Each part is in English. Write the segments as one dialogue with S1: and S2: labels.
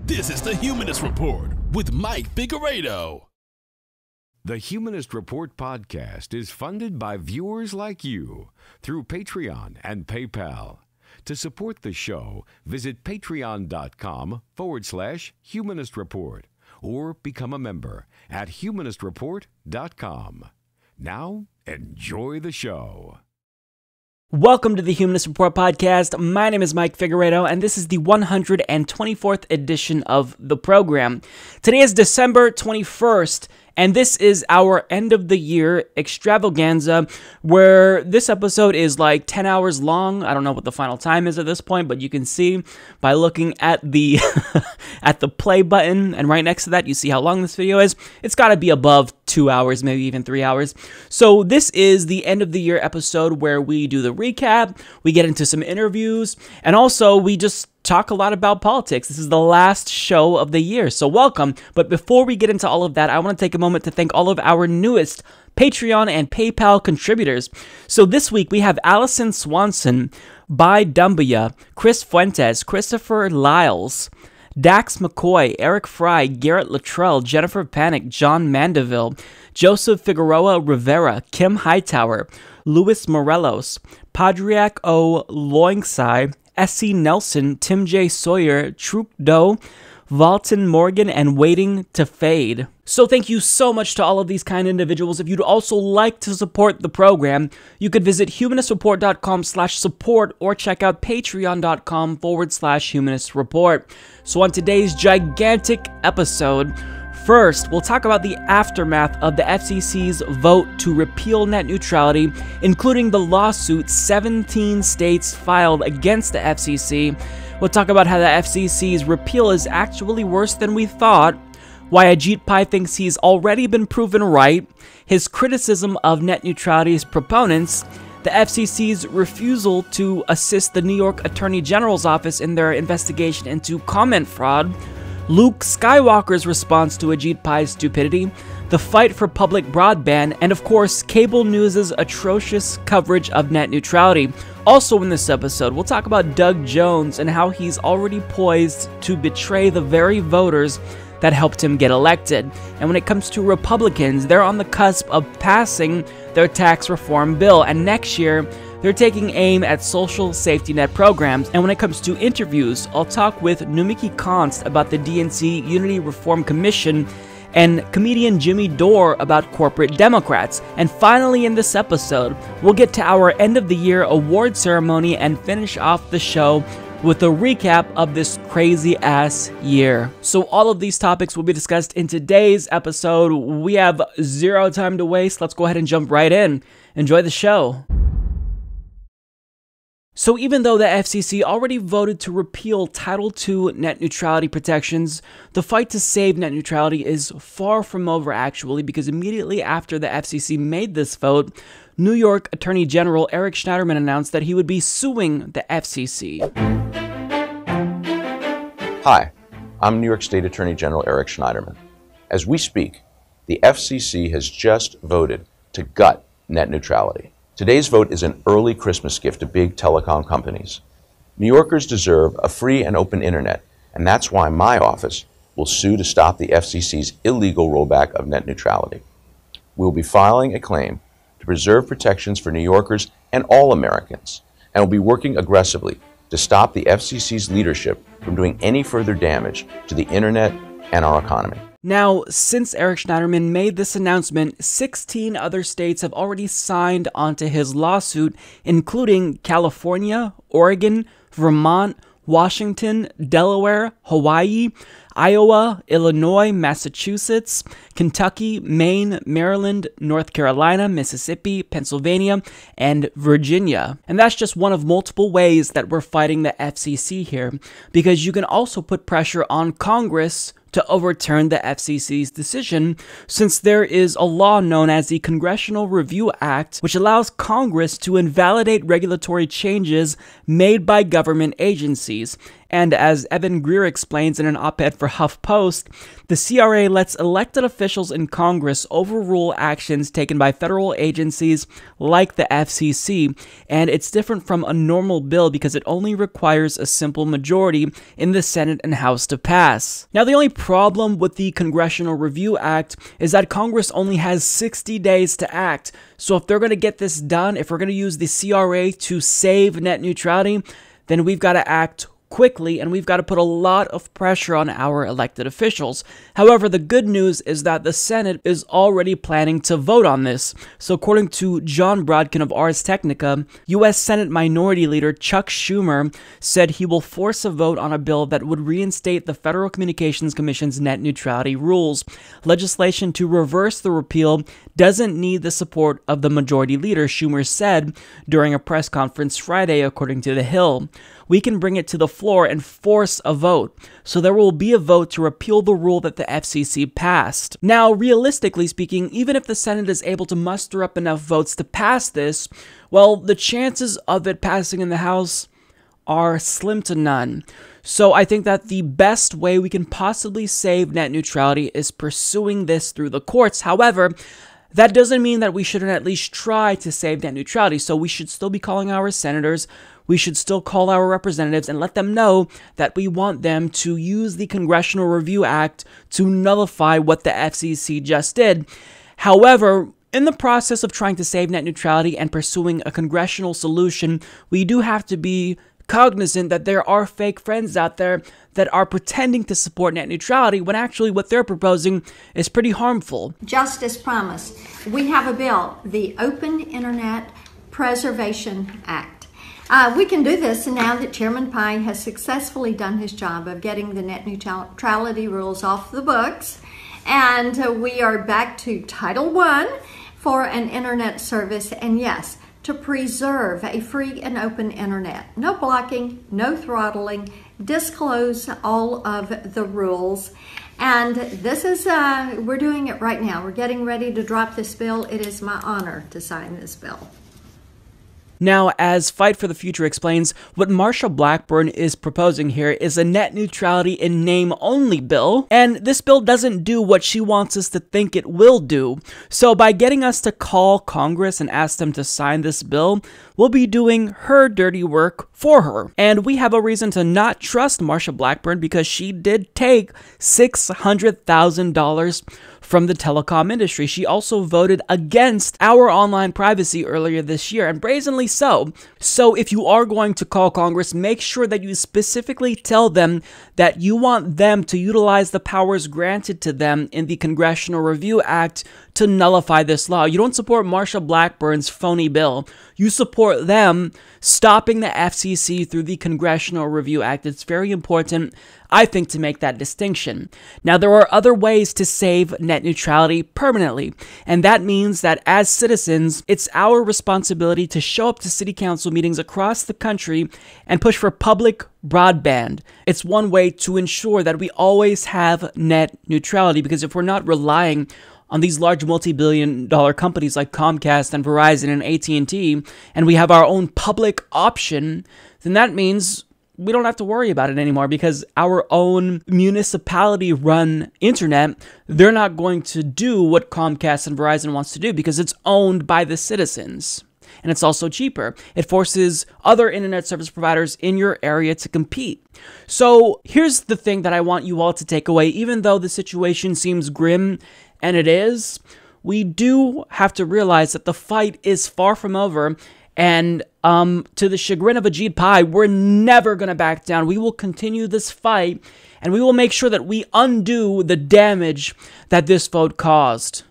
S1: This is the Humanist Report with Mike Figueredo.
S2: The Humanist Report podcast is funded by viewers like you through Patreon and PayPal. To support the show, visit patreon.com/Humanist Report or become a member at humanistreport.com. Now, enjoy the show.
S3: Welcome to the Humanist Report podcast. My name is Mike Figueredo, and this is the 124th edition of the program. Today is December 21st, and this is our end of the year extravaganza, where this episode is like 10 hours long. I don't know what the final time is at this point, but you can see by looking at the at the play button, and right next to that, you see how long this video is. It's got to be above 2 hours, maybe even 3 hours. So this is the end of the year episode where we do the recap, we get into some interviews, and also we just talk a lot about politics. This is the last show of the year, so welcome. But before we get into all of that, I want to take a moment to thank all of our newest Patreon and PayPal contributors. So this week we have Allison Swanson, Bai Dumbia, Chris Fuentes, Christopher Lyles, Dax McCoy, Eric Fry, Garrett Luttrell, Jennifer Panic, John Mandeville, Joseph Figueroa Rivera, Kim Hightower, Luis Morelos, Padriac O. Loingsai, S.C. Nelson, Tim J. Sawyer, Truk Do, Valton Morgan, and Waiting to Fade. So thank you so much to all of these kind individuals. If you'd also like to support the program, you could visit humanistreport.com/support or check out patreon.com/humanistreport. So on today's gigantic episode, first, we'll talk about the aftermath of the FCC's vote to repeal net neutrality, including the lawsuit 17 states filed against the FCC. We'll talk about how the FCC's repeal is actually worse than we thought, why Ajit Pai thinks he's already been proven right, his criticism of net neutrality's proponents, the FCC's refusal to assist the New York Attorney General's office in their investigation into comment fraud, Luke Skywalker's response to Ajit Pai's stupidity, the fight for public broadband, and of course, cable news' atrocious coverage of net neutrality. Also in this episode, we'll talk about Doug Jones and how he's already poised to betray the very voters that helped him get elected. And when it comes to Republicans, they're on the cusp of passing their tax reform bill, and next year, they're taking aim at social safety net programs. And when it comes to interviews, I'll talk with Nomiki Konst about the DNC Unity Reform Commission and comedian Jimmy Dore about corporate Democrats. And finally in this episode, we'll get to our end of the year award ceremony and finish off the show with a recap of this crazy ass year. So all of these topics will be discussed in today's episode. We have zero time to waste. Let's go ahead and jump right in. Enjoy the show. So even though the FCC already voted to repeal Title II net neutrality protections, the fight to save net neutrality is far from over actually, because immediately after the FCC made this vote, New York Attorney General Eric Schneiderman announced that he would be suing the FCC.
S4: Hi, I'm New York State Attorney General Eric Schneiderman. As we speak, the FCC has just voted to gut net neutrality. Today's vote is an early Christmas gift to big telecom companies. New Yorkers deserve a free and open internet, and that's why my office will sue to stop the FCC's illegal rollback of net neutrality. We will be filing a claim to preserve protections for New Yorkers and all Americans, and will be working aggressively to stop the FCC's leadership from doing any further damage to the internet and our economy.
S3: Now, since Eric Schneiderman made this announcement, 16 other states have already signed onto his lawsuit, including California, Oregon, Vermont, Washington, Delaware, Hawaii, Iowa, Illinois, Massachusetts, Kentucky, Maine, Maryland, North Carolina, Mississippi, Pennsylvania, and Virginia. And that's just one of multiple ways that we're fighting the FCC here, because you can also put pressure on Congress to overturn the FCC's decision, since there is a law known as the Congressional Review Act, which allows Congress to invalidate regulatory changes made by government agencies. And as Evan Greer explains in an op-ed for HuffPost, the CRA lets elected officials in Congress overrule actions taken by federal agencies like the FCC, and it's different from a normal bill because it only requires a simple majority in the Senate and House to pass. Now, the only problem with the Congressional Review Act is that Congress only has 60 days to act. So if they're going to get this done, if we're going to use the CRA to save net neutrality, then we've got to act quickly, and we've got to put a lot of pressure on our elected officials. However, the good news is that the Senate is already planning to vote on this. So according to John Brodkin of Ars Technica, U.S. Senate Minority Leader Chuck Schumer said he will force a vote on a bill that would reinstate the Federal Communications Commission's net neutrality rules. Legislation to reverse the repeal doesn't need the support of the majority leader, Schumer said during a press conference Friday, according to The Hill. We can bring it to the floor and force a vote. So there will be a vote to repeal the rule that the FCC passed. Now, realistically speaking, even if the Senate is able to muster up enough votes to pass this, well, the chances of it passing in the House are slim to none. So I think that the best way we can possibly save net neutrality is pursuing this through the courts. However, that doesn't mean that we shouldn't at least try to save net neutrality. So we should still be calling our senators. We should still call our representatives and let them know that we want them to use the Congressional Review Act to nullify what the FCC just did. However, in the process of trying to save net neutrality and pursuing a congressional solution, we do have to be cognizant that there are fake friends out there that are pretending to support net neutrality when actually what they're proposing is pretty harmful.
S5: Just as promised, we have a bill, the Open Internet Preservation Act. We can do this now that Chairman Pai has successfully done his job of getting the net neutrality rules off the books. And we are back to Title I for an internet service. And yes, to preserve a free and open internet. No blocking, no throttling, disclose all of the rules. And this is, we're doing it right now. We're getting ready to drop this bill. It is my honor to sign this bill.
S3: Now, as Fight for the Future explains, what Marsha Blackburn is proposing here is a net neutrality in name only bill, and this bill doesn't do what she wants us to think it will do. So by getting us to call Congress and ask them to sign this bill, we'll be doing her dirty work for her. And we have a reason to not trust Marsha Blackburn because she did take $600,000 from the telecom industry. She also voted against our online privacy earlier this year, and brazenly so. So if you are going to call Congress, make sure that you specifically tell them that you want them to utilize the powers granted to them in the Congressional Review Act to nullify this law. You don't support Marsha Blackburn's phony bill. You support them stopping the FCC through the Congressional Review Act. It's very important, I think, to make that distinction. Now, there are other ways to save net neutrality permanently, and that means that as citizens, it's our responsibility to show up to city council meetings across the country and push for public broadband. It's one way to ensure that we always have net neutrality, because if we're not relying on these large multi-billion-dollar companies like Comcast and Verizon and AT&T, and we have our own public option, then that means we don't have to worry about it anymore, because our own municipality-run internet, they're not going to do what Comcast and Verizon wants to do because it's owned by the citizens. And it's also cheaper. It forces other internet service providers in your area to compete. So here's the thing that I want you all to take away. Even though the situation seems grim, and it is, we do have to realize that the fight is far from over. And to the chagrin of Ajit Pai, we're never going to back down. We will continue this fight, and we will make sure that we undo the damage that this vote caused.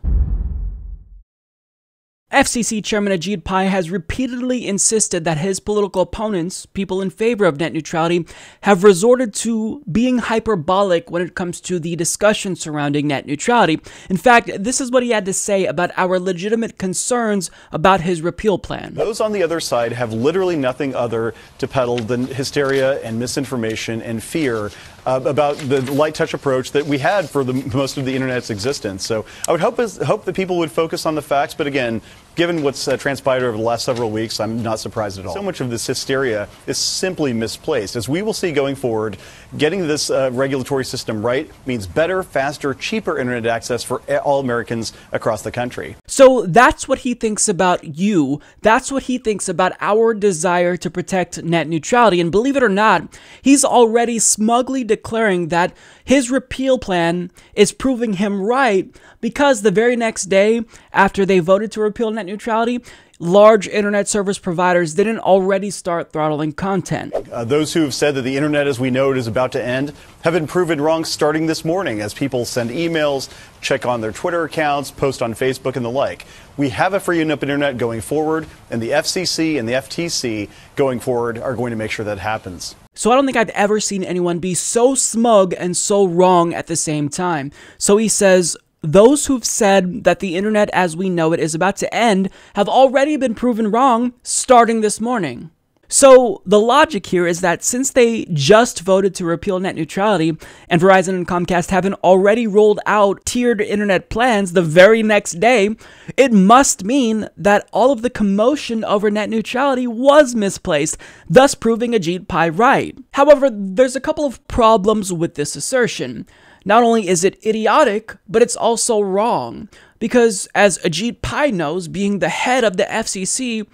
S3: FCC Chairman Ajit Pai has repeatedly insisted that his political opponents, people in favor of net neutrality, have resorted to being hyperbolic when it comes to the discussion surrounding net neutrality. In fact, this is what he had to say about our legitimate concerns about his repeal plan.
S6: Those on the other side have literally nothing other to peddle than hysteria and misinformation and fear about the light touch approach that we had for most of the Internet's existence. So I would hope that people would focus on the facts, but again, given what's transpired over the last several weeks, I'm not surprised at all. So much of this hysteria is simply misplaced. As we will see going forward, getting this regulatory system right means better, faster, cheaper Internet access for all Americans across the country.
S3: So that's what he thinks about you. That's what he thinks about our desire to protect net neutrality. And believe it or not, he's already smugly declaring that his repeal plan is proving him right, because the very next day after they voted to repeal net neutrality, large internet service providers didn't already start throttling content.
S6: Those who have said that the Internet as we know it is about to end have been proven wrong starting this morning as people send emails, check on their Twitter accounts, post on Facebook and the like. We have a free and open Internet going forward, and the FCC and the FTC going forward are going to make sure that happens.
S3: So I don't think I've ever seen anyone be so smug and so wrong at the same time. So he says, those who've said that the Internet as we know it is about to end have already been proven wrong starting this morning. So the logic here is that since they just voted to repeal net neutrality and Verizon and Comcast haven't already rolled out tiered internet plans the very next day, it must mean that all of the commotion over net neutrality was misplaced, thus proving Ajit Pai right. However, there's a couple of problems with this assertion. Not only is it idiotic, but it's also wrong. Because as Ajit Pai knows, being the head of the FCC,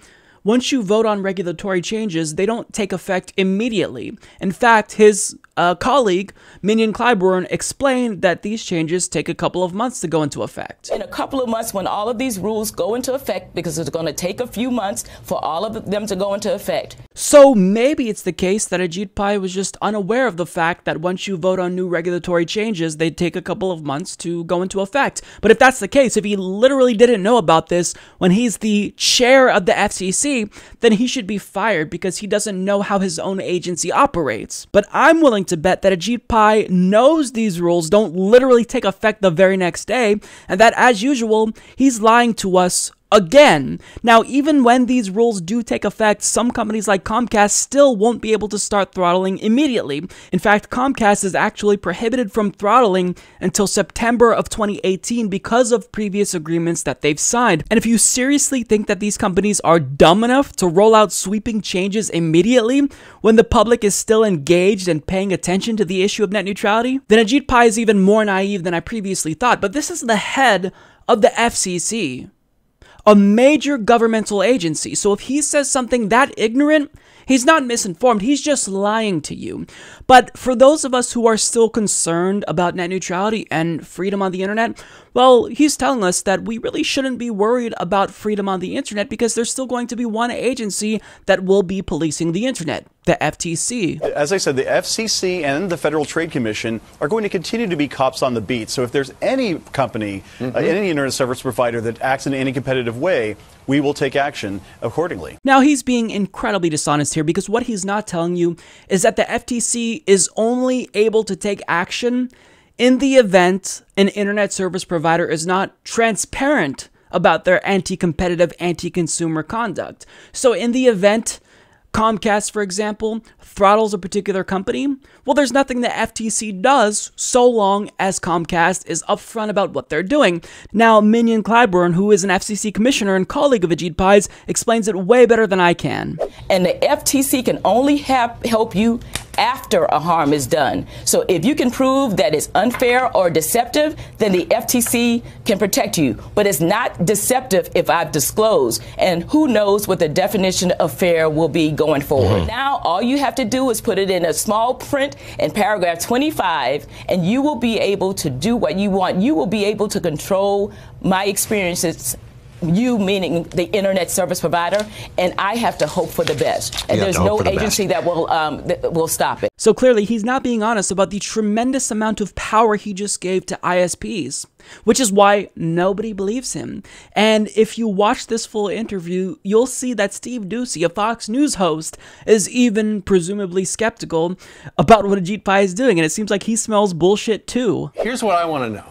S3: once you vote on regulatory changes, they don't take effect immediately. In fact, his colleague, Minion Clyburn, explained that these changes take a couple of months to go into effect.
S7: In a couple of months, when all of these rules go into effect, because it's going to take a few months for all of them to go into effect.
S3: So maybe it's the case that Ajit Pai was just unaware of the fact that once you vote on new regulatory changes, they take a couple of months to go into effect. But if that's the case, if he literally didn't know about this when he's the chair of the FCC, then he should be fired because he doesn't know how his own agency operates. But I'm willing to bet that Ajit Pai knows these rules don't literally take effect the very next day, and that, as usual, he's lying to us again. Now, even when these rules do take effect, some companies like Comcast still won't be able to start throttling immediately. In fact, Comcast is actually prohibited from throttling until September of 2018 because of previous agreements that they've signed. And if you seriously think that these companies are dumb enough to roll out sweeping changes immediately when the public is still engaged and paying attention to the issue of net neutrality, then Ajit Pai is even more naive than I previously thought. But this is the head of the FCC, a major governmental agency. So if he says something that ignorant, he's not misinformed, he's just lying to you. But for those of us who are still concerned about net neutrality and freedom on the internet, well, he's telling us that we really shouldn't be worried about freedom on the internet because there's still going to be one agency that will be policing the internet, the FTC.
S6: As I said, the FCC and the Federal Trade Commission are going to continue to be cops on the beat. So if there's any company, any internet service provider that acts in any competitive way, we will take action accordingly.
S3: Now, he's being incredibly dishonest here because what he's not telling you is that the FTC is only able to take action in the event an internet service provider is not transparent about their anti-competitive, anti-consumer conduct. So in the event Comcast, for example, throttles a particular company, well, there's nothing the FTC does so long as Comcast is upfront about what they're doing. Now, Minion Clyburn, who is an FCC commissioner and colleague of Ajit Pai's, explains it way better than I can.
S7: And the FTC can only help you after a harm is done. So if you can prove that it's unfair or deceptive, then the FTC can protect you. But it's not deceptive if I've disclosed. And who knows what the definition of fair will be going forward. Now, all you have to do is put it in a small print in paragraph 25, and you will be able to do what you want. You will be able to control my experiences, you meaning the internet service provider, and I have to hope for the best. And there's no agency that will stop it.
S3: So clearly, he's not being honest about the tremendous amount of power he just gave to ISPs, which is why nobody believes him. And if you watch this full interview, you'll see that Steve Doocy, a Fox News host, is even presumably skeptical about what Ajit Pai is doing, and it seems like he smells bullshit too.
S8: Here's what I want to know.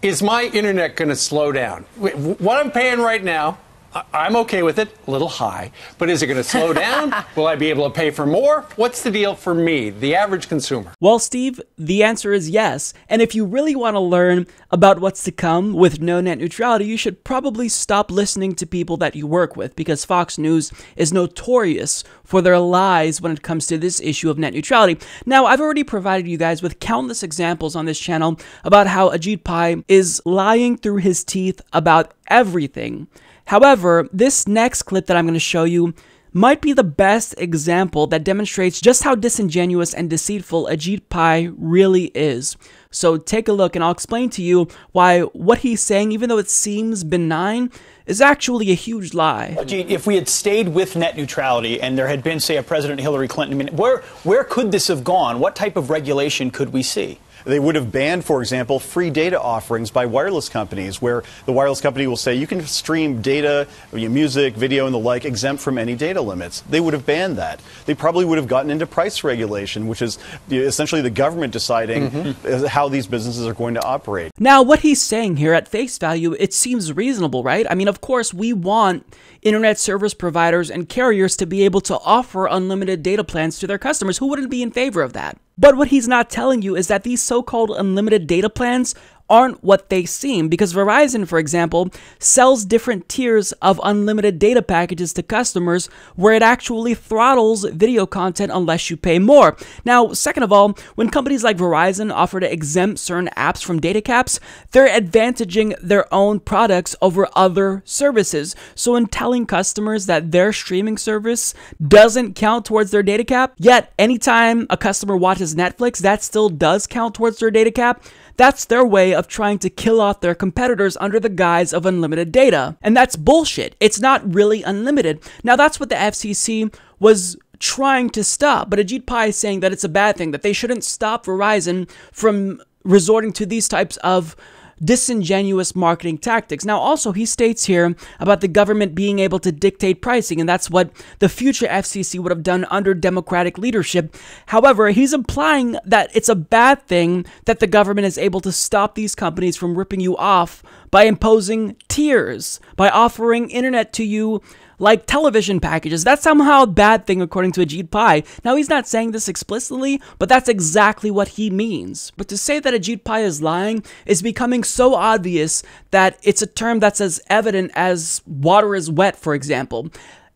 S8: Is my internet going to slow down? What I'm paying right now, I'm okay with it, a little high, but is it going to slow down? Will I be able to pay for more? What's the deal for me, the average consumer?
S3: Well, Steve, the answer is yes. And if you really want to learn about what's to come with no net neutrality, you should probably stop listening to people that you work with, because Fox News is notorious for their lies when it comes to this issue of net neutrality. Now, I've already provided you guys with countless examples on this channel about how Ajit Pai is lying through his teeth about everything. However, this next clip that I'm going to show you might be the best example that demonstrates just how disingenuous and deceitful Ajit Pai really is. So take a look and I'll explain to you why what he's saying, even though it seems benign, is actually a huge lie.
S9: Ajit, if we had stayed with net neutrality and there had been, say, a President Hillary Clinton, I mean, where could this have gone? What type of regulation could we see?
S6: They would have banned, for example, free data offerings by wireless companies, where the wireless company will say you can stream data, music, video, and the like exempt from any data limits. They would have banned that. They probably would have gotten into price regulation, which is essentially the government deciding how these businesses are going to operate.
S3: Now, what he's saying here at face value, it seems reasonable, right? I mean, of course, we want internet service providers and carriers to be able to offer unlimited data plans to their customers. Who wouldn't be in favor of that? But what he's not telling you is that these so-called unlimited data plans aren't what they seem, because Verizon, for example, sells different tiers of unlimited data packages to customers where it actually throttles video content unless you pay more. Now, second of all, when companies like Verizon offer to exempt certain apps from data caps, they're advantaging their own products over other services. So in telling customers that their streaming service doesn't count towards their data cap, yet anytime a customer watches Netflix, that still does count towards their data cap, that's their way of trying to kill off their competitors under the guise of unlimited data. And that's bullshit. It's not really unlimited. Now, that's what the FCC was trying to stop. But Ajit Pai is saying that it's a bad thing, that they shouldn't stop Verizon from resorting to these types of disingenuous marketing tactics. Now, also, he states here about the government being able to dictate pricing, and that's what the future FCC would have done under Democratic leadership. However, he's implying that it's a bad thing that the government is able to stop these companies from ripping you off by imposing tiers, by offering internet to you like television packages. That's somehow a bad thing according to Ajit Pai. Now, he's not saying this explicitly, but that's exactly what he means. But to say that Ajit Pai is lying is becoming so obvious that it's a term that's as evident as water is wet, for example.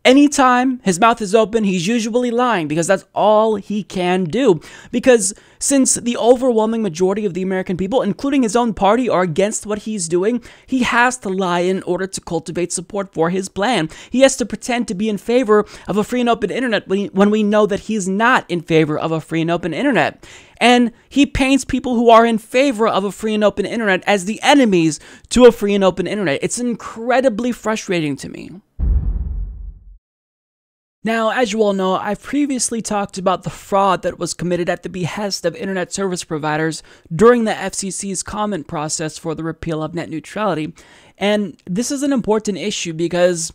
S3: Anytime his mouth is open, he's usually lying, because that's all he can do. Because since the overwhelming majority of the American people, including his own party, are against what he's doing, he has to lie in order to cultivate support for his plan. He has to pretend to be in favor of a free and open internet when we know that he's not in favor of a free and open internet. And he paints people who are in favor of a free and open internet as the enemies to a free and open internet. It's incredibly frustrating to me. Now, as you all know, I've previously talked about the fraud that was committed at the behest of internet service providers during the FCC's comment process for the repeal of net neutrality. And this is an important issue because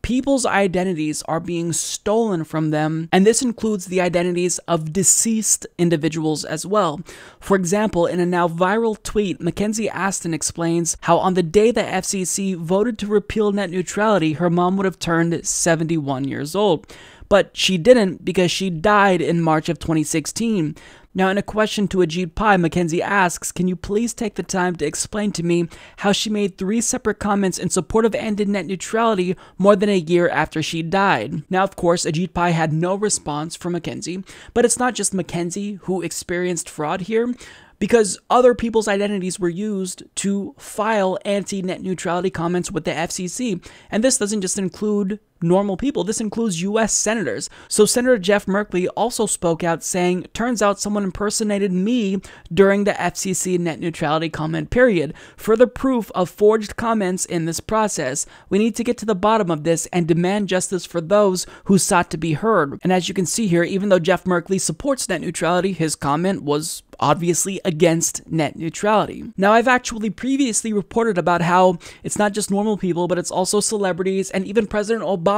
S3: people's identities are being stolen from them, and this includes the identities of deceased individuals as well. For example, in a now viral tweet, Mackenzie Aston explains how on the day the FCC voted to repeal net neutrality, her mom would have turned 71 years old. But she didn't, because she died in March of 2016. Now, in a question to Ajit Pai, Mackenzie asks, can you please take the time to explain to me how she made 3 separate comments in support of ended net neutrality more than a year after she died? Now, of course, Ajit Pai had no response from Mackenzie, but it's not just Mackenzie who experienced fraud here, because other people's identities were used to file anti-net neutrality comments with the FCC. And this doesn't just include normal people, this includes US senators. So Senator Jeff Merkley also spoke out saying, turns out someone impersonated me during the FCC net neutrality comment period. Further proof of forged comments in this process. We need to get to the bottom of this and demand justice for those who sought to be heard. And as you can see here, even though Jeff Merkley supports net neutrality, his comment was obviously against net neutrality. Now, I've actually previously reported about how it's not just normal people, but it's also celebrities, and even President Obama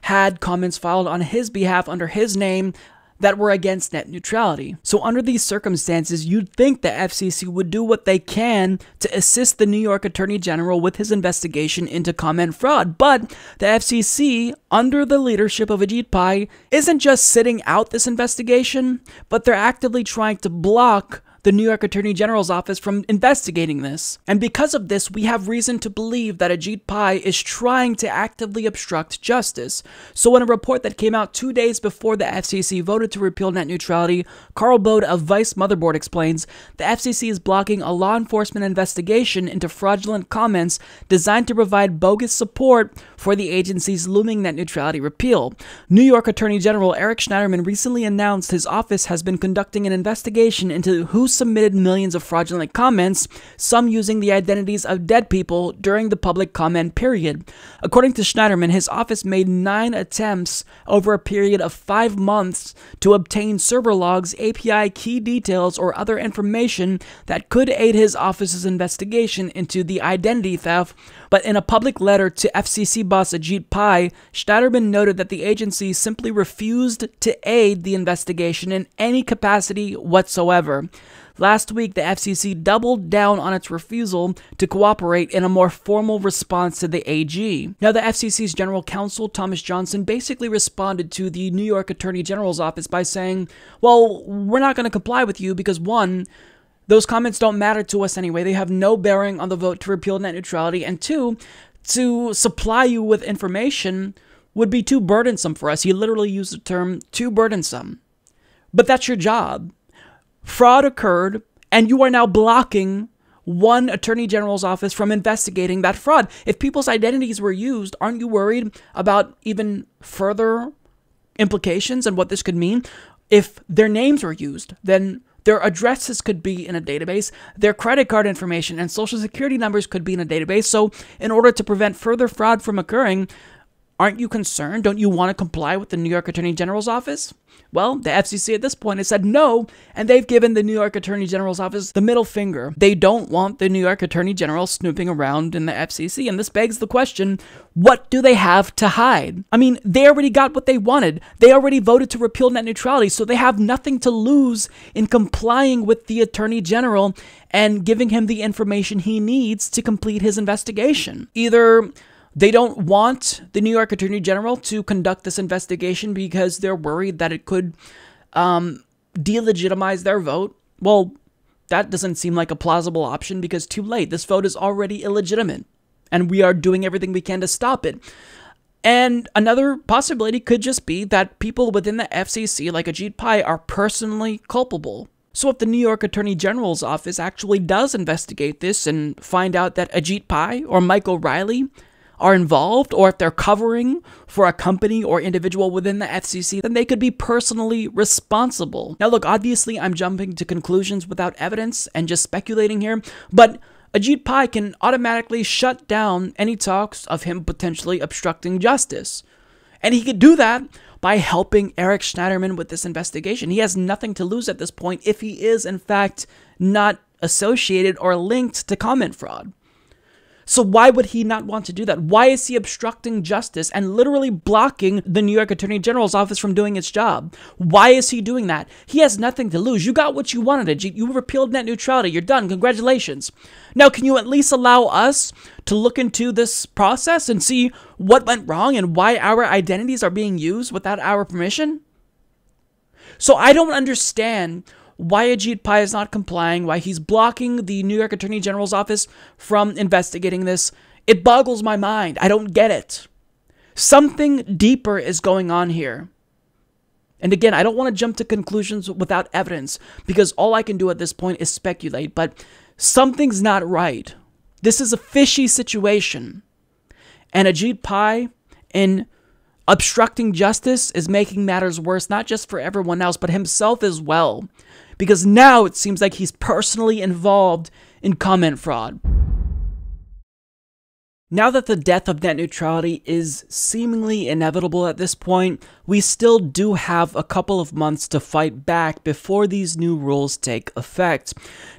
S3: had comments filed on his behalf under his name that were against net neutrality. So under these circumstances, you'd think the FCC would do what they can to assist the New York Attorney General with his investigation into comment fraud. But the FCC, under the leadership of Ajit Pai, isn't just sitting out this investigation, but they're actively trying to block the New York Attorney General's office from investigating this. And because of this, we have reason to believe that Ajit Pai is trying to actively obstruct justice. So in a report that came out 2 days before the FCC voted to repeal net neutrality, Carl Bode of Vice Motherboard explains, the FCC is blocking a law enforcement investigation into fraudulent comments designed to provide bogus support for the agency's looming net neutrality repeal. New York Attorney General Eric Schneiderman recently announced his office has been conducting an investigation into who submitted millions of fraudulent comments, some using the identities of dead people during the public comment period. According to Schneiderman, his office made 9 attempts over a period of 5 months to obtain server logs, API key details, or other information that could aid his office's investigation into the identity theft. But in a public letter to FCC boss Ajit Pai, Schneiderman noted that the agency simply refused to aid the investigation in any capacity whatsoever. Last week, the FCC doubled down on its refusal to cooperate in a more formal response to the AG. Now, the FCC's general counsel, Thomas Johnson, basically responded to the New York Attorney General's office by saying, well, we're not going to comply with you because, one, those comments don't matter to us anyway. They have no bearing on the vote to repeal net neutrality. And two, to supply you with information would be too burdensome for us. He literally used the term too burdensome. But that's your job. Fraud occurred, and you are now blocking one Attorney General's office from investigating that fraud. If people's identities were used, aren't you worried about even further implications and what this could mean? If their names were used, then their addresses could be in a database, their credit card information and social security numbers could be in a database. So in order to prevent further fraud from occurring, aren't you concerned? Don't you want to comply with the New York Attorney General's office? Well, the FCC at this point has said no, and they've given the New York Attorney General's office the middle finger. They don't want the New York Attorney General snooping around in the FCC, and this begs the question, what do they have to hide? I mean, they already got what they wanted. They already voted to repeal net neutrality, so they have nothing to lose in complying with the Attorney General and giving him the information he needs to complete his investigation. Either they don't want the New York Attorney General to conduct this investigation because they're worried that it could delegitimize their vote. Well, that doesn't seem like a plausible option because too late. This vote is already illegitimate, and we are doing everything we can to stop it. And another possibility could just be that people within the FCC, like Ajit Pai, are personally culpable. So if the New York Attorney General's office actually does investigate this and find out that Ajit Pai or Michael Riley are involved, or if they're covering for a company or individual within the FCC, then they could be personally responsible. Now look, obviously I'm jumping to conclusions without evidence and just speculating here, but Ajit Pai can automatically shut down any talks of him potentially obstructing justice. And he could do that by helping Eric Schneiderman with this investigation. He has nothing to lose at this point if he is, in fact, not associated or linked to comment fraud. So why would he not want to do that? Why is he obstructing justice and literally blocking the New York Attorney General's office from doing its job? Why is he doing that? He has nothing to lose. You got what you wanted, Ajit. You repealed net neutrality. You're done. Congratulations. Now, can you at least allow us to look into this process and see what went wrong and why our identities are being used without our permission? So I don't understand why Ajit Pai is not complying, why he's blocking the New York Attorney General's office from investigating this. It boggles my mind. I don't get it. Something deeper is going on here. And again, I don't want to jump to conclusions without evidence because all I can do at this point is speculate, but something's not right. This is a fishy situation. And Ajit Pai, in obstructing justice, is making matters worse, not just for everyone else, but himself as well. Because now it seems like he's personally involved in comment fraud. Now that the death of net neutrality is seemingly inevitable at this point, we still do have a couple of months to fight back before these new rules take effect.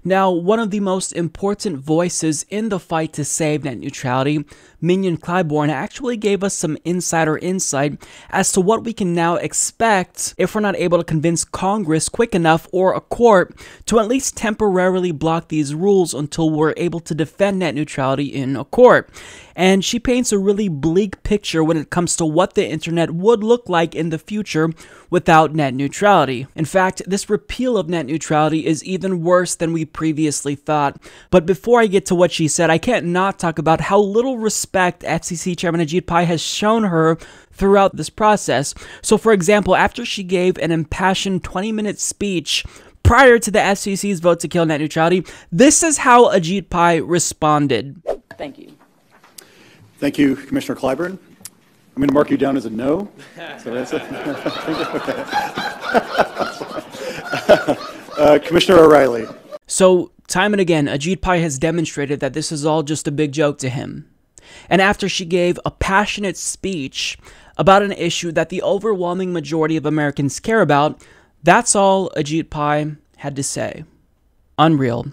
S3: Now, one of the most important voices in the fight to save net neutrality, Mignon Clyburn, actually gave us some insider insight as to what we can now expect if we're not able to convince Congress quick enough or a court to at least temporarily block these rules until we're able to defend net neutrality in a court. And she paints a really bleak picture when it comes to what the internet would look like in the future without net neutrality. In fact, this repeal of net neutrality is even worse than we previously thought. But before I get to what she said, I can't not talk about how little respect FCC Chairman Ajit Pai has shown her throughout this process. So for example, after she gave an impassioned 20-minute speech prior to the FCC's vote to kill net neutrality, this is how Ajit Pai responded.
S7: Thank you.
S6: Thank you, Commissioner Clyburn. I'm going to mark you down as a no. So that's it. Commissioner O'Reilly.
S3: So, time and again, Ajit Pai has demonstrated that this is all just a big joke to him. And after she gave a passionate speech about an issue that the overwhelming majority of Americans care about, that's all Ajit Pai had to say. Unreal.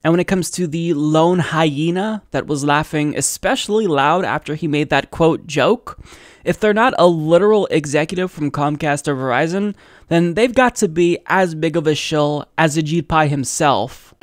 S3: And when it comes to the lone hyena that was laughing especially loud after he made that quote joke, if they're not a literal executive from Comcast or Verizon, then they've got to be as big of a shill as Ajit Pai himself.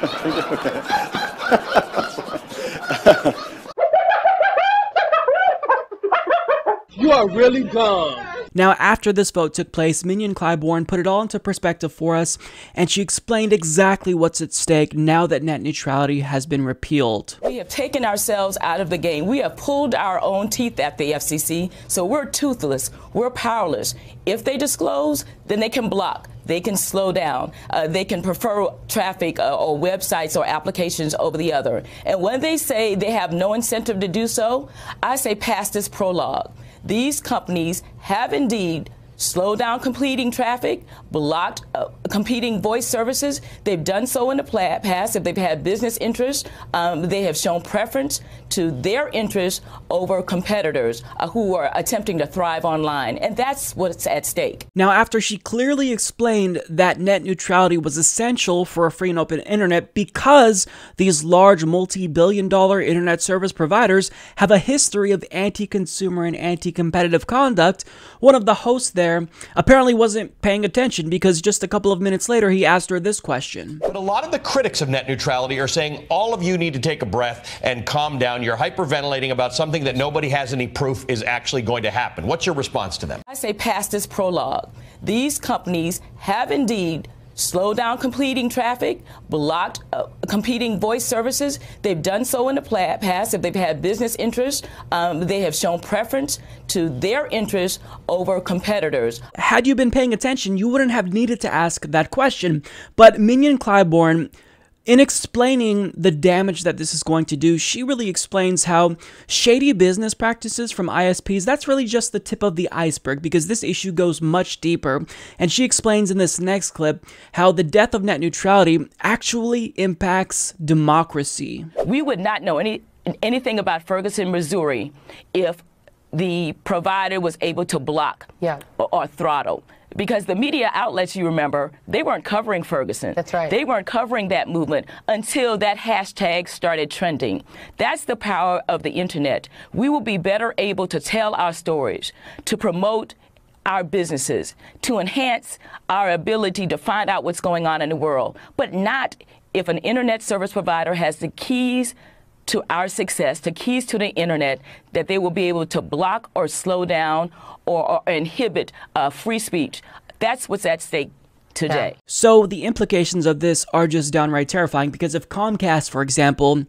S1: You are really dumb.
S3: Now, after this vote took place, Mignon Clyburn put it all into perspective for us, and she explained exactly what's at stake now that net neutrality has been repealed.
S7: We have taken ourselves out of the game. We have pulled our own teeth at the FCC, so we're toothless. We're powerless. If they disclose, then they can block. They can slow down. They can prefer traffic or websites or applications over the other. And when they say they have no incentive to do so, I say past this prologue. These companies have indeed slowed down competing traffic, blocked competing voice services. They've done so in the past. If they've had business interests, they have shown preference to their interests over competitors who are attempting to thrive online. And that's what's at stake.
S3: Now, after she clearly explained that net neutrality was essential for a free and open internet because these large multi-billion-dollar internet service providers have a history of anti-consumer and anti-competitive conduct, one of the hosts there apparently wasn't paying attention because just a couple of minutes later he asked her this question.
S10: But a lot of the critics of net neutrality are saying all of you need to take a breath and calm down. You're hyperventilating about something that nobody has any proof is actually going to happen. What's your response to them?
S7: I say past this prologue. These companies have indeed slowed down competing traffic, blocked competing voice services. They've done so in the past. If they've had business interests, they have shown preference to their interests over competitors.
S3: Had you been paying attention, you wouldn't have needed to ask that question. But Mignon Clyburn, in explaining the damage that this is going to do, she really explains how shady business practices from ISPs, that's really just the tip of the iceberg because this issue goes much deeper. And she explains in this next clip how the death of net neutrality actually impacts democracy.
S7: We would not know anything about Ferguson, Missouri if the provider was able to block or throttle. Because the media outlets, you remember, they weren't covering Ferguson.
S11: That's right.
S7: They weren't covering that movement until that hashtag started trending. That's the power of the internet. We will be better able to tell our stories, to promote our businesses, to enhance our ability to find out what's going on in the world, but not if an internet service provider has the keys to our success, the keys to the internet, that they will be able to block or slow down or inhibit free speech. That's what's at stake today.
S3: So the implications of this are just downright terrifying because if Comcast, for example,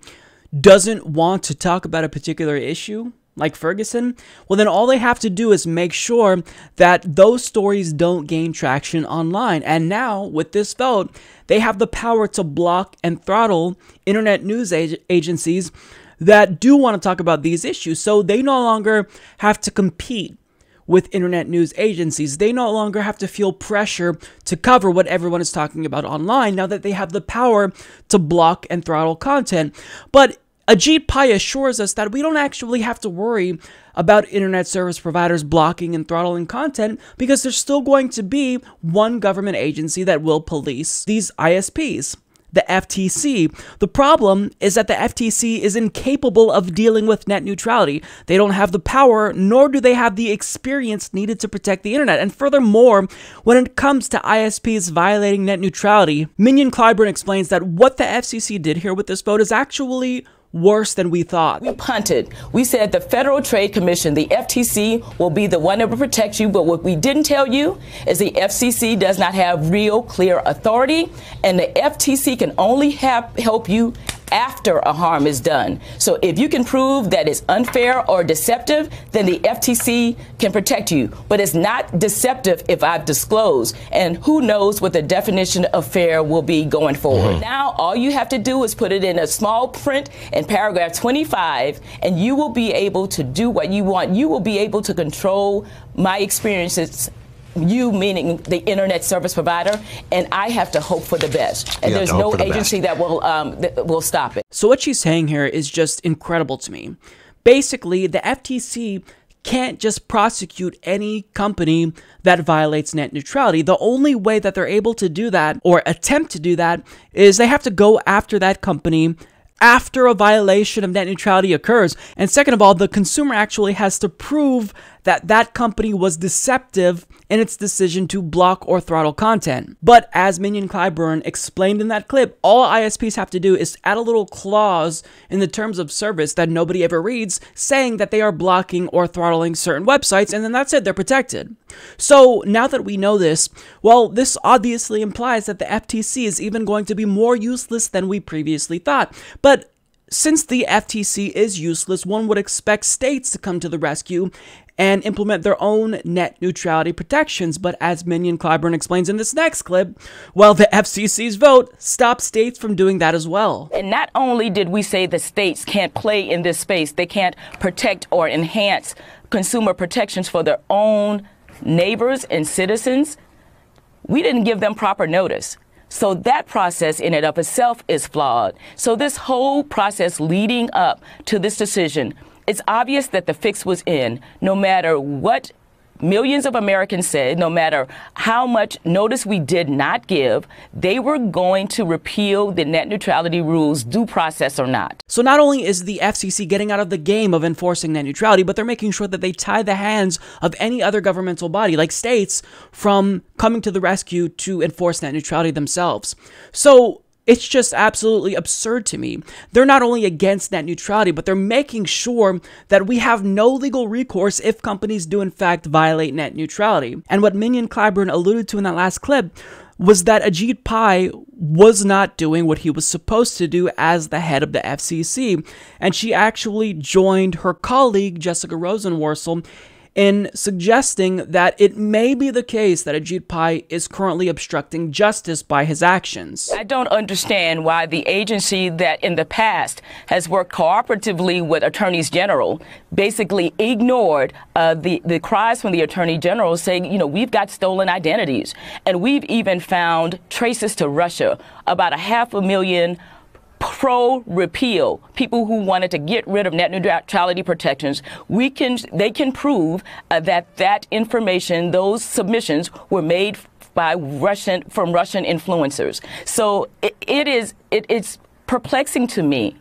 S3: doesn't want to talk about a particular issue, like Ferguson, well then all they have to do is make sure that those stories don't gain traction online. And now, with this vote, they have the power to block and throttle internet news agencies that do want to talk about these issues. So they no longer have to compete with internet news agencies. They no longer have to feel pressure to cover what everyone is talking about online now that they have the power to block and throttle content. But Ajit Pai assures us that we don't actually have to worry about internet service providers blocking and throttling content because there's still going to be one government agency that will police these ISPs. The FTC. The problem is that the FTC is incapable of dealing with net neutrality. They don't have the power, nor do they have the experience needed to protect the internet. And furthermore, when it comes to ISPs violating net neutrality, Minion Clyburn explains that what the FCC did here with this vote is actually worse than we thought.
S7: We punted. We said the Federal Trade Commission, the FTC, will be the one that will protect you. But what we didn't tell you is the FCC does not have real clear authority, and the FTC can only help you after a harm is done. So if you can prove that it's unfair or deceptive, then the FTC can protect you. But it's not deceptive if I've disclosed. And who knows what the definition of fair will be going forward. Now, all you have to do is put it in a small print in paragraph 25, and you will be able to do what you want. You will be able to control my experiences. You meaning the internet service provider, and I have to hope for the best. And there's no agency that will stop it.
S3: So what she's saying here is just incredible to me. Basically, the FTC can't just prosecute any company that violates net neutrality. The only way that they're able to do that, or attempt to do that, is they have to go after that company after a violation of net neutrality occurs. And second of all, the consumer actually has to prove that that company was deceptive in its decision to block or throttle content. But as Minion Clyburn explained in that clip, all ISPs have to do is add a little clause in the terms of service that nobody ever reads, saying that they are blocking or throttling certain websites, and then that's it, they're protected. So now that we know this, well, this obviously implies that the FTC is even going to be more useless than we previously thought. But since the FTC is useless, one would expect states to come to the rescue and implement their own net neutrality protections. But as Minion Clyburn explains in this next clip, well, the FCC's vote stopped states from doing that as well.
S7: And not only did we say the states can't play in this space, they can't protect or enhance consumer protections for their own neighbors and citizens, we didn't give them proper notice. So that process in and of itself is flawed. So this whole process leading up to this decision, it's obvious that the fix was in. No matter what millions of Americans said, no matter how much notice we did not give, they were going to repeal the net neutrality rules, due process or not.
S3: So not only is the FCC getting out of the game of enforcing net neutrality, but they're making sure that they tie the hands of any other governmental body, like states, from coming to the rescue to enforce net neutrality themselves. So it's just absolutely absurd to me. They're not only against net neutrality, but they're making sure that we have no legal recourse if companies do in fact violate net neutrality. And what Minion Clyburn alluded to in that last clip was that Ajit Pai was not doing what he was supposed to do as the head of the FCC. And she actually joined her colleague, Jessica Rosenworcel, in suggesting that it may be the case that Ajit Pai is currently obstructing justice by his actions.
S7: I don't understand why the agency that in the past has worked cooperatively with attorneys general basically ignored the cries from the attorney general saying, you know, we've got stolen identities. And we've even found traces to Russia, about 500,000 pro-repeal, people who wanted to get rid of net neutrality protections. They can prove that information, those submissions were made by from Russian influencers. So it's perplexing to me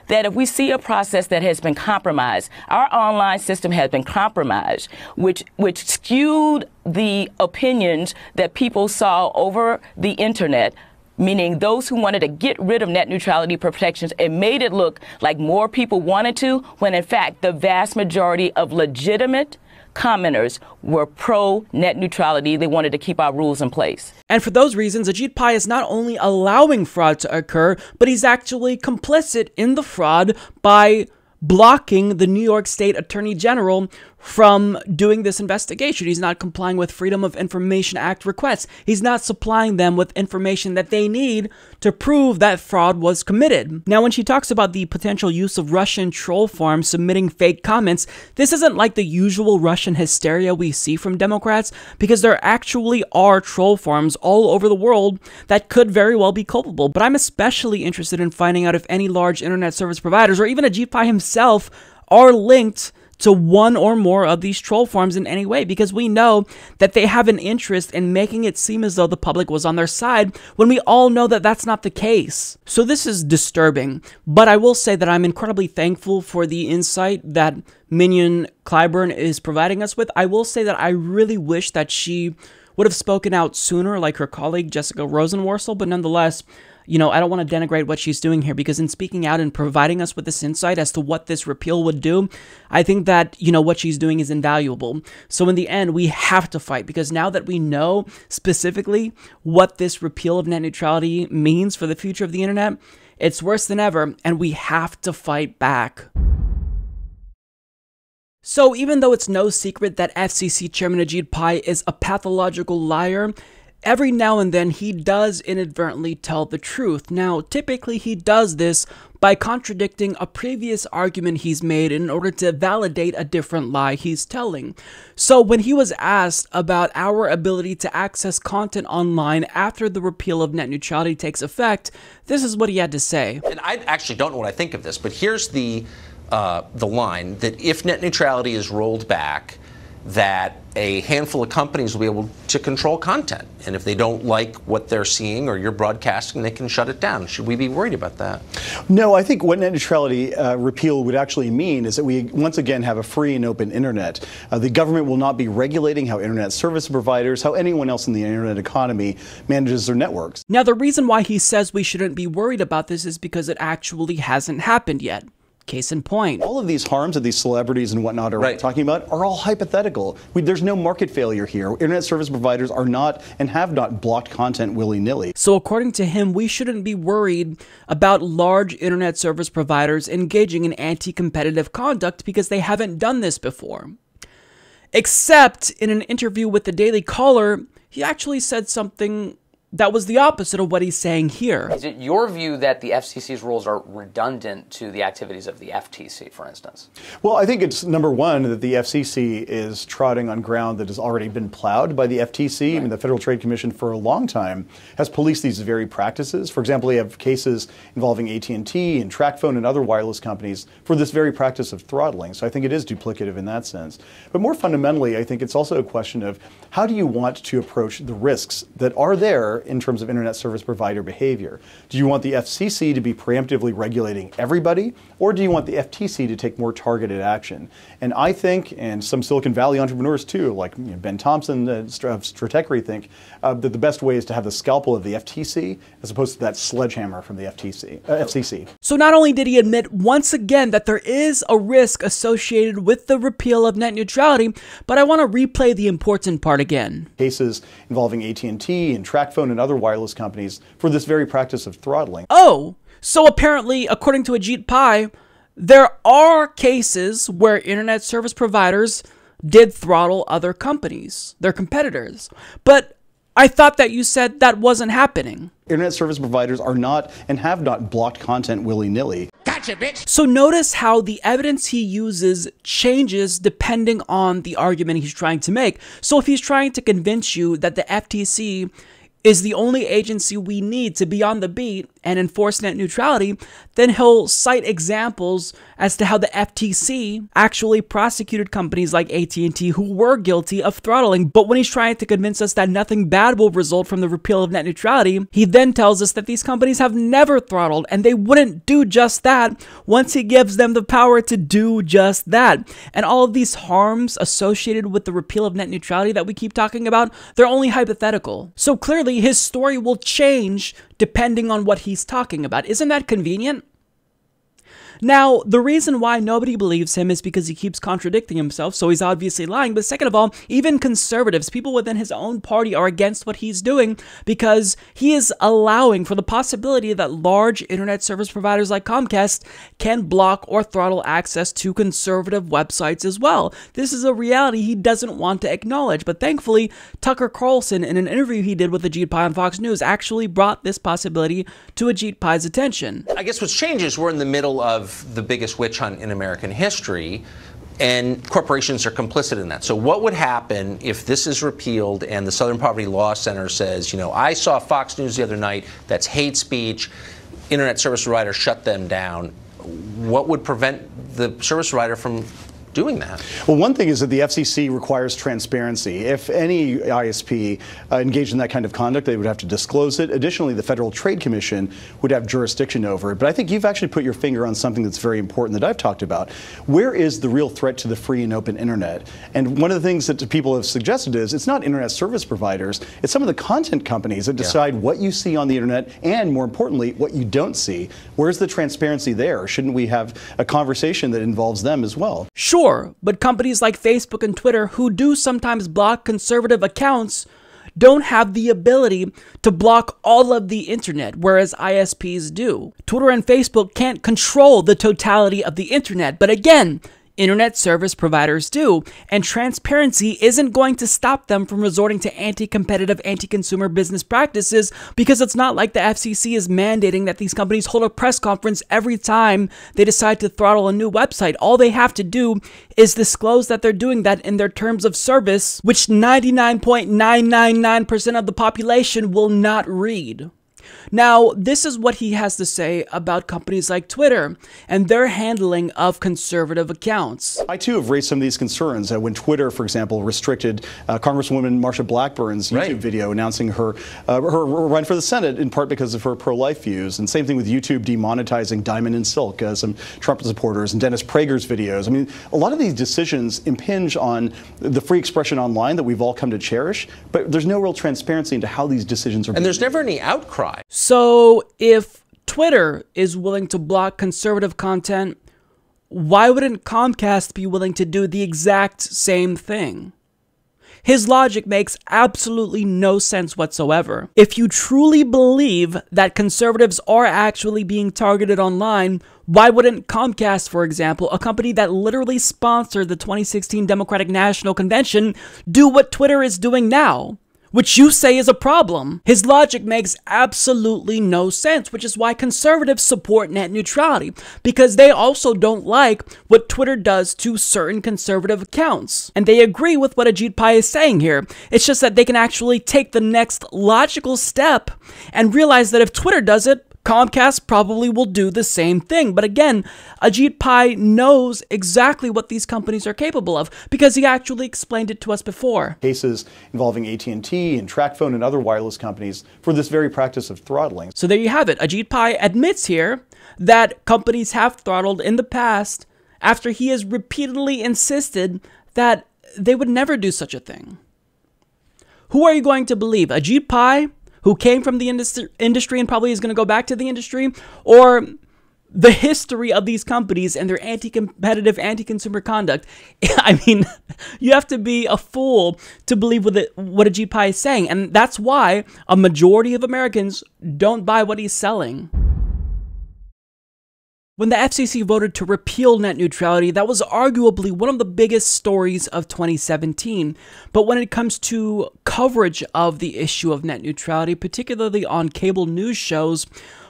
S7: that if we see a process that has been compromised, our online system has been compromised, which skewed the opinions that people saw over the internet, meaning those who wanted to get rid of net neutrality protections, it made it look like more people wanted to, when in fact the vast majority of legitimate commenters were pro-net neutrality. They wanted to keep our rules in place.
S3: And for those reasons, Ajit Pai is not only allowing fraud to occur, but he's actually complicit in the fraud by blocking the New York State Attorney General from doing this investigation. He's not complying with Freedom of Information Act requests. He's not supplying them with information that they need to prove that fraud was committed. Now, when she talks about the potential use of Russian troll farms submitting fake comments, this isn't like the usual Russian hysteria we see from Democrats, because there actually are troll farms all over the world that could very well be culpable. But I'm especially interested in finding out if any large internet service providers, or even Ajit Pai himself, are linked to one or more of these troll farms in any way, because we know that they have an interest in making it seem as though the public was on their side, when we all know that that's not the case. So this is disturbing, but I will say that I'm incredibly thankful for the insight that Minion Clyburn is providing us with. I will say that I really wish that she would have spoken out sooner, like her colleague Jessica Rosenworcel, but nonetheless, you know, I don't want to denigrate what she's doing here, because in speaking out and providing us with this insight as to what this repeal would do, I think that, you know, what she's doing is invaluable. So in the end, we have to fight, because now that we know specifically what this repeal of net neutrality means for the future of the internet, it's worse than ever, and we have to fight back. So even though it's no secret that FCC Chairman Ajit Pai is a pathological liar, every now and then he does inadvertently tell the truth. Now, typically he does this by contradicting a previous argument he's made in order to validate a different lie he's telling. So when he was asked about our ability to access content online after the repeal of net neutrality takes effect, this is what he had to say.
S11: And I actually don't know what I think of this, but here's the line that if net neutrality is rolled back, that a handful of companies will be able to control content. And if they don't like what they're seeing or you're broadcasting, they can shut it down. Should we be worried about that?
S6: No, I think what net neutrality repeal would actually mean is that we once again have a free and open internet. The government will not be regulating how internet service providers, how anyone else in the internet economy manages their networks.
S3: Now, the reason why he says we shouldn't be worried about this is because it actually hasn't happened yet. Case in point.
S6: All of these harms that these celebrities and whatnot are talking about are all hypothetical. There's no market failure here. Internet service providers are not and have not blocked content willy-nilly.
S3: So according to him, we shouldn't be worried about large internet service providers engaging in anti-competitive conduct because they haven't done this before. Except in an interview with the Daily Caller, he actually said something that was the opposite of what he's saying here.
S12: Is it your view that the FCC's rules are redundant to the activities of the FTC, for instance?
S6: Well, I think it's number one that the FCC is trotting on ground that has already been plowed by the FTC. Right. I mean, the Federal Trade Commission for a long time has policed these very practices. For example, they have cases involving AT&T and TracFone and other wireless companies for this very practice of throttling. So I think it is duplicative in that sense. But more fundamentally, I think it's also a question of how do you want to approach the risks that are there in terms of internet service provider behavior? Do you want the FCC to be preemptively regulating everybody, or do you want the FTC to take more targeted action? And I think, and some Silicon Valley entrepreneurs too, like Ben Thompson of Stratechery, think that the best way is to have the scalpel of the FTC as opposed to that sledgehammer from the FCC.
S3: So not only did he admit once again that there is a risk associated with the repeal of net neutrality, but I want to replay the important part again.
S6: Cases involving AT&T and TracFone and other wireless companies for this very practice of throttling.
S3: Oh, so apparently, according to Ajit Pai, there are cases where internet service providers did throttle other companies, their competitors. But I thought that you said that wasn't happening.
S6: Internet service providers are not and have not blocked content willy-nilly.
S3: Gotcha, bitch! So notice how the evidence he uses changes depending on the argument he's trying to make. So if he's trying to convince you that the FTC is the only agency we need to be on the beat and enforce net neutrality, then he'll cite examples as to how the FTC actually prosecuted companies like AT&T who were guilty of throttling. But when he's trying to convince us that nothing bad will result from the repeal of net neutrality, he then tells us that these companies have never throttled and they wouldn't do just that once he gives them the power to do just that. And all of these harms associated with the repeal of net neutrality that we keep talking about, they're only hypothetical. So clearly his story will change depending on what he's talking about. Isn't that convenient? Now, the reason why nobody believes him is because he keeps contradicting himself, so he's obviously lying. But second of all, even conservatives, people within his own party, are against what he's doing because he is allowing for the possibility that large internet service providers like Comcast can block or throttle access to conservative websites as well. This is a reality he doesn't want to acknowledge, but thankfully, Tucker Carlson, in an interview he did with Ajit Pai on Fox News, actually brought this possibility to Ajit Pai's attention.
S11: I guess what's changed is we're in the middle of the biggest witch hunt in American history, and corporations are complicit in that. So what would happen if this is repealed and the Southern Poverty Law Center says, you know, I saw Fox News the other night, that's hate speech, internet service provider shut them down. What would prevent the service provider from doing that?
S6: Well, one thing is that the FCC requires transparency. If any ISP engaged in that kind of conduct, they would have to disclose it. Additionally, the Federal Trade Commission would have jurisdiction over it. But I think you've actually put your finger on something that's very important that I've talked about. Where is the real threat to the free and open internet? And one of the things that people have suggested is it's not internet service providers, it's some of the content companies that decide what you see on the internet and, more importantly, what you don't see. Where's the transparency there? Shouldn't we have a conversation that involves them as well?
S3: Sure, but companies like Facebook and Twitter, who do sometimes block conservative accounts, don't have the ability to block all of the internet, whereas ISPs do. Twitter and Facebook can't control the totality of the internet, but again, internet service providers do, and transparency isn't going to stop them from resorting to anti-competitive, anti-consumer business practices, because it's not like the FCC is mandating that these companies hold a press conference every time they decide to throttle a new website. All they have to do is disclose that they're doing that in their terms of service, which 99.999% of the population will not read. Now, this is what he has to say about companies like Twitter and their handling of conservative accounts.
S6: I, too, have raised some of these concerns. When Twitter, for example, restricted Congresswoman Marsha Blackburn's YouTube video announcing her run for the Senate, in part because of her pro-life views. And same thing with YouTube demonetizing Diamond and Silk, some Trump supporters, and Dennis Prager's videos. I mean, a lot of these decisions impinge on the free expression online that we've all come to cherish, but there's no real transparency into how these decisions are being made.
S11: And there's never any outcry.
S3: So if Twitter is willing to block conservative content, why wouldn't Comcast be willing to do the exact same thing? His logic makes absolutely no sense whatsoever. If you truly believe that conservatives are actually being targeted online, why wouldn't Comcast, for example, a company that literally sponsored the 2016 Democratic National Convention, do what Twitter is doing now? Which you say is a problem. His logic makes absolutely no sense, which is why conservatives support net neutrality, because they also don't like what Twitter does to certain conservative accounts. And they agree with what Ajit Pai is saying here. It's just that they can actually take the next logical step and realize that if Twitter does it, Comcast probably will do the same thing. But again, Ajit Pai knows exactly what these companies are capable of because he actually explained it to us before.
S6: Cases involving AT&T and TracFone and other wireless companies for this very practice of throttling.
S3: So there you have it. Ajit Pai admits here that companies have throttled in the past after he has repeatedly insisted that they would never do such a thing. Who are you going to believe? Ajit Pai, who came from the industry and probably is going to go back to the industry, or the history of these companies and their anti-competitive, anti-consumer conduct? I mean, you have to be a fool to believe what Ajit Pai is saying, and that's why a majority of Americans don't buy what he's selling. When the FCC voted to repeal net neutrality, that was arguably one of the biggest stories of 2017. But when it comes to coverage of the issue of net neutrality, particularly on cable news shows,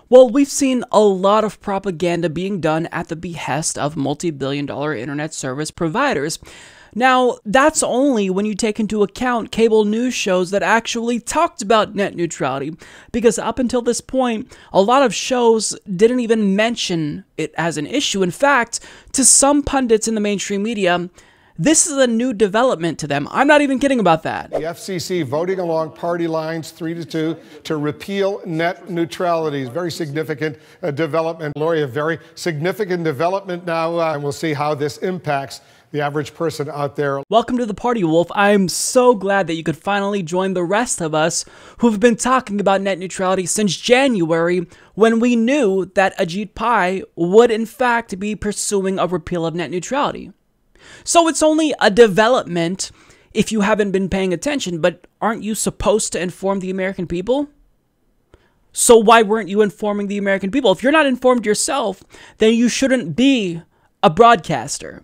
S3: well, we've seen a lot of propaganda being done at the behest of multi-billion-dollar internet service providers. Now, that's only when you take into account cable news shows that actually talked about net neutrality, because up until this point, a lot of shows didn't even mention it as an issue. In fact, to some pundits in the mainstream media, This is a new development to them. I'm not even kidding about that.
S13: The FCC voting along party lines 3-2 to repeal net neutrality is very significant development. Lori, a very significant development now, and we'll see how this impacts the average person out there.
S3: Welcome to the party, Wolf. I'm so glad that you could finally join the rest of us who've been talking about net neutrality since January, when we knew that Ajit Pai would in fact be pursuing a repeal of net neutrality. So it's only a development if you haven't been paying attention, but aren't you supposed to inform the American people? So why weren't you informing the American people? If you're not informed yourself, then you shouldn't be a broadcaster.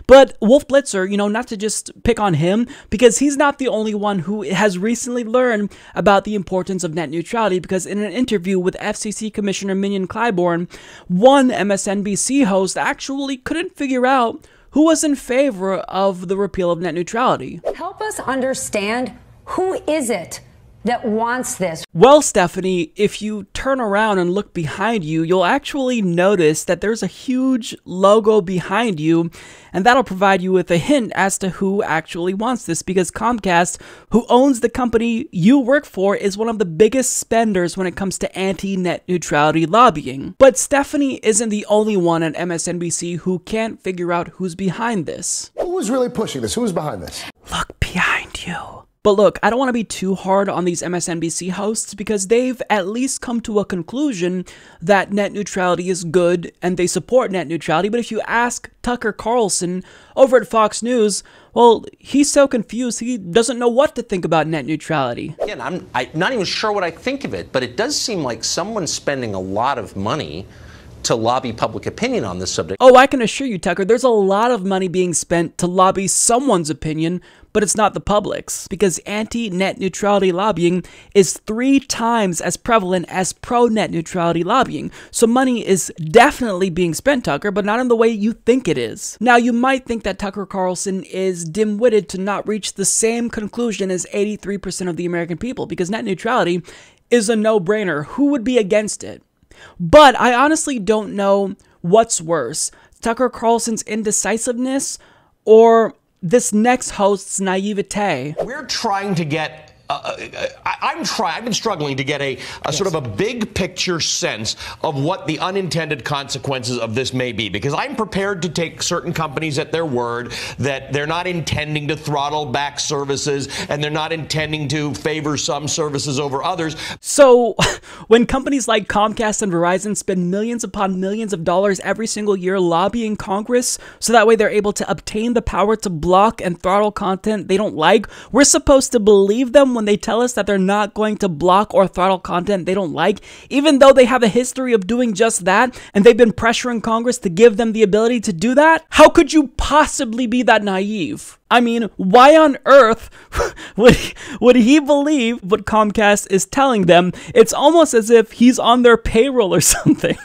S3: But Wolf Blitzer, not to just pick on him, because he's not the only one who has recently learned about the importance of net neutrality, because in an interview with FCC Commissioner Minion Clyburn, one MSNBC host actually couldn't figure out who was in favor of the repeal of net neutrality.
S14: Help us understand, who is it that wants this?
S3: Well, Stephanie, if you turn around and look behind you, you'll actually notice that there's a huge logo behind you, and that'll provide you with a hint as to who actually wants this, because Comcast, who owns the company you work for, is one of the biggest spenders when it comes to anti-net neutrality lobbying. But Stephanie isn't the only one at MSNBC who can't figure out who's behind this.
S15: Who is really pushing this? Who's behind this?
S3: Look behind you. But look, I don't want to be too hard on these MSNBC hosts, because they've at least come to a conclusion that net neutrality is good and they support net neutrality. But if you ask Tucker Carlson over at Fox News, well, he's so confused he doesn't know what to think about net neutrality.
S11: Again, I'm not even sure what I think of it, but it does seem like someone's spending a lot of money to lobby public opinion on this subject.
S3: Oh, I can assure you, Tucker, there's a lot of money being spent to lobby someone's opinion, but it's not the public's, because anti-net neutrality lobbying is 3 times as prevalent as pro-net neutrality lobbying. So money is definitely being spent, Tucker, but not in the way you think it is. Now, you might think that Tucker Carlson is dim-witted to not reach the same conclusion as 83% of the American people, because net neutrality is a no-brainer. Who would be against it? But I honestly don't know what's worse, Tucker Carlson's indecisiveness or this next host's naivete.
S10: We're trying to get I've been struggling to get a sort of a big picture sense of what the unintended consequences of this may be, because I'm prepared to take certain companies at their word that they're not intending to throttle back services and they're not intending to favor some services over others.
S3: So when companies like Comcast and Verizon spend millions upon millions of dollars every single year lobbying Congress so that way they're able to obtain the power to block and throttle content they don't like, we're supposed to believe them when they tell us that they're not going to block or throttle content they don't like, even though they have a history of doing just that, and they've been pressuring Congress to give them the ability to do that? How could you possibly be that naive? I mean, why on earth would he believe what Comcast is telling them? It's almost as if he's on their payroll or something.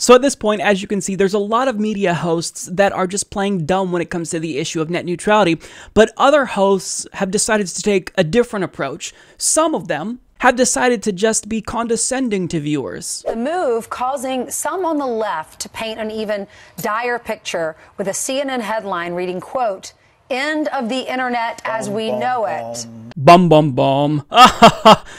S3: So at this point, as you can see, there's a lot of media hosts that are just playing dumb when it comes to the issue of net neutrality, but other hosts have decided to take a different approach. Some of them have decided to just be condescending to viewers.
S14: The move causing some on the left to paint an even dire picture with a CNN headline reading, quote, "End of the internet as we know it."
S3: Bum bum bum.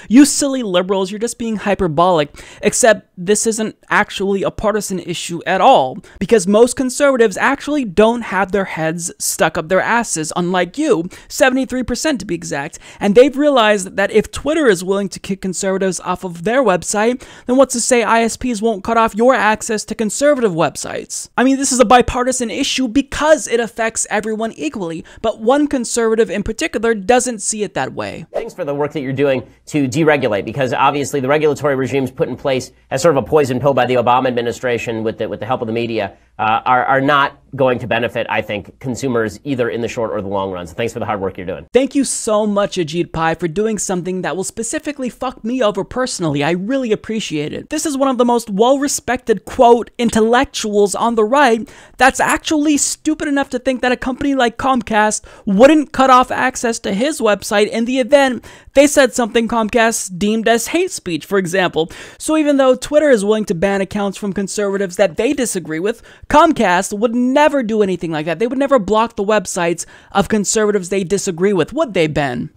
S3: You silly liberals, you're just being hyperbolic, except this isn't actually a partisan issue at all, because most conservatives actually don't have their heads stuck up their asses, unlike you, 73% to be exact, and they've realized that if Twitter is willing to kick conservatives off of their website, then what's to say ISPs won't cut off your access to conservative websites? I mean, this is a bipartisan issue because it affects everyone equally, but one conservative in particular doesn't see it that way.
S16: Thanks for the work that you're doing to deregulate, because obviously the regulatory regimes put in place as sort of a poison pill by the Obama administration with the help of the media are not going to benefit, I think, consumers either in the short or the long run. So thanks for the hard work you're doing.
S3: Thank you so much, Ajit Pai, for doing something that will specifically fuck me over personally. I really appreciate it. This is one of the most well-respected, quote, intellectuals on the right that's actually stupid enough to think that a company like Comcast wouldn't cut off access to his website in the event they said something Comcast deemed as hate speech, for example. So even though Twitter is willing to ban accounts from conservatives that they disagree with, Comcast would never do anything like that. They would never block the websites of conservatives they disagree with, would they, Ben?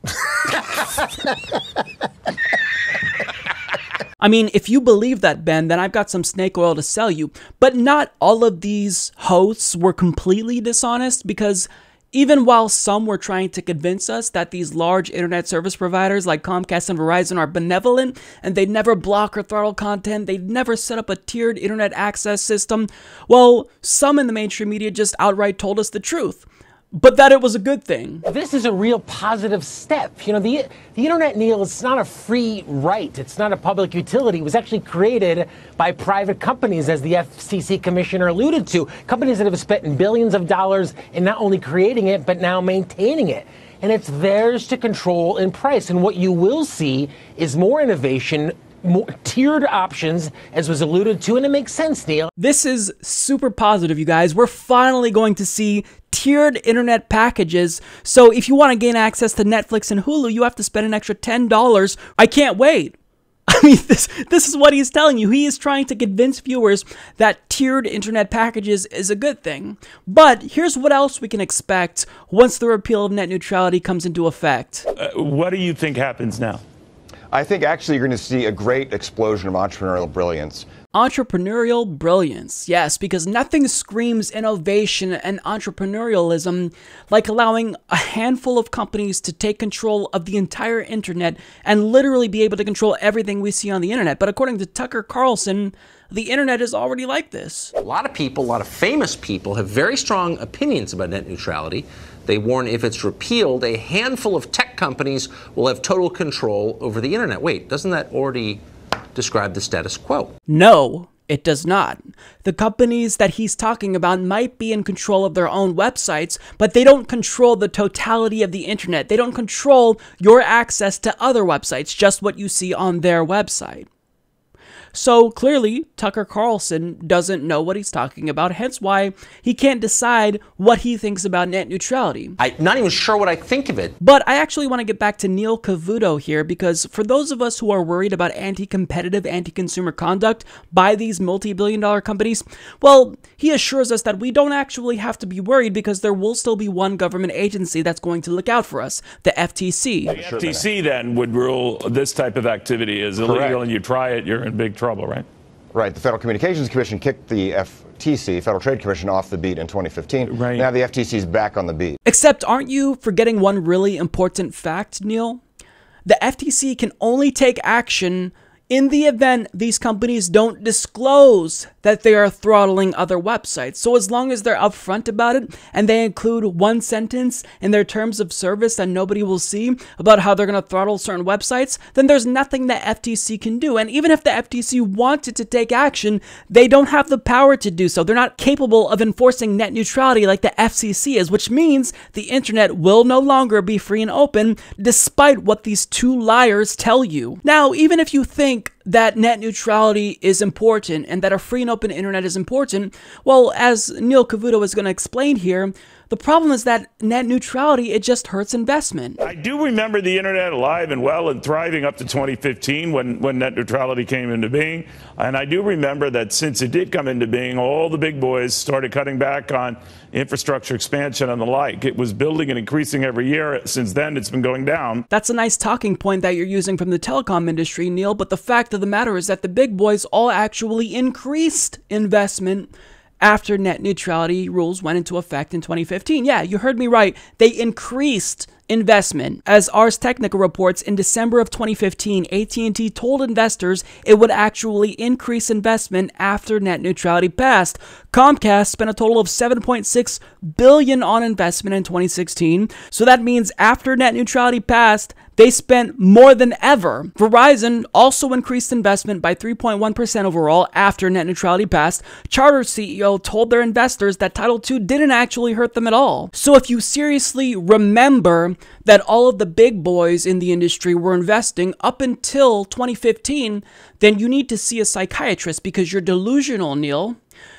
S3: I mean, if you believe that, Ben, then I've got some snake oil to sell you. But not all of these hosts were completely dishonest, because even while some were trying to convince us that these large internet service providers like Comcast and Verizon are benevolent and they'd never block or throttle content, they'd never set up a tiered internet access system, well, some in the mainstream media just outright told us the truth. But that it was a good thing.
S17: This is a real positive step. You know, the internet, Neil, it's not a free right. It's not a public utility. It was actually created by private companies, as the FCC commissioner alluded to. Companies that have spent billions of dollars in not only creating it, but now maintaining it. And it's theirs to control in price. And what you will see is more innovation, more tiered options, as was alluded to, and it makes sense, Neil.
S3: This is super positive, you guys. We're finally going to see tiered internet packages. So if you want to gain access to Netflix and Hulu, you have to spend an extra $10. I can't wait. I mean, this is what he's telling you. He is trying to convince viewers that tiered internet packages is a good thing. But here's what else we can expect once the repeal of net neutrality comes into effect.
S18: What do you think happens now?
S19: I think actually you're going to see a great explosion of entrepreneurial brilliance.
S3: Entrepreneurial brilliance, yes, because nothing screams innovation and entrepreneurialism like allowing a handful of companies to take control of the entire internet and literally be able to control everything we see on the internet. But according to Tucker Carlson, the internet is already like this.
S11: A lot of people, a lot of famous people, have very strong opinions about net neutrality. They warn if it's repealed, a handful of tech companies will have total control over the internet. Wait, doesn't that already describe the status quo?
S3: No, it does not. The companies that he's talking about might be in control of their own websites, but they don't control the totality of the internet. They don't control your access to other websites, just what you see on their website. So clearly, Tucker Carlson doesn't know what he's talking about, hence why he can't decide what he thinks about net neutrality.
S11: I'm not even sure what I think of it.
S3: But I actually want to get back to Neil Cavuto here, because for those of us who are worried about anti-competitive, anti-consumer conduct by these multi-billion-dollar companies, well, he assures us that we don't actually have to be worried, because there will still be one government agency that's going to look out for us, the FTC.
S18: The FTC then would rule this type of activity is illegal, and you try it, you're in big trouble, right?
S19: Right. The Federal Communications Commission kicked the FTC, Federal Trade Commission, off the beat in 2015.
S18: Right.
S19: Now the FTC is back on the beat.
S3: Except, aren't you forgetting one really important fact, Neil? The FTC can only take action in the event these companies don't disclose that they are throttling other websites. So as long as they're upfront about it and they include one sentence in their terms of service that nobody will see about how they're going to throttle certain websites, then there's nothing the FTC can do. And even if the FTC wanted to take action, they don't have the power to do so. They're not capable of enforcing net neutrality like the FCC is, which means the internet will no longer be free and open, despite what these two liars tell you. Now, even if you think that net neutrality is important and that a free and open internet is important, well, as Neil Cavuto is going to explain here, the problem is that net neutrality, it just hurts investment.
S18: I do remember the internet alive and well and thriving up to 2015 when net neutrality came into being. And I do remember that since it did come into being, all the big boys started cutting back on infrastructure expansion and the like. It was building and increasing every year. Since then, it's been going down.
S3: That's a nice talking point that you're using from the telecom industry, Neil, but the fact of the matter is that the big boys all actually increased investment after net neutrality rules went into effect in 2015. Yeah, you heard me right. They increased investment. As Ars Technica reports, in December of 2015, AT&T told investors it would actually increase investment after net neutrality passed. Comcast spent a total of $7.6 billion on investment in 2016. So that means after net neutrality passed, they spent more than ever. Verizon also increased investment by 3.1% overall after net neutrality passed. Charter's CEO told their investors that Title II didn't actually hurt them at all. So if you seriously remember that all of the big boys in the industry were investing up until 2015, then you need to see a psychiatrist because you're delusional, Neil.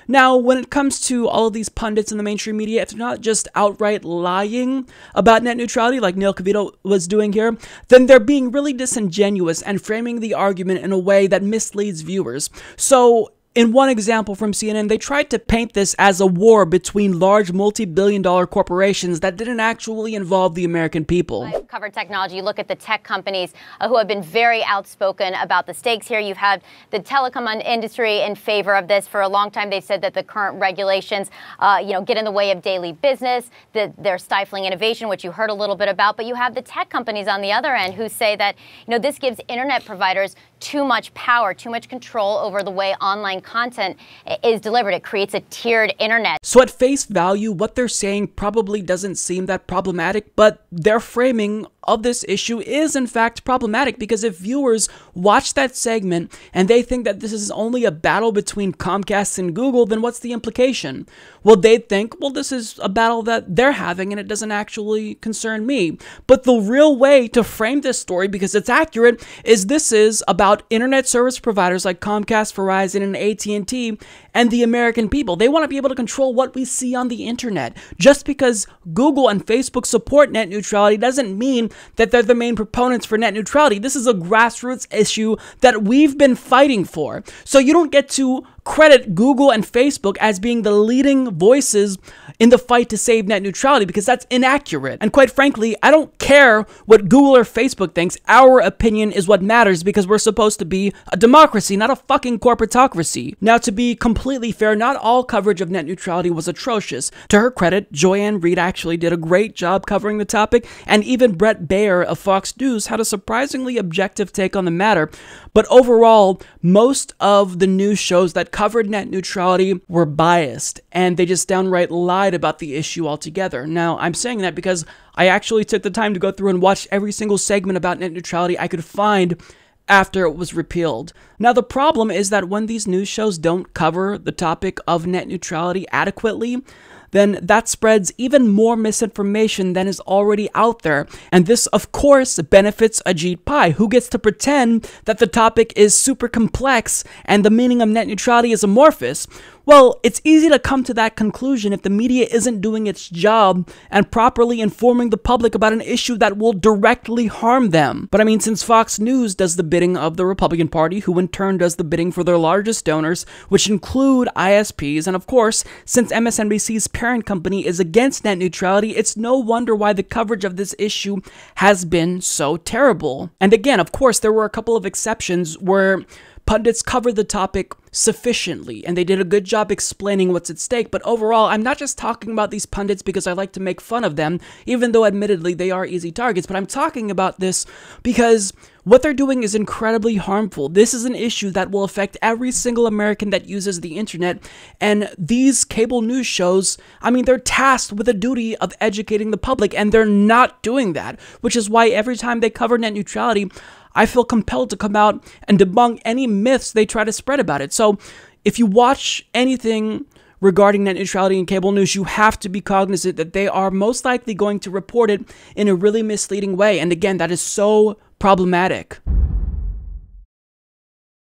S3: Now, when it comes to all of these pundits in the mainstream media, if they're not just outright lying about net neutrality like Neil Cavito was doing here, then they're being really disingenuous and framing the argument in a way that misleads viewers. So, in one example from CNN, they tried to paint this as a war between large multi-billion-dollar corporations that didn't actually involve the American people.
S20: Covered technology. You look at the tech companies who have been very outspoken about the stakes here. You've had the telecom industry in favor of this for a long time. They've said that the current regulations, get in the way of daily business, that they're stifling innovation, which you heard a little bit about. But you have the tech companies on the other end who say that, this gives internet providers too much power, too much control over the way online content is delivered. It creates a tiered internet.
S3: So at face value, what they're saying probably doesn't seem that problematic, but their framing of this issue is in fact problematic, because if viewers watch that segment and they think that this is only a battle between Comcast and Google, then what's the implication? Well, they'd think, well, this is a battle that they're having and it doesn't actually concern me. But the real way to frame this story, because it's accurate, is this is about internet service providers like Comcast, Verizon, and AT&T and the American people. They want to be able to control what we see on the internet. Just because Google and Facebook support net neutrality doesn't mean that they're the main proponents for net neutrality. This is a grassroots issue that we've been fighting for. So you don't get to credit Google and Facebook as being the leading voices in the fight to save net neutrality, because that's inaccurate. And quite frankly, I don't care what Google or Facebook thinks. Our opinion is what matters, because we're supposed to be a democracy, not a fucking corporatocracy. Now, to be completely fair, not all coverage of net neutrality was atrocious. To her credit, Joyanne Reid actually did a great job covering the topic, and even Brett Baer of Fox News had a surprisingly objective take on the matter. But overall, most of the news shows that covered net neutrality were biased, and they just downright lied about the issue altogether. Now, I'm saying that because I actually took the time to go through and watch every single segment about net neutrality I could find after it was repealed. Now, the problem is that when these news shows don't cover the topic of net neutrality adequately, then that spreads even more misinformation than is already out there. And this, of course, benefits Ajit Pai, who gets to pretend that the topic is super complex and the meaning of net neutrality is amorphous. Well, it's easy to come to that conclusion if the media isn't doing its job and properly informing the public about an issue that will directly harm them. But I mean, since Fox News does the bidding of the Republican Party, who in turn does the bidding for their largest donors, which include ISPs, and of course, since MSNBC's parent company is against net neutrality, it's no wonder why the coverage of this issue has been so terrible. And again, of course, there were a couple of exceptions where pundits covered the topic sufficiently, and they did a good job explaining what's at stake. But overall, I'm not just talking about these pundits because I like to make fun of them, even though admittedly they are easy targets, but I'm talking about this because what they're doing is incredibly harmful. This is an issue that will affect every single American that uses the internet, and these cable news shows, I mean, they're tasked with the duty of educating the public, and they're not doing that, which is why every time they cover net neutrality, I feel compelled to come out and debunk any myths they try to spread about it. So if you watch anything regarding net neutrality in cable news, you have to be cognizant that they are most likely going to report it in a really misleading way. And again, that is so problematic.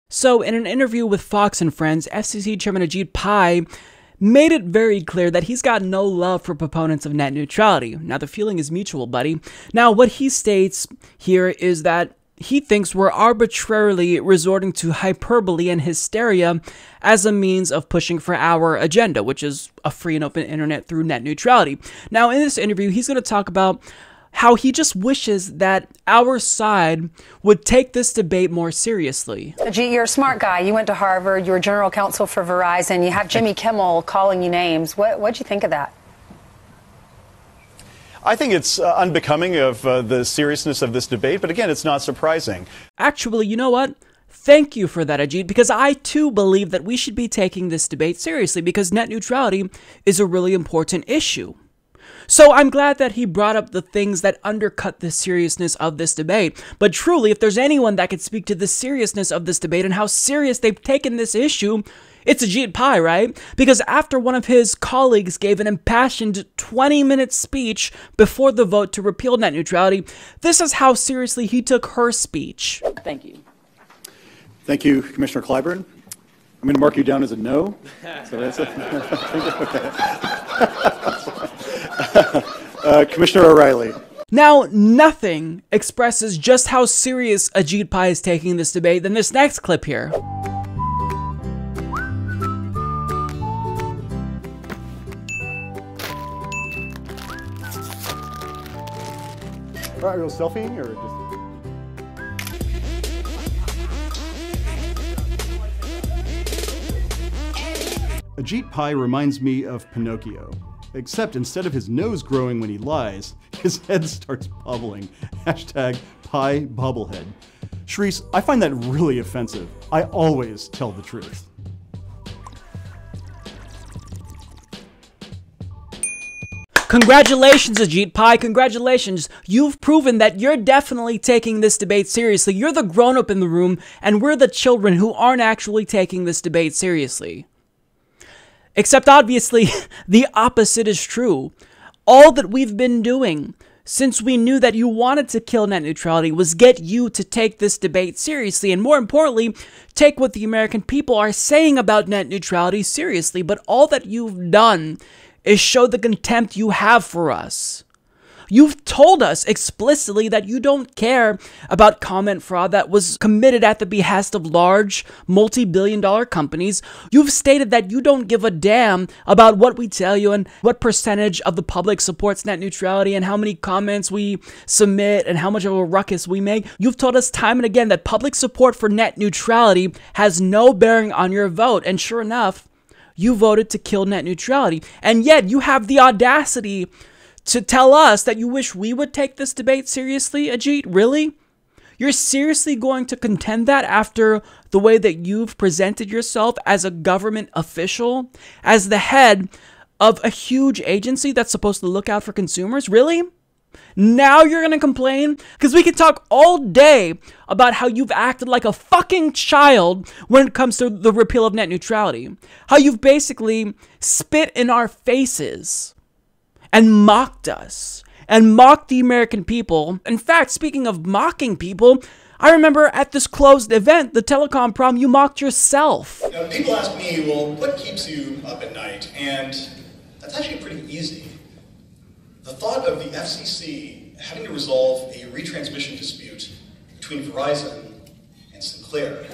S3: So in an interview with Fox and Friends, FCC Chairman Ajit Pai made it very clear that he's got no love for proponents of net neutrality. Now, the feeling is mutual, buddy. Now, what he states here is that he thinks we're arbitrarily resorting to hyperbole and hysteria as a means of pushing for our agenda, which is a free and open internet through net neutrality. Now, in this interview, he's going to talk about how he just wishes that our side would take this debate more seriously.
S14: Ajit, you're a smart guy. You went to Harvard. You were general counsel for Verizon. You have Jimmy Kimmel calling you names. What'd you think of that?
S6: I think it's unbecoming of the seriousness of this debate, but again, it's not surprising.
S3: Actually, you know what? Thank you for that, Ajit, because I too believe that we should be taking this debate seriously, because net neutrality is a really important issue. So I'm glad that he brought up the things that undercut the seriousness of this debate. But truly, if there's anyone that could speak to the seriousness of this debate and how serious they've taken this issue, it's Ajit Pai, right? Because after one of his colleagues gave an impassioned 20-minute speech before the vote to repeal net neutrality, this is how seriously he took her speech.
S7: Thank you.
S21: Thank you, Commissioner Clyburn.
S6: I'm going to mark you down as a no. So that's Commissioner O'Reilly.
S3: Now, nothing expresses just how serious Ajit Pai is taking this debate than this next clip here.
S6: All right, a little selfie or just... Ajit Pai reminds me of Pinocchio, except instead of his nose growing when he lies, his head starts bubbling. Hashtag Pai Bubblehead. Shreese, I find that really offensive. I always tell the truth.
S3: Congratulations, Ajit Pai. Congratulations. You've proven that you're definitely taking this debate seriously. You're the grown-up in the room, and we're the children who aren't actually taking this debate seriously. Except obviously, the opposite is true. All that we've been doing since we knew that you wanted to kill net neutrality was get you to take this debate seriously, and more importantly, take what the American people are saying about net neutrality seriously. But all that you've done is show the contempt you have for us. You've told us explicitly that you don't care about comment fraud that was committed at the behest of large, multi-billion-dollar companies. You've stated that you don't give a damn about what we tell you and what percentage of the public supports net neutrality and how many comments we submit and how much of a ruckus we make. You've told us time and again that public support for net neutrality has no bearing on your vote, and sure enough, you voted to kill net neutrality. And yet you have the audacity to tell us that you wish we would take this debate seriously, Ajit? Really? You're seriously going to contend that after the way that you've presented yourself as a government official, as the head of a huge agency that's supposed to look out for consumers? Really? Now you're going to complain? Because we can talk all day about how you've acted like a fucking child when it comes to the repeal of net neutrality. How you've basically spit in our faces and mocked us, and mocked the American people. In fact, speaking of mocking people, I remember at this closed event, the telecom prom, you mocked yourself.
S21: Now, people ask me, well, what keeps you up at night? And that's actually pretty easy. The thought of the FCC having to resolve a retransmission dispute between Verizon and Sinclair.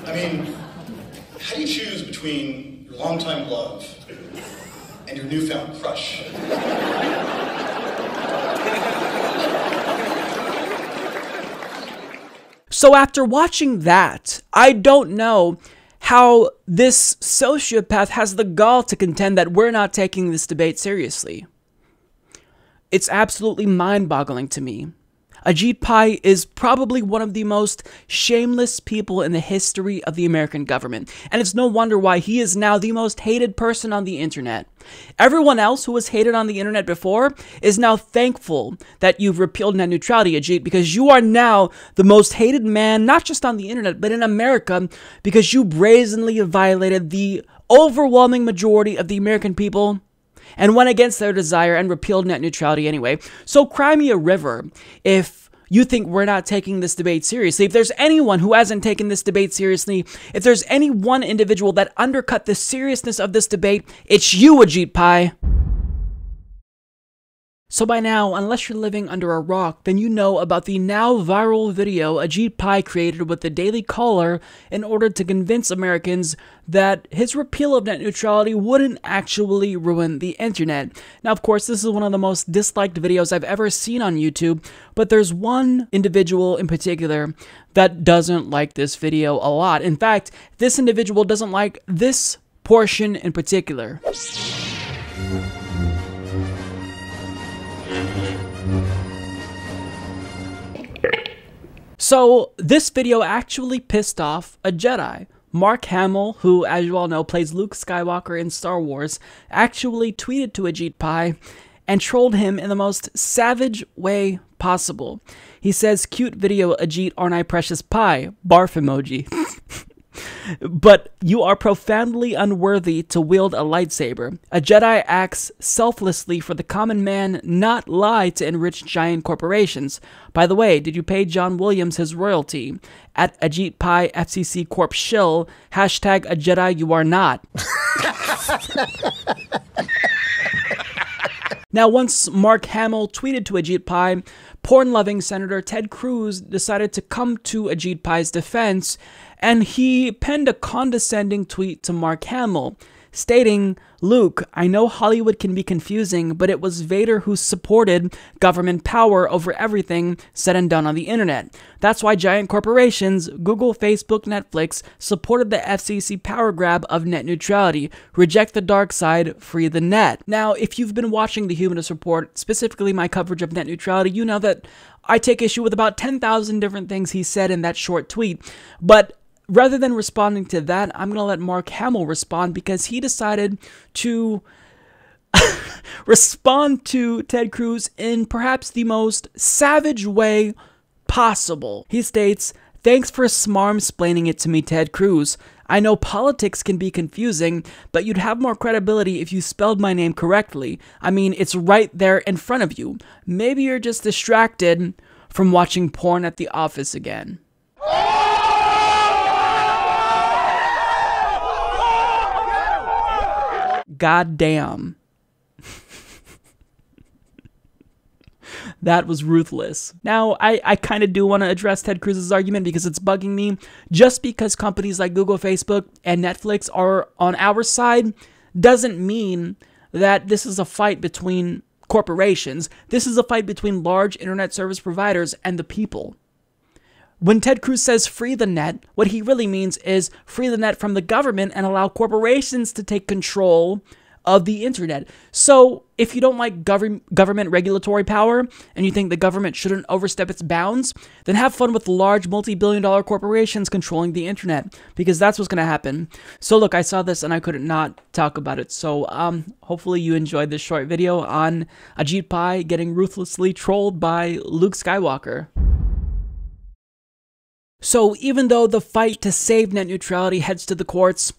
S21: I mean, how do you choose between your longtime love and your newfound crush?
S3: So after watching that, I don't know how this sociopath has the gall to contend that we're not taking this debate seriously. It's absolutely mind-boggling to me. Ajit Pai is probably one of the most shameless people in the history of the American government, and it's no wonder why he is now the most hated person on the internet. Everyone else who was hated on the internet before is now thankful that you've repealed net neutrality, Ajit, because you are now the most hated man, not just on the internet, but in America, because you brazenly violated the overwhelming majority of the American people and went against their desire and repealed net neutrality anyway. So cry me a river if you think we're not taking this debate seriously. If there's anyone who hasn't taken this debate seriously, if there's any one individual that undercut the seriousness of this debate, it's you, Ajit Pai. So by now, unless you're living under a rock, then you know about the now viral video Ajit Pai created with the Daily Caller in order to convince Americans that his repeal of net neutrality wouldn't actually ruin the internet. Now, of course, this is one of the most disliked videos I've ever seen on YouTube, but there's one individual in particular that doesn't like this video a lot. In fact, this individual doesn't like this portion in particular. So, this video actually pissed off a Jedi. Mark Hamill, who, as you all know, plays Luke Skywalker in Star Wars, actually tweeted to Ajit Pai and trolled him in the most savage way possible. He says, "Cute video, Ajit, aren't I precious pie?" Barf emoji. But you are profoundly unworthy to wield a lightsaber. A Jedi acts selflessly for the common man, not lie to enrich giant corporations. By the way, did you pay John Williams his royalty? At Ajit Pai FCC Corp shill, hashtag a Jedi you are not. Now, once Mark Hamill tweeted to Ajit Pai, porn-loving Senator Ted Cruz decided to come to Ajit Pai's defense, and he penned a condescending tweet to Mark Hamill, stating, "Luke, I know Hollywood can be confusing, but it was Vader who supported government power over everything said and done on the internet. That's why giant corporations, Google, Facebook, Netflix, supported the FCC power grab of net neutrality. Reject the dark side, free the net." Now, if you've been watching the Humanist Report, specifically my coverage of net neutrality, you know that I take issue with about 10,000 different things he said in that short tweet. But rather than responding to that, I'm going to let Mark Hamill respond, because he decided to respond to Ted Cruz in perhaps the most savage way possible. He states, "Thanks for smarm-splaining it to me, Ted Cruz. I know politics can be confusing, but you'd have more credibility if you spelled my name correctly. I mean, it's right there in front of you. Maybe you're just distracted from watching porn at the office again." God damn. That was ruthless. Now, I kind of do want to address Ted Cruz's argument, because it's bugging me. Just because companies like Google, Facebook, and Netflix are on our side doesn't mean that this is a fight between corporations. This is a fight between large internet service providers and the people. When Ted Cruz says free the net, what he really means is free the net from the government and allow corporations to take control of the internet. So if you don't like government regulatory power and you think the government shouldn't overstep its bounds, then have fun with large multi-billion-dollar corporations controlling the internet, because that's what's going to happen. So look, I saw this and I couldn't not talk about it. So hopefully you enjoyed this short video on Ajit Pai getting ruthlessly trolled by Luke Skywalker. So even though the fight to save net neutrality heads to the courts,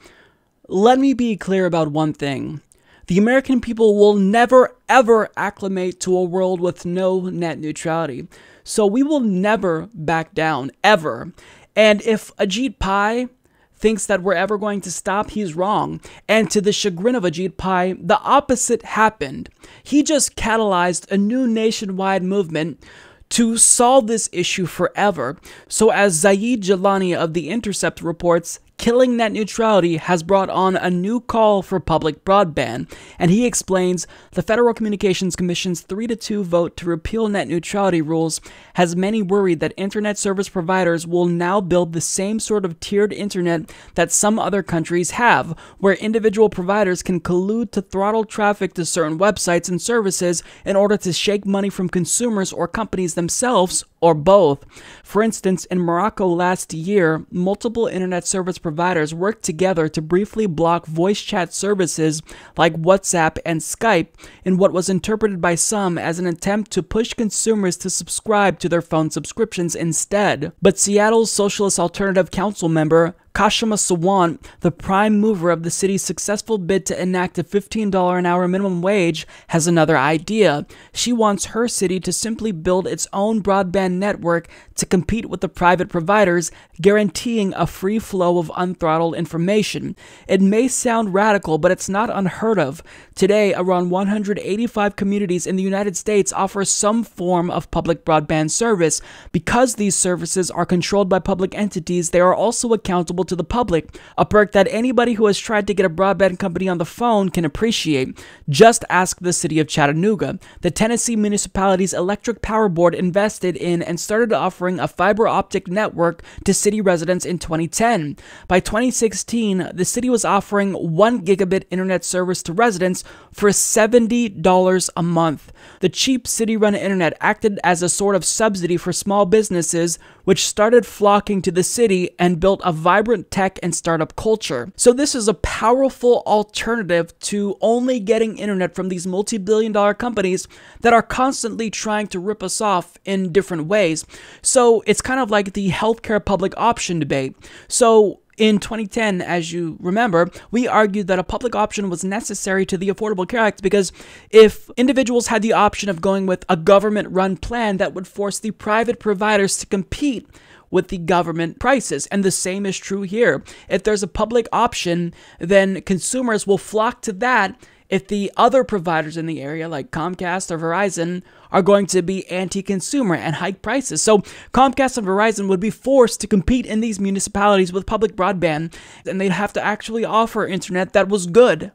S3: let me be clear about one thing. The American people will never, ever acclimate to a world with no net neutrality. So we will never back down, ever. And if Ajit Pai thinks that we're ever going to stop, he's wrong. And to the chagrin of Ajit Pai, the opposite happened. He just catalyzed a new nationwide movement to solve this issue forever. So as Zaid Jalani of The Intercept reports, killing net neutrality has brought on a new call for public broadband, and he explains the Federal Communications Commission's 3-2 vote to repeal net neutrality rules has many worried that internet service providers will now build the same sort of tiered internet that some other countries have, where individual providers can collude to throttle traffic to certain websites and services in order to shake money from consumers or companies themselves, or both. For instance, in Morocco last year, multiple internet service providers worked together to briefly block voice chat services like WhatsApp and Skype in what was interpreted by some as an attempt to push consumers to subscribe to their phone subscriptions instead. But Seattle's Socialist Alternative Council member Kashima Sawant, the prime mover of the city's successful bid to enact a $15 an hour minimum wage, has another idea. She wants her city to simply build its own broadband network to compete with the private providers, guaranteeing a free flow of unthrottled information. It may sound radical, but it's not unheard of. Today, around 185 communities in the United States offer some form of public broadband service. Because these services are controlled by public entities, they are also accountable to the public, a perk that anybody who has tried to get a broadband company on the phone can appreciate. Just ask the city of Chattanooga. The Tennessee Municipality's Electric Power Board invested in and started offering a fiber optic network to city residents in 2010. By 2016, the city was offering 1 gigabit internet service to residents for $70 a month. The cheap city-run internet acted as a sort of subsidy for small businesses, which started flocking to the city and built a vibrant tech and startup culture. So this is a powerful alternative to only getting internet from these multi-billion-dollar companies that are constantly trying to rip us off in different ways. So it's kind of like the healthcare public option debate. So In 2010, as you remember, we argued that a public option was necessary to the Affordable Care Act because if individuals had the option of going with a government-run plan, that would force the private providers to compete with the government prices. And the same is true here. If there's a public option, then consumers will flock to that if the other providers in the area, like Comcast or Verizon, are going to be anti-consumer and hike prices. So Comcast and Verizon would be forced to compete in these municipalities with public broadband, and they'd have to actually offer internet that was good.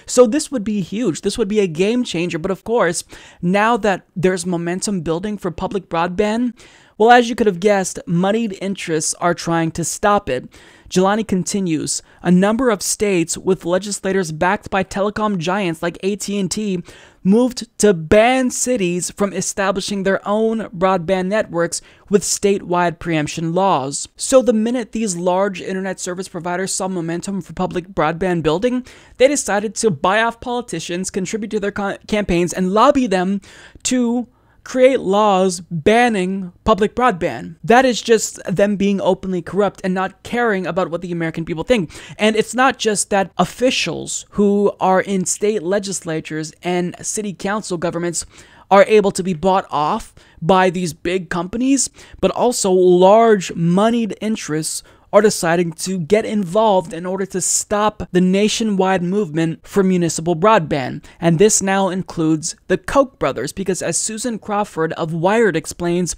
S3: So this would be huge. This would be a game changer. But of course, now that there's momentum building for public broadband, well, as you could have guessed, moneyed interests are trying to stop it. Jelani continues, a number of states with legislators backed by telecom giants like AT&T moved to ban cities from establishing their own broadband networks with statewide preemption laws. So the minute these large internet service providers saw momentum for public broadband building, they decided to buy off politicians, contribute to their campaigns, and lobby them to create laws banning public broadband. That is just them being openly corrupt and not caring about what the American people think. And it's not just that officials who are in state legislatures and city council governments are able to be bought off by these big companies, but also large moneyed interests are deciding to get involved in order to stop the nationwide movement for municipal broadband. And this now includes the Koch brothers, because as Susan Crawford of Wired explains,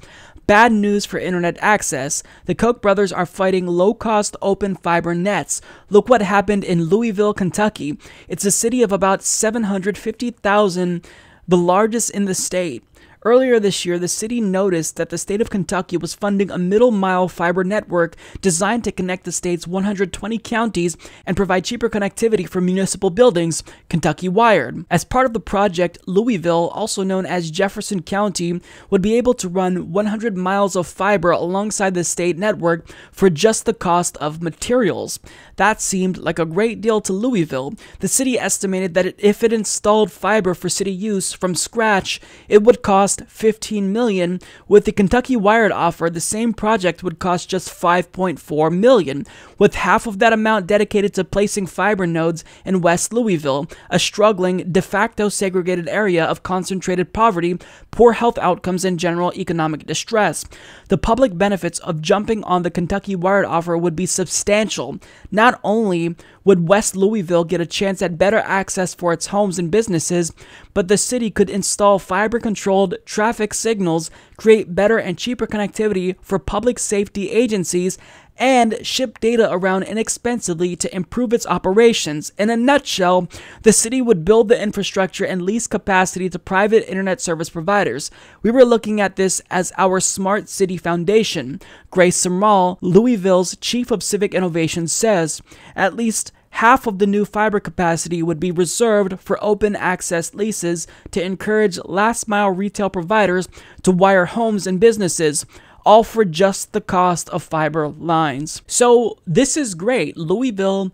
S3: bad news for internet access. The Koch brothers are fighting low-cost open fiber nets. Look what happened in Louisville, Kentucky. It's a city of about 750,000, the largest in the state. Earlier this year, the city noticed that the state of Kentucky was funding a middle-mile fiber network designed to connect the state's 120 counties and provide cheaper connectivity for municipal buildings, Kentucky Wired. As part of the project, Louisville, also known as Jefferson County, would be able to run 100 miles of fiber alongside the state network for just the cost of materials. That seemed like a great deal to Louisville. The city estimated that if it installed fiber for city use from scratch, it would cost $15 million. With the Kentucky Wired offer, the same project would cost just $5.4 million, with half of that amount dedicated to placing fiber nodes in West Louisville, a struggling, de facto segregated area of concentrated poverty, poor health outcomes, and general economic distress. The public benefits of jumping on the Kentucky Wired offer would be substantial. Not only would West Louisville get a chance at better access for its homes and businesses, but the city could install fiber-controlled traffic signals, create better and cheaper connectivity for public safety agencies, and ship data around inexpensively to improve its operations. In a nutshell, the city would build the infrastructure and lease capacity to private internet service providers. We were looking at this as our Smart City Foundation. Grace Sumrall, Louisville's chief of civic innovation, says at least half of the new fiber capacity would be reserved for open access leases to encourage last-mile retail providers to wire homes and businesses, all for just the cost of fiber lines. So this is great. Louisville,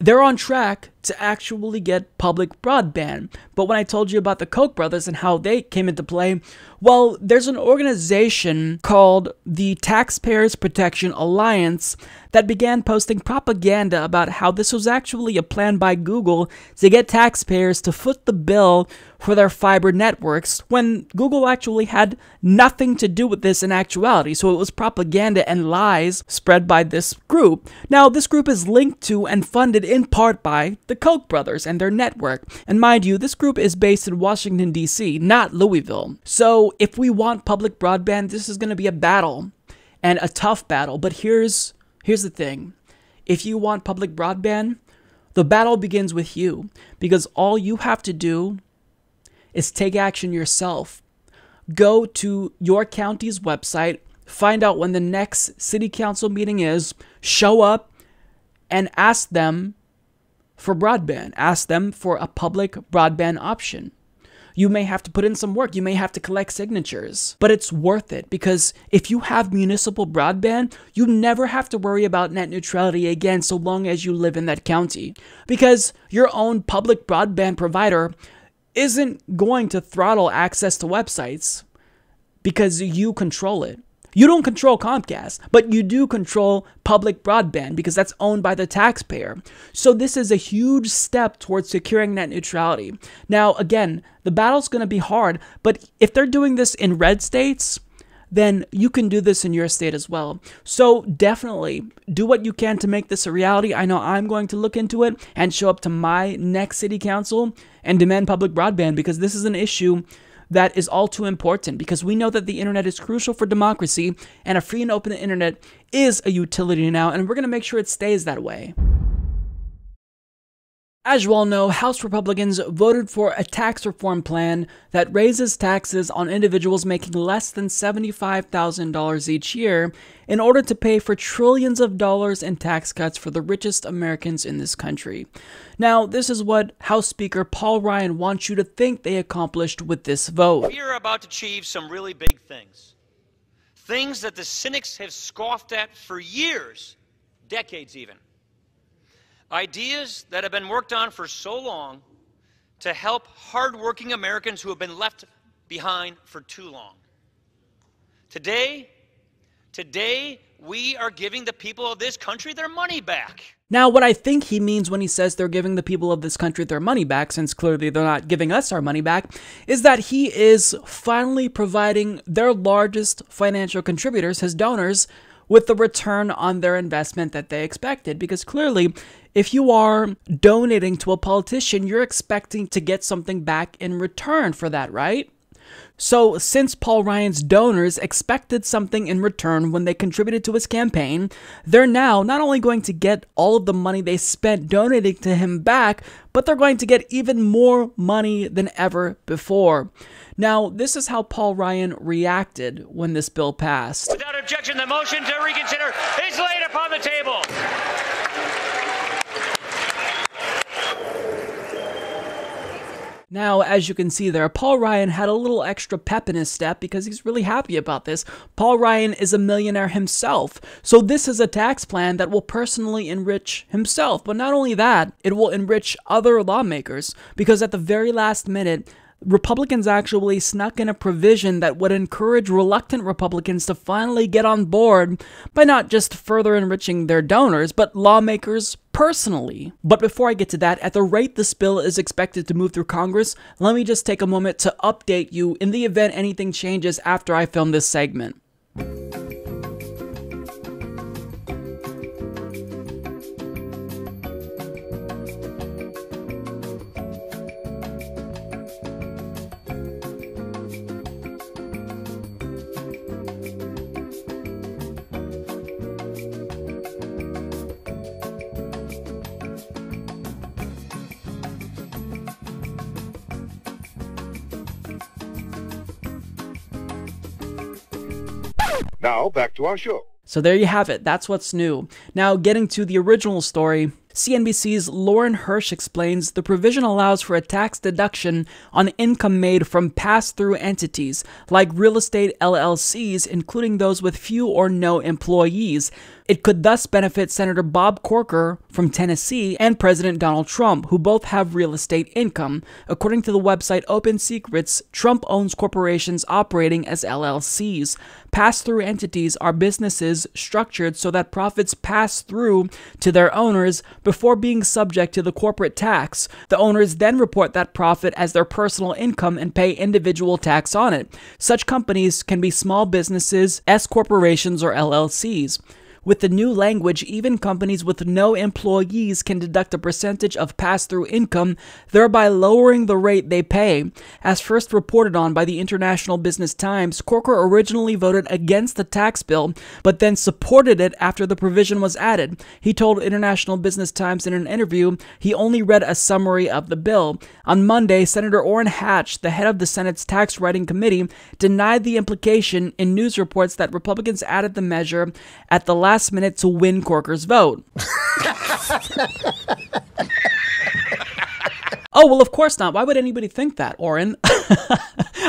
S3: they're on track to actually get public broadband. But when I told you about the Koch brothers and how they came into play, well, there's an organization called the Taxpayers Protection Alliance that began posting propaganda about how this was actually a plan by Google to get taxpayers to foot the bill for their fiber networks, when Google actually had nothing to do with this in actuality. So it was propaganda and lies spread by this group. Now, this group is linked to and funded in part by the Koch brothers and their network. And mind you, this group is based in Washington, D.C., not Louisville. So if we want public broadband, this is going to be a battle, and a tough battle. But here's the thing. If you want public broadband, the battle begins with you, because all you have to do is take action yourself. Go to your county's website, find out when the next city council meeting is, show up, and ask them for broadband. Ask them for a public broadband option. You may have to put in some work. You may have to collect signatures, but it's worth it, because if you have municipal broadband, you never have to worry about net neutrality again so long as you live in that county, because your own public broadband provider isn't going to throttle access to websites because you control it. You don't control Comcast, but you do control public broadband because that's owned by the taxpayer. So this is a huge step towards securing net neutrality. Now, again, the battle's going to be hard, but if they're doing this in red states, then you can do this in your state as well. So definitely do what you can to make this a reality. I know I'm going to look into it and show up to my next city council and demand public broadband, because this is an issue that is all too important, because we know that the internet is crucial for democracy, and a free and open internet is a utility now, and we're going to make sure it stays that way. As you all know, House Republicans voted for a tax reform plan that raises taxes on individuals making less than $75,000 each year in order to pay for trillions of dollars in tax cuts for the richest Americans in this country. Now, this is what House Speaker Paul Ryan wants you to think they accomplished with this vote.
S2: We are about to achieve some really big things. Things that the cynics have scoffed at for years, decades even. Ideas that have been worked on for so long to help hardworking Americans who have been left behind for too long. Today, we are giving the people of this country their money back.
S3: Now, what I think he means when he says they're giving the people of this country their money back, since clearly they're not giving us our money back, is that he is finally providing their largest financial contributors, his donors, with the return on their investment that they expected. Because clearly, if you are donating to a politician, you're expecting to get something back in return for that, right? So since Paul Ryan's donors expected something in return when they contributed to his campaign, they're now not only going to get all of the money they spent donating to him back, but they're going to get even more money than ever before. Now, this is how Paul Ryan reacted when this bill passed.
S2: Without objection, the motion to reconsider is laid upon the table.
S3: Now, as you can see there, Paul Ryan had a little extra pep in his step because he's really happy about this. Paul Ryan is a millionaire himself, so this is a tax plan that will personally enrich himself. But not only that, it will enrich other lawmakers, because at the very last minute, Republicans actually snuck in a provision that would encourage reluctant Republicans to finally get on board by not just further enriching their donors, but lawmakers personally. But before I get to that, at the rate this bill is expected to move through Congress, let me just take a moment to update you in the event anything changes after I film this segment.
S22: Now, back to our show.
S3: So there you have it. That's what's new. Now, getting to the original story, CNBC's Lauren Hirsch explains the provision allows for a tax deduction on income made from pass-through entities, like real estate LLCs, including those with few or no employees. It could thus benefit Senator Bob Corker from Tennessee and President Donald Trump, who both have real estate income. According to the website Open Secrets, Trump owns corporations operating as LLCs. Pass-through entities are businesses structured so that profits pass through to their owners before being subject to the corporate tax. The owners then report that profit as their personal income and pay individual tax on it. Such companies can be small businesses, S corporations, or LLCs. With the new language, even companies with no employees can deduct a percentage of pass-through income, thereby lowering the rate they pay. As first reported on by the International Business Times, Corker originally voted against the tax bill, but then supported it after the provision was added. He told International Business Times in an interview he only read a summary of the bill. On Monday, Senator Orrin Hatch, the head of the Senate's Tax Writing Committee, denied the implication in news reports that Republicans added the measure at the last minute to win Corker's vote. Oh, well, of course not. Why would anybody think that, Orrin?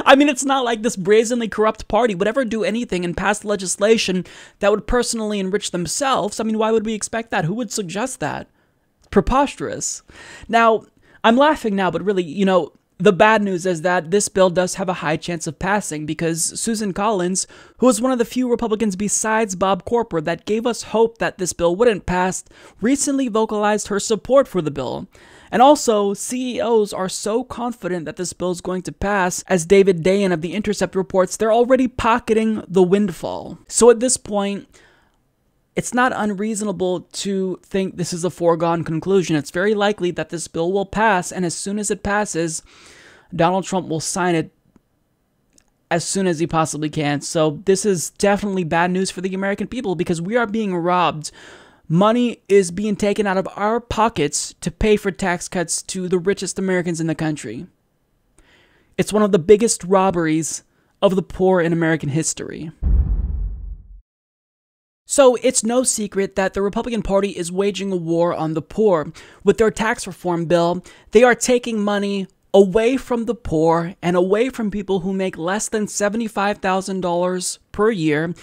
S3: I mean, it's not like this brazenly corrupt party would ever do anything and pass legislation that would personally enrich themselves. I mean, why would we expect that? Who would suggest that? It's preposterous. Now, I'm laughing now, but really, The bad news is that this bill does have a high chance of passing because Susan Collins, who was one of the few Republicans besides Bob Corker that gave us hope that this bill wouldn't pass, recently vocalized her support for the bill. And also, CEOs are so confident that this bill is going to pass, as David Dayen of The Intercept reports, they're already pocketing the windfall. So at this point, it's not unreasonable to think this is a foregone conclusion. It's very likely that this bill will pass, and as soon as it passes, Donald Trump will sign it as soon as he possibly can. So this is definitely bad news for the American people because we are being robbed. Money is being taken out of our pockets to pay for tax cuts to the richest Americans in the country. It's one of the biggest robberies of the poor in American history. So it's no secret that the Republican Party is waging a war on the poor. With their tax reform bill, they are taking money away from the poor and away from people who make less than $75,000 per year,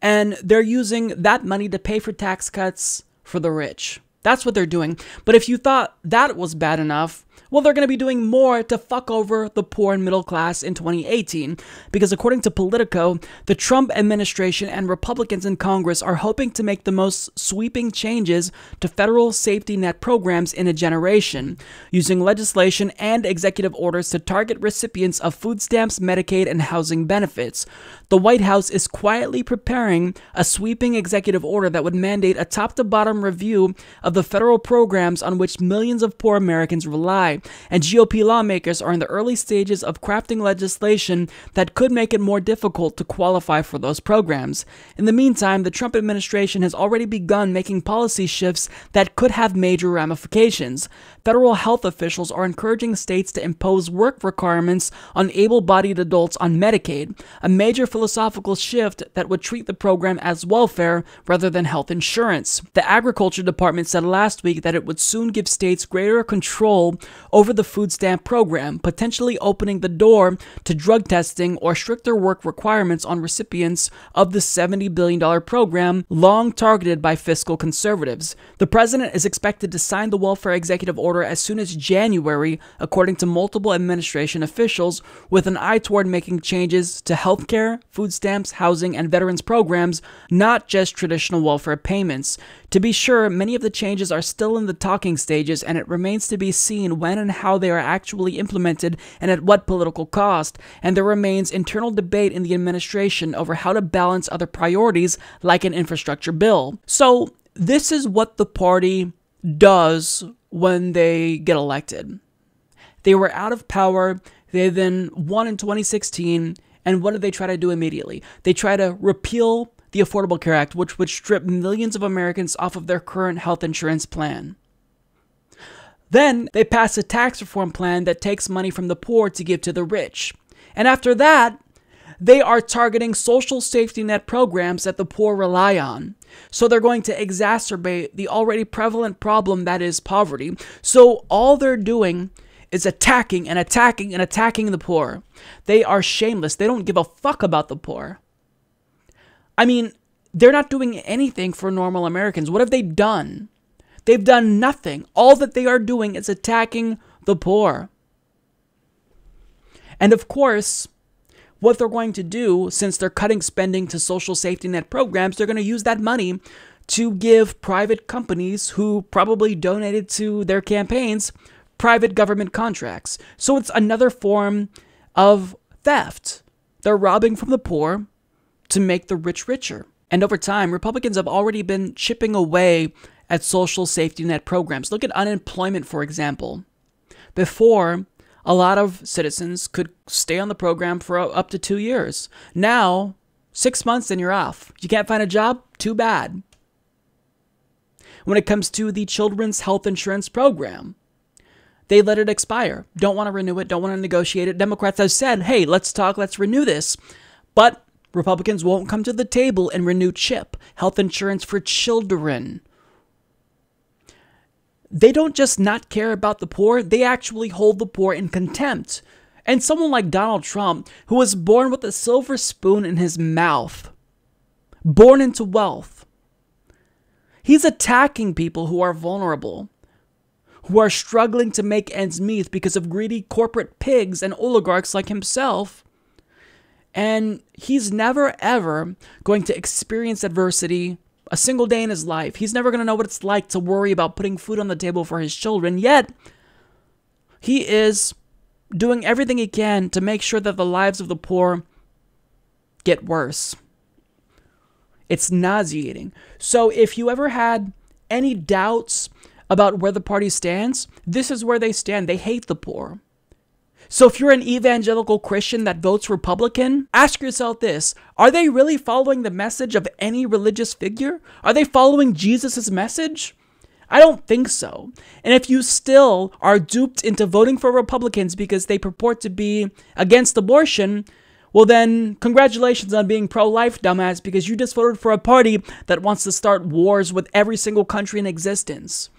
S3: and they're using that money to pay for tax cuts for the rich. That's what they're doing. But if you thought that was bad enough, well, they're going to be doing more to fuck over the poor and middle class in 2018, because according to Politico, the Trump administration and Republicans in Congress are hoping to make the most sweeping changes to federal safety net programs in a generation, using legislation and executive orders to target recipients of food stamps, Medicaid, and housing benefits. The White House is quietly preparing a sweeping executive order that would mandate a top-to-bottom review of the federal programs on which millions of poor Americans rely. And GOP lawmakers are in the early stages of crafting legislation that could make it more difficult to qualify for those programs. In the meantime, the Trump administration has already begun making policy shifts that could have major ramifications. Federal health officials are encouraging states to impose work requirements on able-bodied adults on Medicaid, a major philosophical shift that would treat the program as welfare rather than health insurance. The Agriculture Department said last week that it would soon give states greater control over the food stamp program, potentially opening the door to drug testing or stricter work requirements on recipients of the $70 billion program long targeted by fiscal conservatives. The president is expected to sign the welfare executive order as soon as January, according to multiple administration officials, with an eye toward making changes to healthcare, food stamps, housing, and veterans programs, not just traditional welfare payments. To be sure, many of the changes are still in the talking stages, and it remains to be seen when and how they are actually implemented and at what political cost, and there remains internal debate in the administration over how to balance other priorities like an infrastructure bill. So this is what the party does when they get elected. They were out of power, they then won in 2016, and what did they try to do immediately? They try to repeal the Affordable Care Act, which would strip millions of Americans off of their current health insurance plan. Then they pass a tax reform plan that takes money from the poor to give to the rich. And after that, they are targeting social safety net programs that the poor rely on. So they're going to exacerbate the already prevalent problem that is poverty. So all they're doing is attacking and attacking and attacking the poor. They are shameless. They don't give a fuck about the poor. I mean, they're not doing anything for normal Americans. What have they done? They've done nothing. All that they are doing is attacking the poor. And of course, what they're going to do, since they're cutting spending to social safety net programs, they're going to use that money to give private companies who probably donated to their campaigns private government contracts. So it's another form of theft. They're robbing from the poor to make the rich richer. And over time, Republicans have already been chipping away at social safety net programs. Look at unemployment, for example. Before, a lot of citizens could stay on the program for up to 2 years. Now, 6 months and you're off. You can't find a job? Too bad. When it comes to the children's health insurance program, they let it expire. Don't want to renew it, don't want to negotiate it. Democrats have said, hey, let's talk, let's renew this. But Republicans won't come to the table and renew CHIP, health insurance for children. They don't just not care about the poor, they actually hold the poor in contempt. And someone like Donald Trump, who was born with a silver spoon in his mouth, born into wealth, he's attacking people who are vulnerable, who are struggling to make ends meet because of greedy corporate pigs and oligarchs like himself. And he's never, ever going to experience adversity a single day in his life. He's never going to know what it's like to worry about putting food on the table for his children. Yet, he is doing everything he can to make sure that the lives of the poor get worse. It's nauseating. So if you ever had any doubts about where the party stands, this is where they stand. They hate the poor. So if you're an evangelical Christian that votes Republican, ask yourself this: are they really following the message of any religious figure? Are they following Jesus' message? I don't think so. And if you still are duped into voting for Republicans because they purport to be against abortion, well then, congratulations on being pro-life, dumbass, because you just voted for a party that wants to start wars with every single country in existence.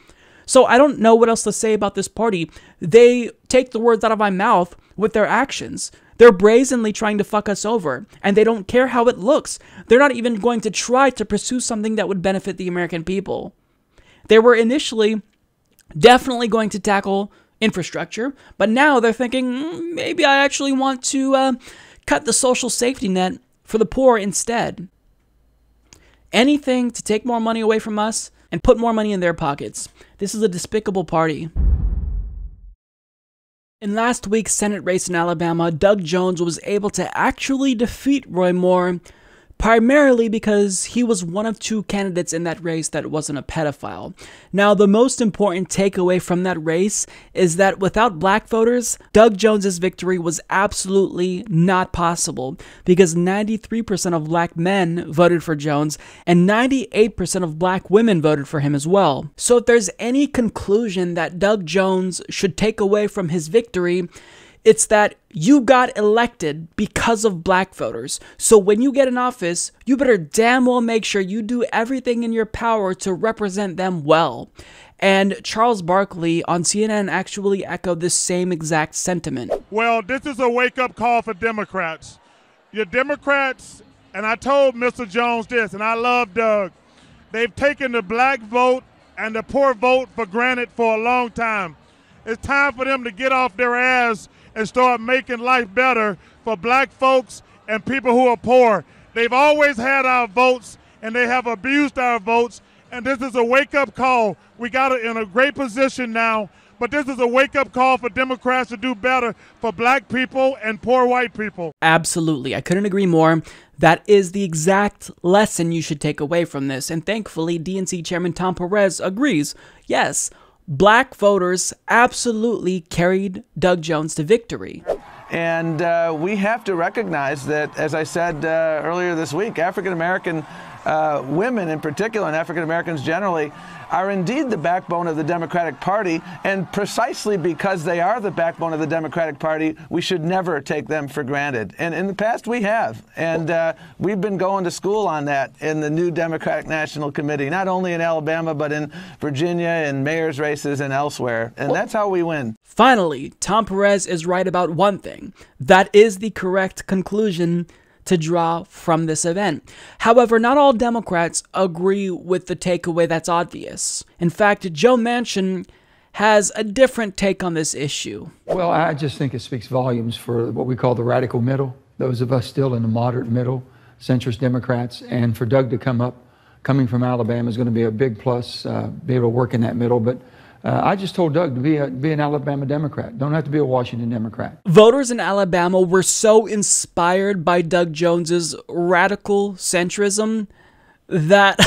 S3: So I don't know what else to say about this party. They take the words out of my mouth with their actions. They're brazenly trying to fuck us over, and they don't care how it looks. They're not even going to try to pursue something that would benefit the American people. They were initially definitely going to tackle infrastructure, but now they're thinking, maybe I actually want to cut the social safety net for the poor instead. Anything to take more money away from us and put more money in their pockets. This is a despicable party. In last week's Senate race in Alabama, Doug Jones was able to actually defeat Roy Moore, primarily because he was one of two candidates in that race that wasn't a pedophile. Now, the most important takeaway from that race is that without black voters, Doug Jones's victory was absolutely not possible, because 93% of black men voted for Jones and 98% of black women voted for him as well. So if there's any conclusion that Doug Jones should take away from his victory, it's that you got elected because of black voters. So when you get in office, you better damn well make sure you do everything in your power to represent them well. And Charles Barkley on CNN actually echoed this same exact sentiment.
S4: Well, this is a wake-up call for Democrats. Your Democrats, and I told Mr. Jones this, and I love Doug, they've taken the black vote and the poor vote for granted for a long time. It's time for them to get off their ass and start making life better for black folks and people who are poor. They've always had our votes, and they have abused our votes, and this is a wake-up call. We got it in a great position now, but this is a wake-up call for Democrats to do better for black people and poor white people.
S3: Absolutely. I couldn't agree more. That is the exact lesson you should take away from this, and thankfully, DNC Chairman Tom Perez agrees. Yes, black voters absolutely carried Doug Jones to victory.
S5: And we have to recognize that, as I said earlier this week, African-American women in particular, and African-Americans generally, are indeed the backbone of the Democratic Party, and precisely because they are the backbone of the Democratic Party, we should never take them for granted. And in the past, we have. And we've been going to school on that in the new Democratic National Committee, not only in Alabama, but in Virginia and mayor's races and elsewhere. And that's how we win.
S3: Finally, Tom Perez is right about one thing. That is the correct conclusion to draw from this event. However, not all Democrats agree with the takeaway that's obvious. In fact, Joe Manchin has a different take on this issue.
S23: Well, I just think it speaks volumes for what we call the radical middle, those of us still in the moderate middle, centrist Democrats, and for Doug to coming from Alabama is going to be a big plus, be able to work in that middle. But I just told Doug to be an Alabama Democrat. Don't have to be a Washington Democrat.
S3: Voters in Alabama were so inspired by Doug Jones's radical centrism that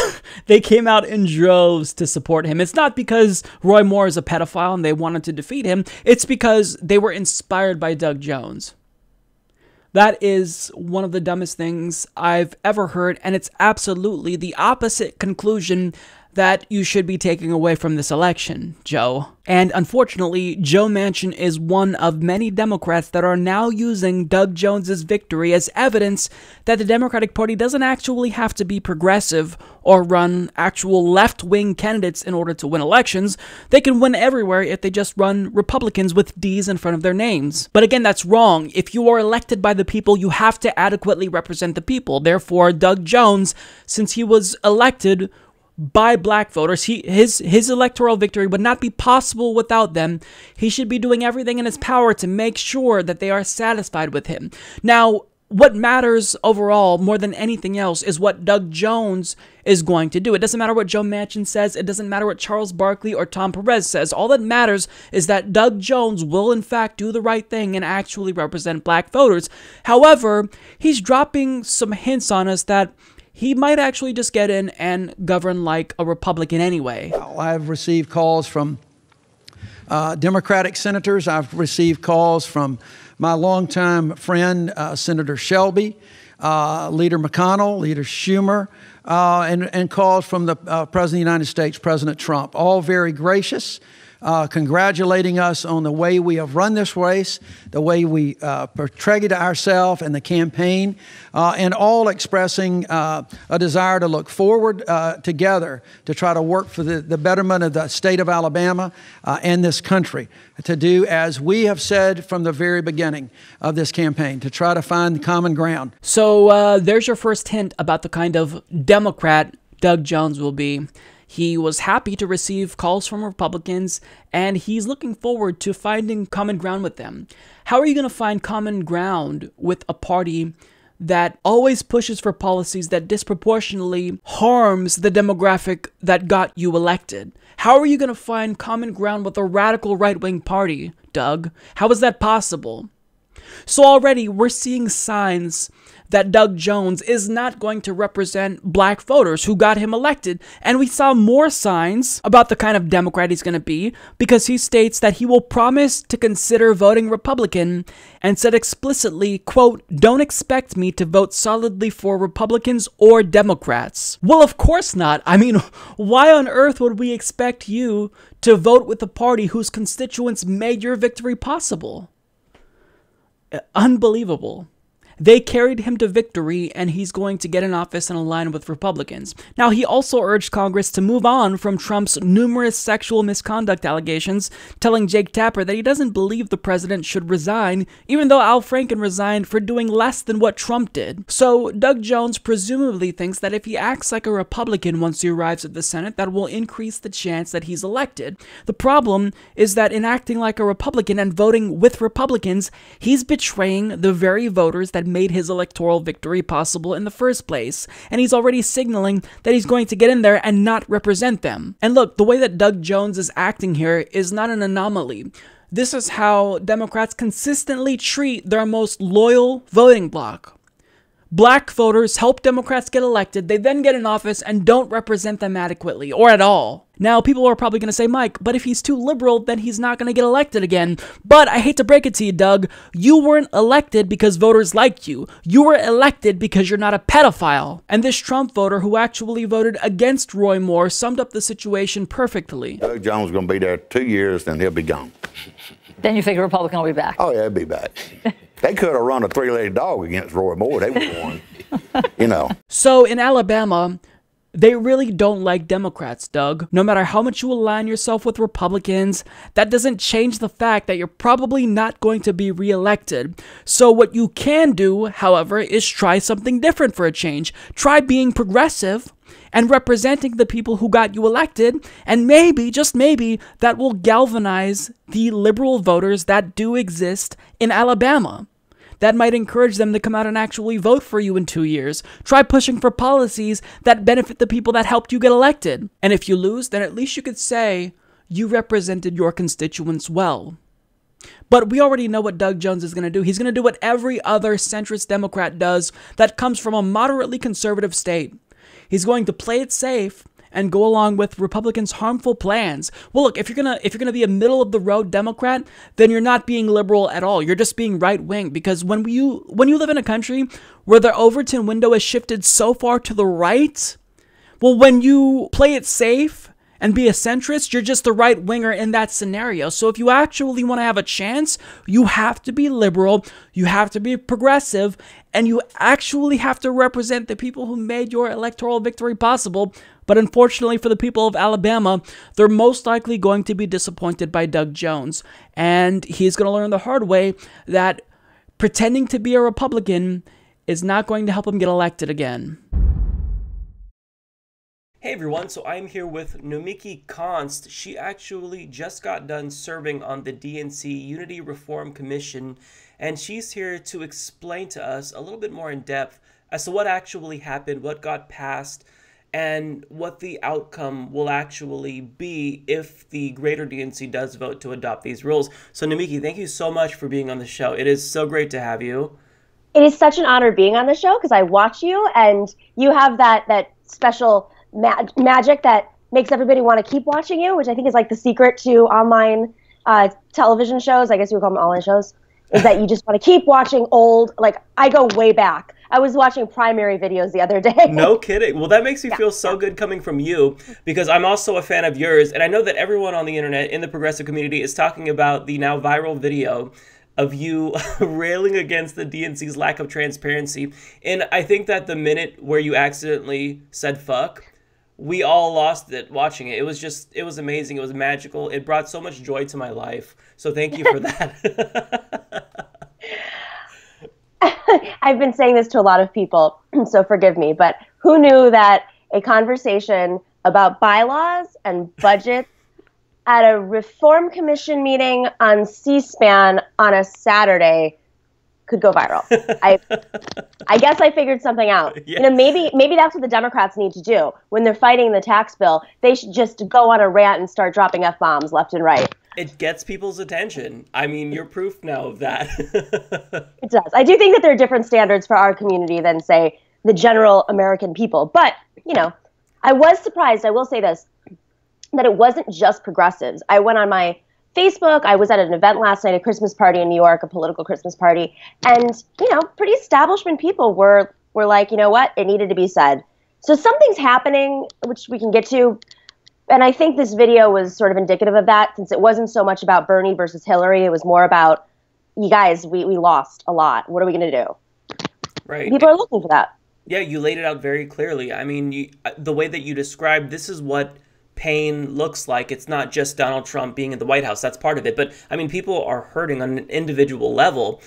S3: they came out in droves to support him. It's not because Roy Moore is a pedophile and they wanted to defeat him. It's because they were inspired by Doug Jones. That is one of the dumbest things I've ever heard, and it's absolutely the opposite conclusion that you should be taking away from this election, Joe. And unfortunately, Joe Manchin is one of many Democrats that are now using Doug Jones's victory as evidence that the Democratic Party doesn't actually have to be progressive or run actual left-wing candidates in order to win elections. They can win everywhere if they just run Republicans with D's in front of their names. But again, that's wrong. If you are elected by the people, you have to adequately represent the people. Therefore, Doug Jones, since he was elected by black voters. His electoral victory would not be possible without them. He should be doing everything in his power to make sure that they are satisfied with him. Now, what matters overall more than anything else is what Doug Jones is going to do. It doesn't matter what Joe Manchin says. It doesn't matter what Charles Barkley or Tom Perez says. All that matters is that Doug Jones will in fact do the right thing and actually represent black voters. However, he's dropping some hints on us that he might actually just get in and govern like a Republican anyway.
S1: I've received calls from Democratic senators. I've received calls from my longtime friend, Senator Shelby, Leader McConnell, Leader Schumer, and calls from the President of the United States, President Trump, all very gracious, congratulating us on the way we have run this race, the way we portrayed ourselves in the campaign, and all expressing a desire to look forward together to try to work for the betterment of the state of Alabama and this country, to do as we have said from the very beginning of this campaign, to try to find common ground.
S3: So there's your first hint about the kind of Democrat Doug Jones will be. He was happy to receive calls from Republicans, and he's looking forward to finding common ground with them. How are you going to find common ground with a party that always pushes for policies that disproportionately harms the demographic that got you elected? How are you going to find common ground with a radical right-wing party, Doug? How is that possible? So already we're seeing signs that Doug Jones is not going to represent black voters who got him elected. And we saw more signs about the kind of Democrat he's going to be, because he states that he will promise to consider voting Republican, and said explicitly, quote, "Don't expect me to vote solidly for Republicans or Democrats." Well, of course not. I mean, why on earth would we expect you to vote with a party whose constituents made your victory possible? Unbelievable. They carried him to victory, and he's going to get in office and align with Republicans. Now, he also urged Congress to move on from Trump's numerous sexual misconduct allegations, telling Jake Tapper that he doesn't believe the president should resign, even though Al Franken resigned for doing less than what Trump did. So, Doug Jones presumably thinks that if he acts like a Republican once he arrives at the Senate, that will increase the chance that he's elected. The problem is that in acting like a Republican and voting with Republicans, he's betraying the very voters that made his electoral victory possible in the first place, and he's already signaling that he's going to get in there and not represent them. And look, the way that Doug Jones is acting here is not an anomaly. This is how Democrats consistently treat their most loyal voting bloc. Black voters help Democrats get elected, they then get in office and don't represent them adequately, or at all. Now, people are probably going to say, Mike, but if he's too liberal, then he's not going to get elected again. But I hate to break it to you, Doug, you weren't elected because voters like you. You were elected because you're not a pedophile. And this Trump voter who actually voted against Roy Moore summed up the situation perfectly.
S8: Doug Jones is going to be there 2 years, then he'll be gone.
S9: Then you think a Republican will be back?
S8: Oh, yeah, he'll be back. They could have run a three-legged dog against Roy Moore. They would have won, you know.
S3: So in Alabama, they really don't like Democrats, Doug. No matter how much you align yourself with Republicans, that doesn't change the fact that you're probably not going to be reelected. So what you can do, however, is try something different for a change. Try being progressive and representing the people who got you elected, and maybe, just maybe, that will galvanize the liberal voters that do exist in Alabama. That might encourage them to come out and actually vote for you in 2 years. Try pushing for policies that benefit the people that helped you get elected. And if you lose, then at least you could say you represented your constituents well. But we already know what Doug Jones is going to do. He's going to do what every other centrist Democrat does that comes from a moderately conservative state. He's going to play it safe and go along with Republicans' harmful plans. Well, look, if you're gonna be a middle-of-the-road Democrat, then you're not being liberal at all. You're just being right-wing, because when you live in a country where the Overton window is shifted so far to the right, well, when you play it safe and be a centrist, you're just the right-winger in that scenario. So if you actually want to have a chance, you have to be liberal, you have to be progressive, and you actually have to represent the people who made your electoral victory possible. But unfortunately for the people of Alabama, they're most likely going to be disappointed by Doug Jones. And he's going to learn the hard way that pretending to be a Republican is not going to help him get elected again. Hey everyone, so I'm here with Nomiki Konst. She actually just got done serving on the DNC Unity Reform Commission, and she's here to explain to us a little bit more in depth as to what actually happened, what got passed, and what the outcome will actually be if the greater DNC does vote to adopt these rules. So Nomiki, thank you so much for being on the show. It is so great to have you.
S12: It is such an honor being on the show because I watch you and you have that special magic that makes everybody want to keep watching you, which I think is like the secret to online television shows. I guess you would call them online shows. Is that you just want to keep watching old, like I go way back. I was watching primary videos the other day.
S3: No kidding. Well, that makes me feel so good coming from you because I'm also a fan of yours. And I know that everyone on the internet in the progressive community is talking about the now viral video of you railing against the DNC's lack of transparency. And I think that the minute where you accidentally said fuck, we all lost it watching it. It was amazing. It was magical. It brought so much joy to my life. So thank you for that.
S12: I've been saying this to a lot of people, so forgive me, but who knew that a conversation about bylaws and budgets at a Reform Commission meeting on C-SPAN on a Saturday could go viral? I guess I figured something out. Yeah. You know, maybe that's what the Democrats need to do when they're fighting the tax bill. They should just go on a rant and start dropping F-bombs left and right.
S3: It gets people's attention. I mean, you're proof now of that.
S12: It does. I do think that there are different standards for our community than, say, the general American people. But, you know, I was surprised, I will say this, that it wasn't just progressives. I went on my Facebook. I was at an event last night, a Christmas party in New York, a political Christmas party. And, you know, pretty establishment people were like, you know what, it needed to be said. So something's happening, which we can get to. And I think this video was sort of indicative of that, since it wasn't so much about Bernie versus Hillary. It was more about, you guys, we lost a lot. What are we going to do?
S3: Right.
S12: People are looking for that.
S3: Yeah, you laid it out very clearly. I mean, the way that you described, this is what pain looks like. It's not just Donald Trump being in the White House. That's part of it. But, I mean, people are hurting on an individual level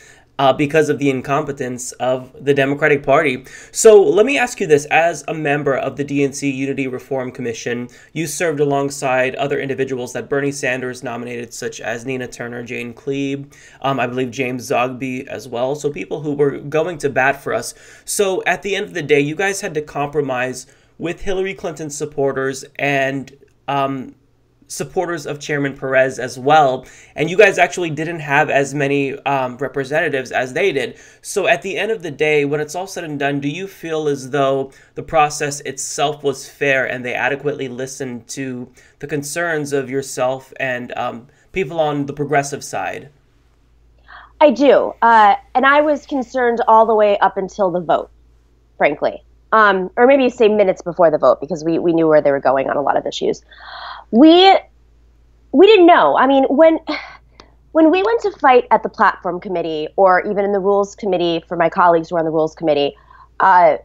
S3: because of the incompetence of the Democratic Party. So let me ask you this. As a member of the DNC Unity Reform Commission, you served alongside other individuals that Bernie Sanders nominated, such as Nina Turner, Jane Kleeb, I believe James Zogby as well. So people who were going to bat for us. So at the end of the day, you guys had to compromise with Hillary Clinton's supporters and supporters of Chairman Perez as well. And you guys actually didn't have as many representatives as they did. So at the end of the day, when it's all said and done, do you feel as though the process itself was fair and they adequately listened to the concerns of yourself and people on the progressive side?
S12: I do. And I was concerned all the way up until the vote, frankly. Or maybe say minutes before the vote, because we knew where they were going on a lot of issues. We didn't know. I mean, when we went to fight at the platform committee, or even in the rules committee for my colleagues who were on the rules committee, you know,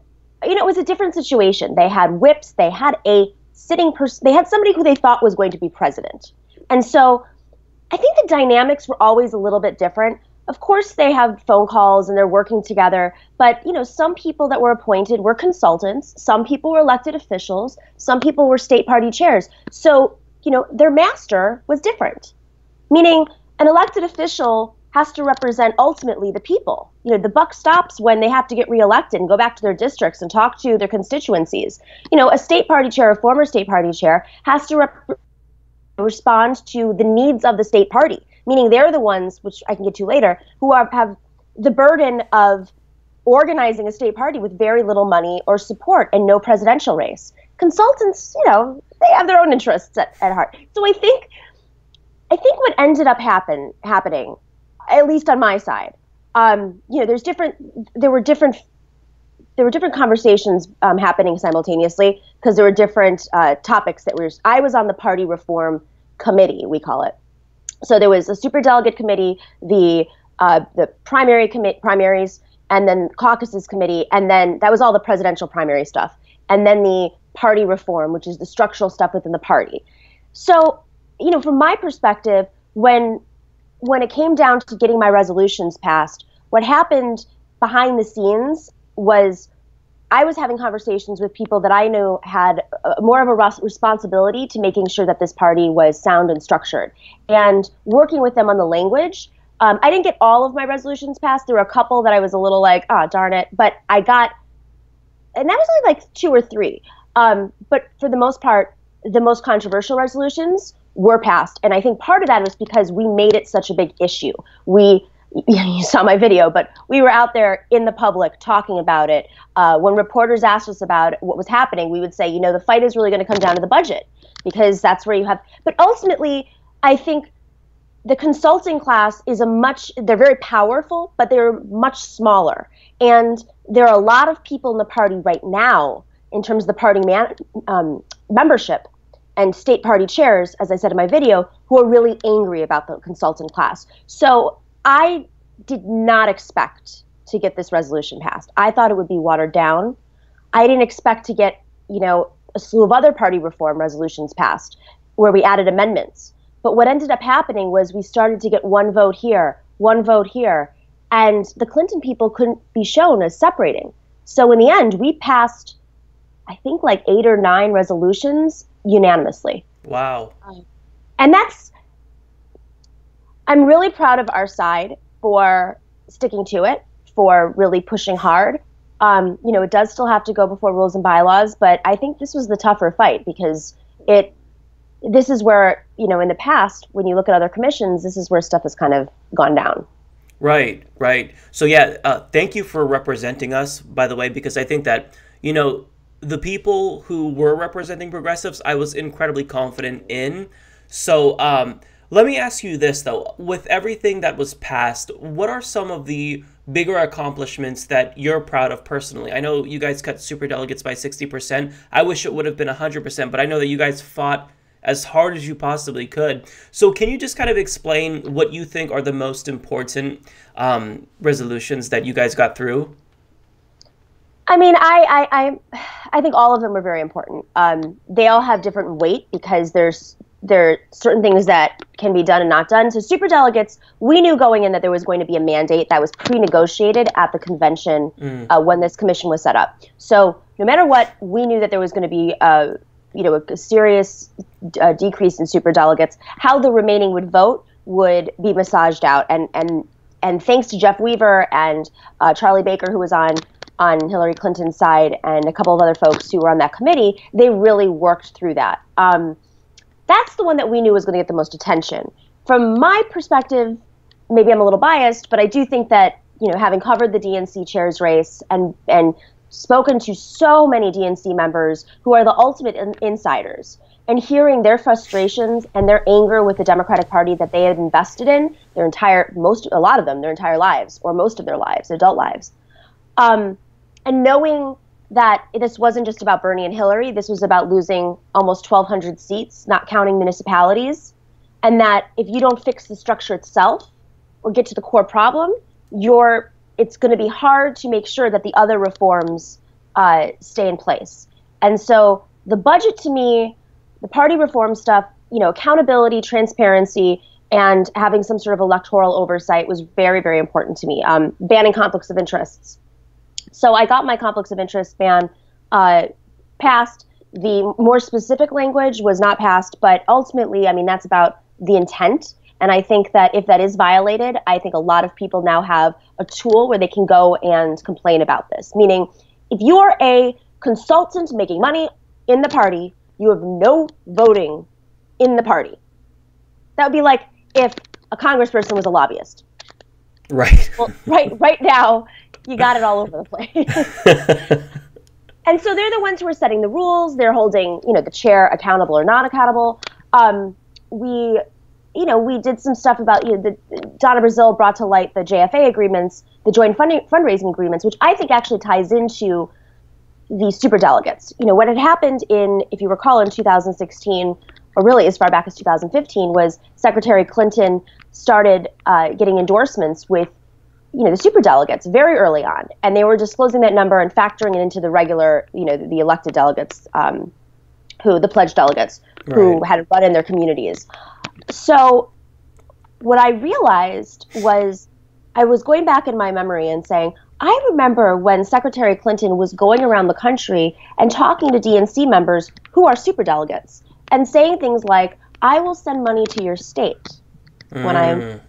S12: it was a different situation. They had whips. They had a sitting person. They had somebody who they thought was going to be president. And so I think the dynamics were always a little bit different. Of course, they have phone calls and they're working together. But, you know, some people that were appointed were consultants. Some people were elected officials. Some people were state party chairs. So, you know, their master was different, meaning an elected official has to represent ultimately the people. You know, the buck stops when they have to get reelected and go back to their districts and talk to their constituencies. You know, a state party chair, a former state party chair, has to respond to the needs of the state party, meaning they're the ones, which I can get to later, who have the burden of organizing a state party with very little money or support and no presidential race. Consultants, you know, they have their own interests at heart. So I think what ended up happening, at least on my side, you know, there were different conversations happening simultaneously, because there were different topics I was on the party reform committee, we call it. So there was a superdelegate committee, the primaries, and then caucuses committee, and then that was all the presidential primary stuff, and then the party reform, which is the structural stuff within the party. So, you know, from my perspective, when it came down to getting my resolutions passed, what happened behind the scenes was I was having conversations with people that I knew had more of a responsibility to making sure that this party was sound and structured, and working with them on the language. I didn't get all of my resolutions passed. There were a couple that I was a little like, oh, darn it. But I got, and that was only like 2 or 3. But for the most part, the most controversial resolutions were passed. And I think part of that was because we made it such a big issue. You saw my video, but we were out there in the public talking about it. When reporters asked us about what was happening, we would say, you know, the fight is really going to come down to the budget, because that's where you have, but ultimately, I think the consulting class is they're very powerful, but they're much smaller. And there are a lot of people in the party right now, in terms of the party membership and state party chairs, as I said in my video, who are really angry about the consultant class. So I did not expect to get this resolution passed. I thought it would be watered down. I didn't expect to get, you know, a slew of other party reform resolutions passed where we added amendments. But what ended up happening was we started to get one vote here, and the Clinton people couldn't be shown as separating. So in the end, we passed, I think, like 8 or 9 resolutions unanimously.
S3: Wow.
S12: And I'm really proud of our side for sticking to it, for really pushing hard. You know, it does still have to go before rules and bylaws, but I think this was the tougher fight, because this is where, you know, in the past, when you look at other commissions, this is where stuff has kind of gone down.
S3: Right, right. So yeah, thank you for representing us, by the way, because I think that, you know, the people who were representing progressives, I was incredibly confident in. So let me ask you this, though. With everything that was passed, what are some of the bigger accomplishments that you're proud of personally? I know you guys cut superdelegates by 60%. I wish it would have been 100%, but I know that you guys fought as hard as you possibly could. So can you just kind of explain what you think are the most important resolutions that you guys got through?
S12: I mean, I think all of them are very important. They all have different weight, because there are certain things that can be done and not done. So superdelegates, we knew going in that there was going to be a mandate that was pre-negotiated at the convention when this commission was set up. So no matter what, we knew that there was going to be a serious decrease in superdelegates. How the remaining would vote would be massaged out, and thanks to Jeff Weaver and Charlie Baker, who was on Hillary Clinton's side, and a couple of other folks who were on that committee, they really worked through that. That's the one that we knew was going to get the most attention. From my perspective, maybe I'm a little biased, but I do think that, you know, having covered the DNC chair's race and spoken to so many DNC members who are the ultimate insiders, and hearing their frustrations and their anger with the Democratic Party that they had invested in a lot of them, their entire lives, or most of their lives, adult lives. And knowing that this wasn't just about Bernie and Hillary, this was about losing almost 1,200 seats, not counting municipalities, and that if you don't fix the structure itself or get to the core problem, it's going to be hard to make sure that the other reforms stay in place. And so the budget, to me, the party reform stuff, you know, accountability, transparency, and having some sort of electoral oversight was very, very important to me. Banning conflicts of interests. So I got my conflicts of interest ban passed. The more specific language was not passed, but ultimately, I mean, that's about the intent. And I think that if that is violated, I think a lot of people now have a tool where they can go and complain about this. Meaning, if you are a consultant making money in the party, you have no voting in the party. That would be like if a congressperson was a lobbyist.
S3: Right.
S12: Well, right now, you got it all over the place. And so they're the ones who are setting the rules. They're holding, you know, the chair accountable or not accountable. We did some stuff about, you know, Donna Brazile brought to light the JFA agreements, the joint fundraising agreements, which I think actually ties into the superdelegates. You know, what had happened if you recall, in 2016, or really as far back as 2015, was Secretary Clinton started getting endorsements with, you know, the superdelegates very early on, and they were disclosing that number and factoring it into the regular, you know, the elected delegates, the pledged delegates, who had run in their communities. So what I realized was I was going back in my memory and saying, I remember when Secretary Clinton was going around the country and talking to DNC members who are superdelegates and saying things like, I will send money to your state when I am.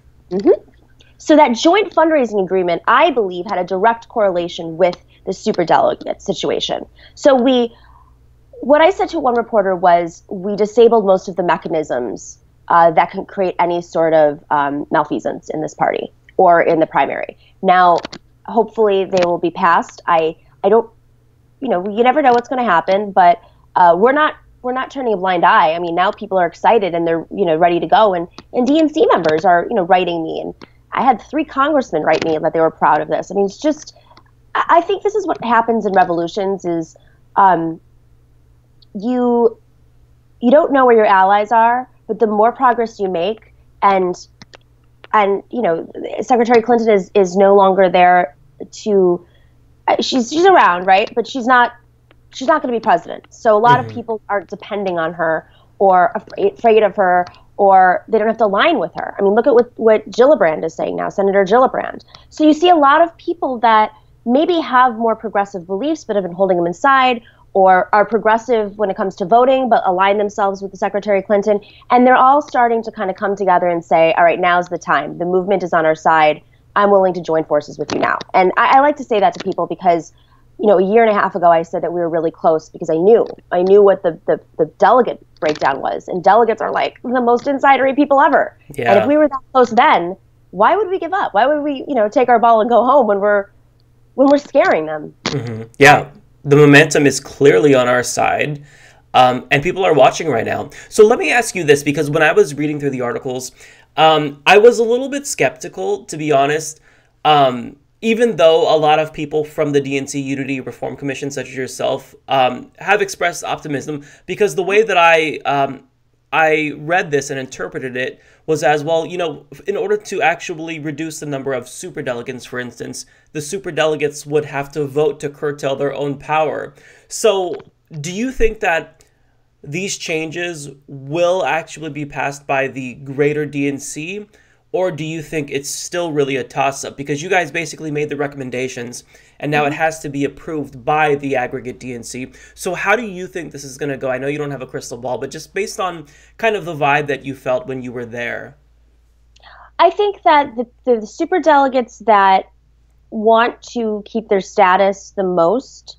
S12: So that joint fundraising agreement, I believe, had a direct correlation with the superdelegate situation. So what I said to one reporter was, we disabled most of the mechanisms that can create any sort of malfeasance in this party or in the primary. Now, hopefully they will be passed. I don't, you never know what's going to happen, but we're not turning a blind eye. I mean, now people are excited and they're, ready to go. And DNC members are, writing me. And I had 3 congressmen write me that they were proud of this. I mean, it's just, I think this is what happens in revolutions is you don't know where your allies are, but the more progress you make, and Secretary Clinton is no longer there to, she's around, right? But she's not going to be president. So a lot of people aren't depending on her or afraid of her, or they don't have to align with her. I mean, look at what Gillibrand is saying now, Senator Gillibrand. So you see a lot of people that maybe have more progressive beliefs but have been holding them inside, or are progressive when it comes to voting but align themselves with the Secretary Clinton. And they're all starting to kind of come together and say, all right, now's the time. The movement is on our side. I'm willing to join forces with you now. And I like to say that to people because a year and a half ago, I said that we were really close because I knew what the delegate breakdown was. And delegates are like the most insidery people ever. Yeah. And if we were that close then, why would we give up? Why would we, take our ball and go home when we're scaring them?
S10: Yeah, the momentum is clearly on our side. And people are watching right now. So let me ask you this, because when I was reading through the articles, I was a little bit skeptical, to be honest. Even though a lot of people from the DNC Unity Reform Commission, such as yourself, have expressed optimism, because the way that I read this and interpreted it was as, well, in order to actually reduce the number of superdelegates, for instance, the superdelegates would have to vote to curtail their own power. So do you think that these changes will actually be passed by the greater DNC? Or do you think it's still really a toss-up? Because you guys basically made the recommendations, and now it has to be approved by the aggregate DNC. So how do you think this is going to go? I know you don't have a crystal ball, but just based on kind of the vibe that you felt when you were there.
S12: I think that the superdelegates that want to keep their status the most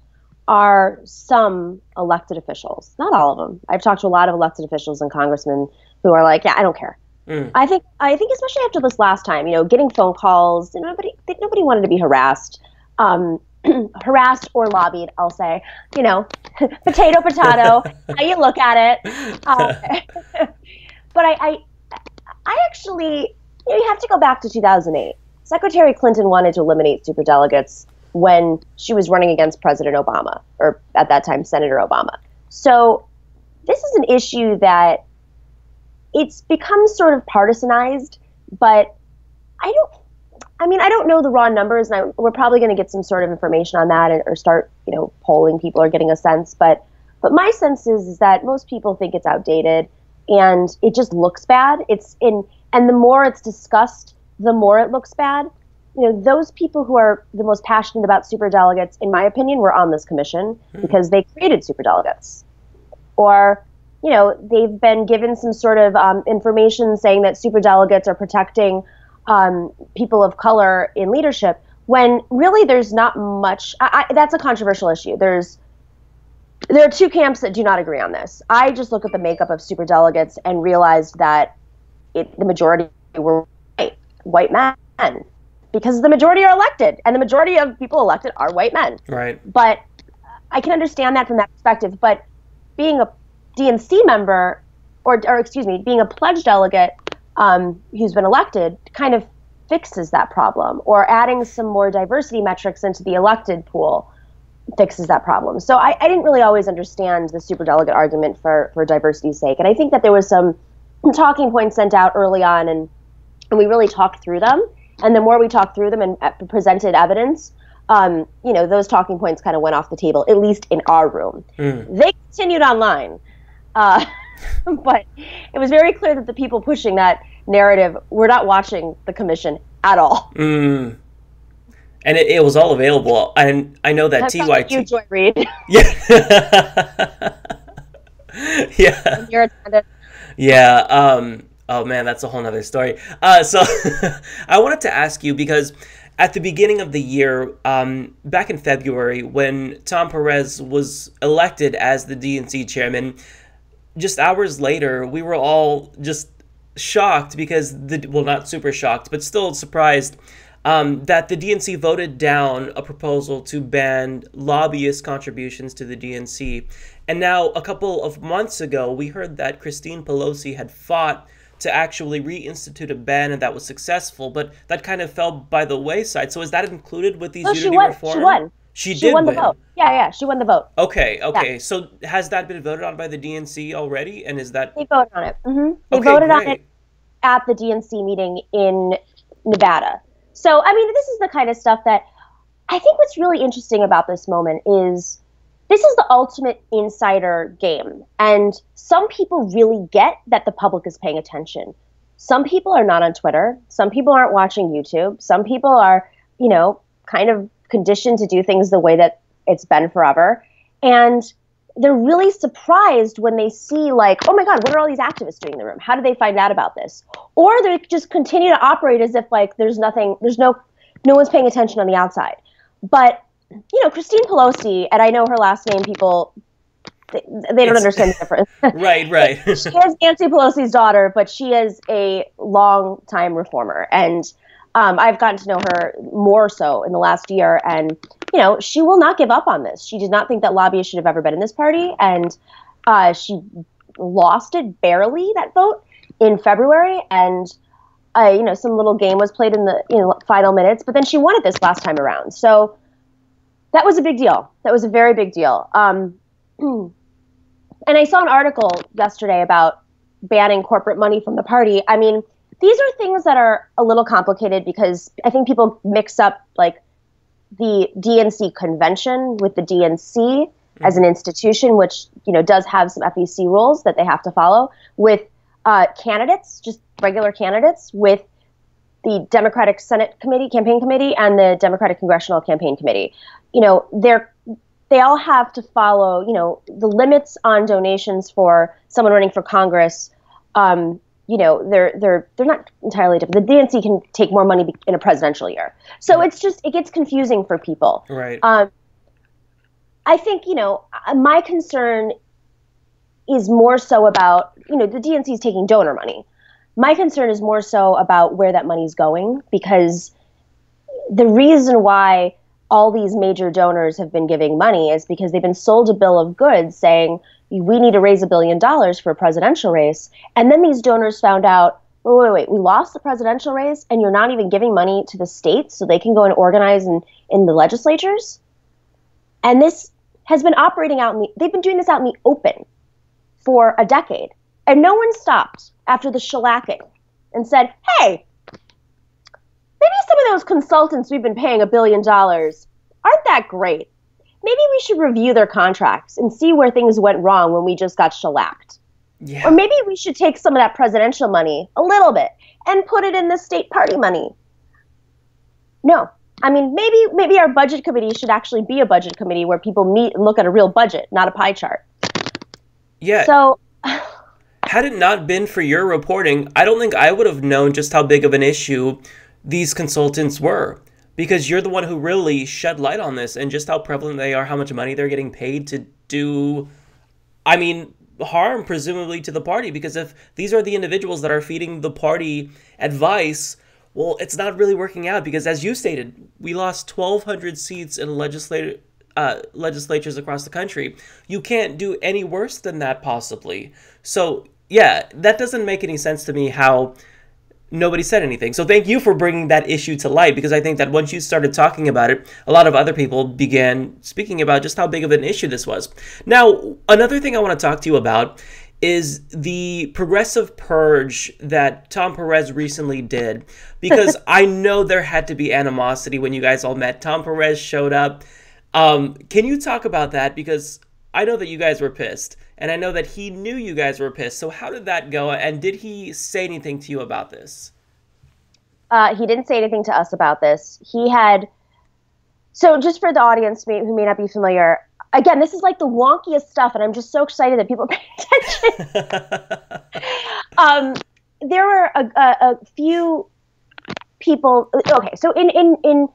S12: are some elected officials. Not all of them. I've talked to a lot of elected officials and congressmen who are like, yeah, I don't care. I think especially after this last time, getting phone calls, nobody wanted to be harassed, harassed or lobbied. I'll say, potato, how you look at it. But I actually, you have to go back to 2008. Secretary Clinton wanted to eliminate superdelegates when she was running against President Obama, or at that time, Senator Obama. So this is an issue that it's become sort of partisanized, but I don't know the raw numbers, and we're probably going to get some sort of information on that or start, polling people or getting a sense. But my sense is that most people think it's outdated and it just looks bad. And the more it's discussed, the more it looks bad. Those people who are the most passionate about superdelegates, in my opinion, were on this commission because they created superdelegates. Or they've been given some sort of information saying that superdelegates are protecting people of color in leadership, when really there's not much. That's a controversial issue. There are 2 camps that do not agree on this. I just look at the makeup of superdelegates and realized that the majority were white men, because the majority are elected, and the majority of people elected are white men. Right. But I can understand that from that perspective. But being a DNC member, or being a pledged delegate who's been elected, kind of fixes that problem, or adding some more diversity metrics into the elected pool fixes that problem. So I didn't really always understand the superdelegate argument for diversity's sake. And I think that there was some talking points sent out early on, and we really talked through them. And the more we talked through them and presented evidence, those talking points kind of went off the table, at least in our room. They continued online. But it was very clear that the people pushing that narrative were not watching the commission at all.
S10: And it was all available. And I know that
S12: That's
S10: TYT...
S12: you, Joy Reid.
S10: Yeah. Yeah.
S12: You're attendant.
S10: Yeah. Oh man, that's a whole nother story. So I wanted to ask you, because at the beginning of the year, back in February, when Tom Perez was elected as the DNC chairman, just hours later, we were all just shocked because, well, not super shocked, but still surprised that the DNC voted down a proposal to ban lobbyist contributions to the DNC. And now, a couple of months ago, we heard that Christine Pelosi had fought to actually reinstitute a ban, and that was successful, but that kind of fell by the wayside. So is that included with these Unity Reform?
S12: She won.
S10: She
S12: won the
S10: win.
S12: vote. Yeah, she won the vote.
S10: Okay.
S12: Yeah.
S10: So has that been voted on by the DNC already? And is that...
S12: They voted on it. They
S10: Okay,
S12: voted on
S10: great.
S12: it at the DNC meeting in Nevada. So, I mean, this is the kind of stuff that I think what's really interesting about this moment is this is the ultimate insider game. And some people really get that the public is paying attention. Some people are not on Twitter. Some people aren't watching YouTube. Some people are, kind of conditioned to do things the way that it's been forever. And they're really surprised when they see, like, oh my God, what are all these activists doing in the room? How did they find out about this? Or they just continue to operate as if, like, no one's paying attention on the outside. But Christine Pelosi, and I know her last name, people, they don't understand the difference.
S10: Right.
S12: She is Nancy Pelosi's daughter, but she is a long-time reformer. And I've gotten to know her more so in the last year. And, she will not give up on this. She did not think that lobbyists should have ever been in this party. And she lost it barely, that vote, in February. And, some little game was played in the final minutes. But then she won it this last time around. So that was a big deal. That was a very big deal. And I saw an article yesterday about banning corporate money from the party. I mean, these are things that are a little complicated because I think people mix up, like, the DNC convention with the DNC as an institution, which, does have some FEC rules that they have to follow, with candidates, just regular candidates, with the Democratic Senate Campaign Committee and the Democratic Congressional Campaign Committee. They all have to follow, the limits on donations for someone running for Congress. They're not entirely different. The DNC can take more money in a presidential year. So it gets confusing for people.
S10: Right.
S12: I think, my concern is more so about, the DNC is taking donor money. My concern is more so about where that money is going, because the reason why all these major donors have been giving money is because they've been sold a bill of goods saying, we need to raise $1 billion for a presidential race. And then these donors found out, wait, we lost the presidential race and you're not even giving money to the states so they can go and organize in the legislatures? And this has been operating they've been doing this out in the open for a decade. And no one stopped after the shellacking and said, hey, maybe some of those consultants we've been paying $1 billion aren't that great. Maybe we should review their contracts and see where things went wrong when we just got shellacked.
S10: Yeah.
S12: Or maybe we should take some of that presidential money, a little bit, and put it in the state party money. No. I mean, maybe our budget committee should actually be a budget committee where people meet and look at a real budget, not a pie chart.
S10: Yeah.
S12: So,
S10: had it not been for your reporting, I don't think I would have known just how big of an issue these consultants were. Because you're the one who really shed light on this and just how prevalent they are, how much money they're getting paid to do, harm, presumably, to the party. Because if these are the individuals that are feeding the party advice, well, it's not really working out. Because as you stated, we lost 1,200 seats in legislatures across the country. You can't do any worse than that, possibly. So, yeah, that doesn't make any sense to me how nobody said anything. So thank you for bringing that issue to light, because I think that once you started talking about it, a lot of other people began speaking about just how big of an issue this was. Now, another thing I want to talk to you about is the progressive purge that Tom Perez recently did, because I know there had to be animosity when you guys all met. Tom Perez showed up. Can you talk about that? Because I know that you guys were pissed, and I know that he knew you guys were pissed. So how did that go? And did he say anything to you about this?
S12: He didn't say anything to us about this. He had So just for the audience who may not be familiar, again, this is like the wonkiest stuff, and I'm just so excited that people pay attention. There were a few people. Okay, so in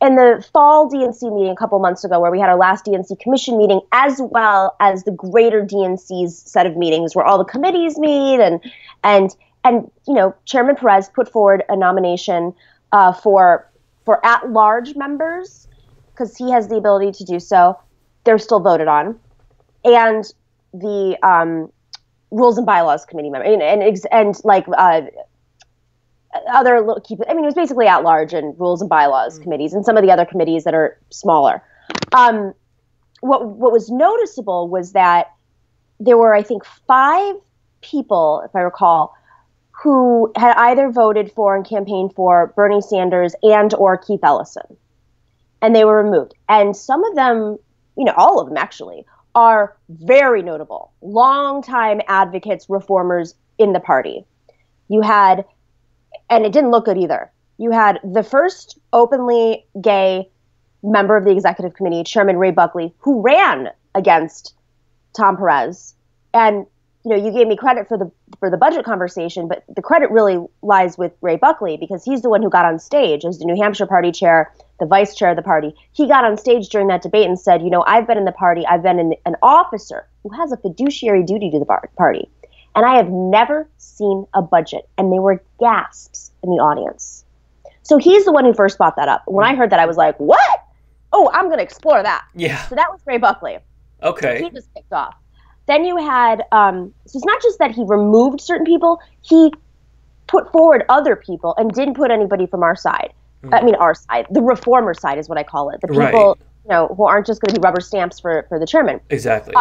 S12: the fall DNC meeting a couple months ago, where we had our last DNC commission meeting, as well as the greater DNC's set of meetings where all the committees meet, and Chairman Perez put forward a nomination for at-large members, because he has the ability to do so. They're still voted on, and the Rules and Bylaws Committee member, and other it was basically at large and Rules and Bylaws committees, and some of the other committees that are smaller. What was noticeable was that there were, I think, 5 people, if I recall, who had either voted for and campaigned for Bernie Sanders and or Keith Ellison, and they were removed. And some of them, all of them actually, are very notable, longtime advocates, reformers in the party. You had, and it didn't look good either, you had the first openly gay member of the executive committee, Chairman Ray Buckley, who ran against Tom Perez. And you gave me credit for the budget conversation, but the credit really lies with Ray Buckley, because he's the one who got on stage as the New Hampshire party chair, the vice chair of the party. He got on stage during that debate and said, I've been in the party, I've been an officer who has a fiduciary duty to the party, and I have never seen a budget. And there were gasps in the audience. So he's the one who first brought that up. When I heard that, I was like, what? Oh, I'm going to explore that.
S10: Yeah.
S12: So that was Ray Buckley.
S10: Okay.
S12: He was kicked off. Then you had, so it's not just that he removed certain people, he put forward other people and didn't put anybody from our side. I mean, our side, the reformer side is what I call it. The people, who aren't just going to be rubber stamps for the chairman.
S10: Exactly.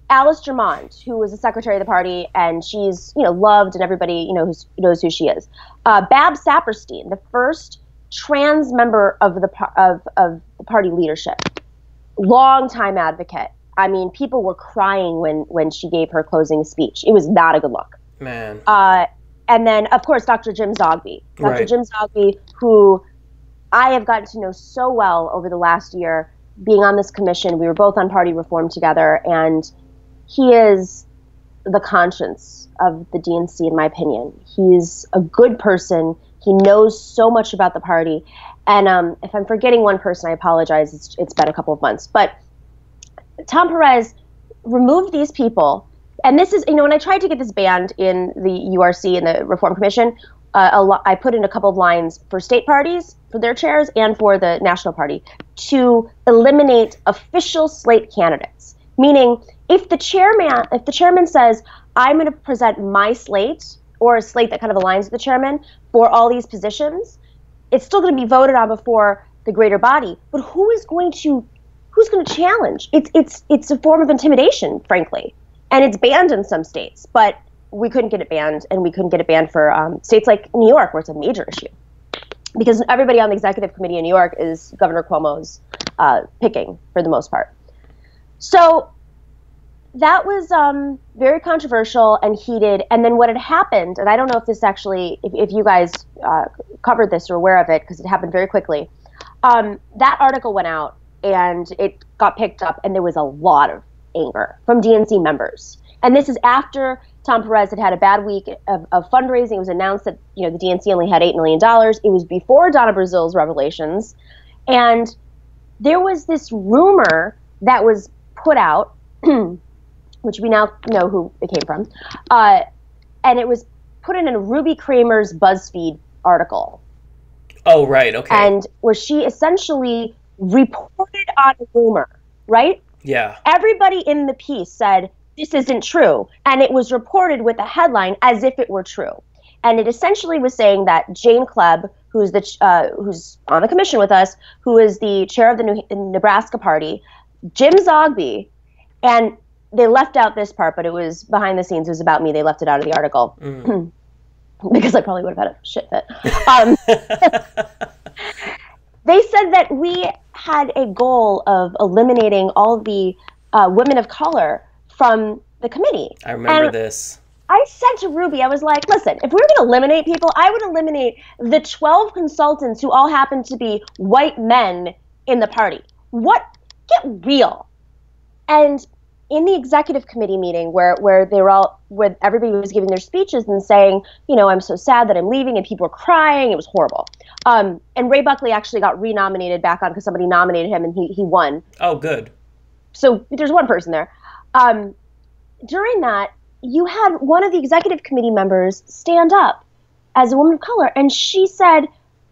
S12: Alice Drummond, who was the secretary of the party, and she's, loved, and everybody, knows who she is. Bab Saperstein, the first trans member of the party leadership, longtime advocate. I mean, people were crying when she gave her closing speech. It was not a good look.
S10: Man.
S12: And then, of course, Dr. Jim Zogby. Dr. Jim Zogby, who I have gotten to know so well over the last year, being on this commission. We were both on party reform together, and he is the conscience of the DNC, in my opinion. He's a good person. He knows so much about the party. And if I'm forgetting one person, I apologize. It's been a couple of months. But Tom Perez removed these people. And this is, when I tried to get this banned in the URC and the Reform Commission, I put in a couple of lines for state parties, for their chairs, and for the national party to eliminate official slate candidates. Meaning, if the chairman says, I'm going to present my slate, or a slate that kind of aligns with the chairman for all these positions, it's still going to be voted on before the greater body. But who's going to challenge? It's a form of intimidation, frankly. And it's banned in some states, but we couldn't get it banned, and we couldn't get it banned for states like New York, where it's a major issue. Because everybody on the executive committee in New York is Governor Cuomo's picking, for the most part. So that was very controversial and heated. And then what had happened, and I don't know if this actually, if you guys covered this or aware of it, because it happened very quickly, that article went out, and it got picked up, and there was a lot of anger from DNC members. And this is after Tom Perez had a bad week of fundraising. It was announced that the DNC only had $8 million. It was before Donna Brazil's revelations. And there was this rumor that was put out, which we now know who it came from, and it was put in a Ruby Kramer's BuzzFeed article.
S10: Oh, right, okay.
S12: And where she essentially reported on a rumor, right?
S10: Yeah.
S12: Everybody in the piece said, this isn't true. And it was reported with a headline as if it were true. And it essentially was saying that Jane Klebb, who's on the commission with us, who is the chair of the Nebraska party, Jim Zogby, and they left out this part, but it was behind the scenes. It was about me. They left it out of the article because I probably would have had a shit fit. They said that we had a goal of eliminating all the women of color from the committee.
S10: I remember this.
S12: I said to Ruby, I was like, listen, if we were going to eliminate people, I would eliminate the 12 consultants who all happen to be white men in the party. Get real. And in the executive committee meeting where everybody was giving their speeches and saying, I'm so sad that I'm leaving, and people were crying, it was horrible. And Ray Buckley actually got renominated back on because somebody nominated him and he won.
S10: Oh, good.
S12: So there's one person there. During that, you had one of the executive committee members stand up as a woman of color, and she said,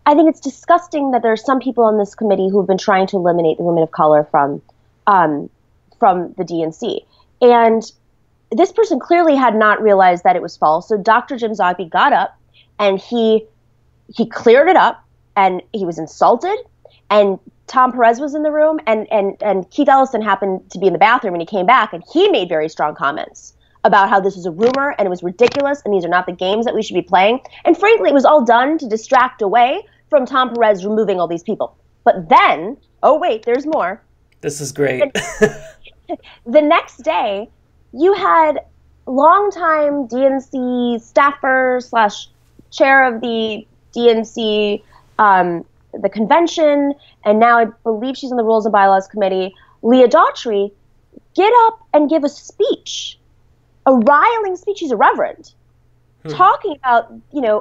S12: I think it's disgusting that there are some people on this committee who have been trying to eliminate the women of color from the DNC. And this person clearly had not realized that it was false. So Dr. Jim Zogby got up and he cleared it up, and he was insulted. And Tom Perez was in the room, and Keith Ellison happened to be in the bathroom, and he came back and he made very strong comments about how this was a rumor and it was ridiculous and these are not the games that we should be playing. And frankly, it was all done to distract away from Tom Perez removing all these people. But then, oh wait, there's more.
S10: This is great.
S12: The next day, you had longtime DNC staffer / chair of the DNC, the convention, and now I believe she's on the Rules and Bylaws Committee, Leah Daughtry, get up and give a speech, a riling speech. She's a reverend, talking about,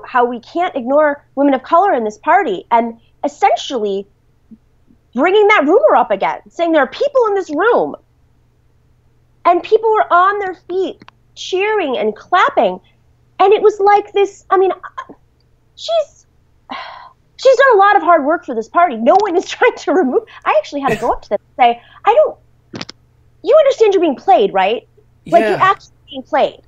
S12: how we can't ignore women of color in this party, and essentially bringing that rumor up again, saying there are people in this room. And people were on their feet, cheering and clapping. And it was like this, she's done a lot of hard work for this party. No one is trying to remove. I actually had to go up to them and say, you understand you're being played, right? Like, you're actually being played.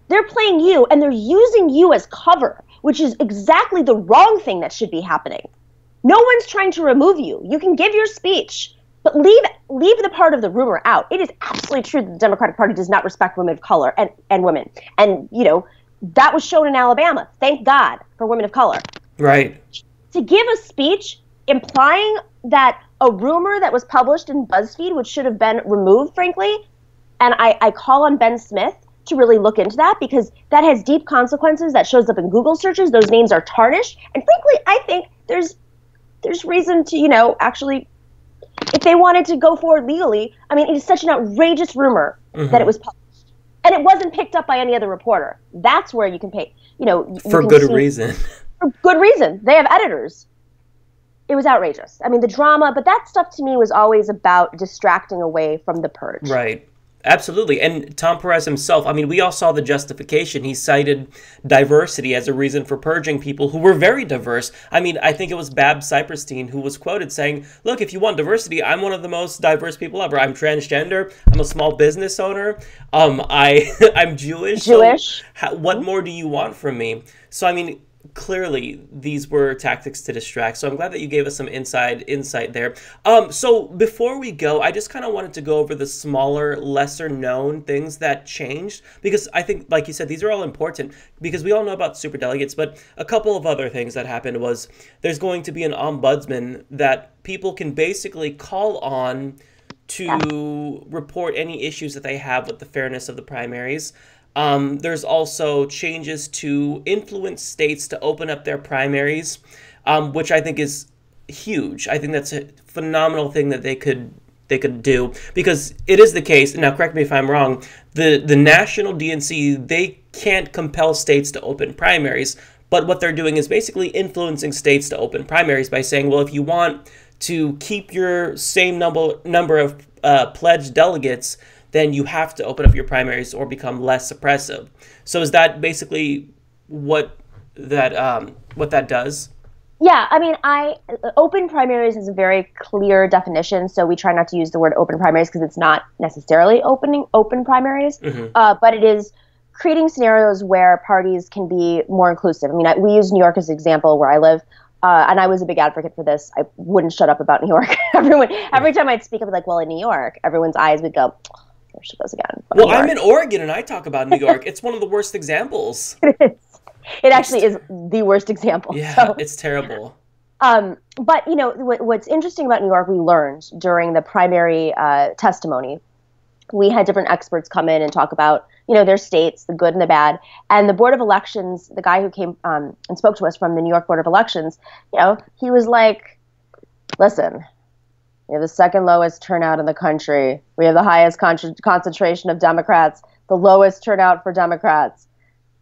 S12: They're playing you, and they're using you as cover, which is exactly the wrong thing that should be happening. No one's trying to remove you. You can give your speech, but leave the part of the rumor out. It is absolutely true that the Democratic Party does not respect women of color and women. And, that was shown in Alabama. Thank God for women of color.
S10: Right.
S12: To give a speech implying that a rumor that was published in BuzzFeed, which should have been removed, frankly, and I call on Ben Smith to really look into that, because that has deep consequences. That shows up in Google searches. Those names are tarnished. And frankly, I think there's reason to, actually, if they wanted to go forward legally, it is such an outrageous rumor that it was published. And it wasn't picked up by any other reporter. That's where you can pay,
S10: for good reason.
S12: For good reason. They have editors. It was outrageous. The drama, but that stuff to me was always about distracting away from the purge.
S10: Right. Absolutely. And Tom Perez himself, we all saw the justification. He cited diversity as a reason for purging people who were very diverse. I think it was Babs Cyperstein who was quoted saying, look, if you want diversity, I'm one of the most diverse people ever. I'm transgender. I'm a small business owner. I'm Jewish. So what more do you want from me? So, clearly these were tactics to distract. So I'm glad that you gave us some insight there. So before we go, I just kind of wanted to go over the smaller, lesser known things that changed, because I think, like you said, these are all important because we all know about superdelegates, but a couple of other things that happened was there's going to be an ombudsman that people can basically call on to report any issues that they have with the fairness of the primaries. There's also changes to influence states to open up their primaries, which I think is huge. I think that's a phenomenal thing that they could do, because it is the case. Now, correct me if I'm wrong. The national DNC, they can't compel states to open primaries, but what they're doing is basically influencing states to open primaries by saying, well, if you want to keep your same number of pledged delegates, then you have to open up your primaries or become less suppressive. So is that basically what that does?
S12: Yeah, open primaries is a very clear definition, so we try not to use the word open primaries because it's not necessarily open primaries, but it is creating scenarios where parties can be more inclusive. We use New York as an example where I live, and I was a big advocate for this. I wouldn't shut up about New York. Every time I'd speak, I'd be like, well, in New York, everyone's eyes would go, there she goes again.
S10: Well, I'm in Oregon and I talk about New York. It's one of the worst examples.
S12: It actually is the worst example.
S10: Yeah,
S12: so,
S10: it's terrible.
S12: But, what's interesting about New York, we learned during the primary testimony, we had different experts come in and talk about, their states, the good and the bad. And the Board of Elections, the guy who came and spoke to us from the New York Board of Elections, he was like, listen, we have the second lowest turnout in the country. We have the highest concentration of Democrats, the lowest turnout for Democrats.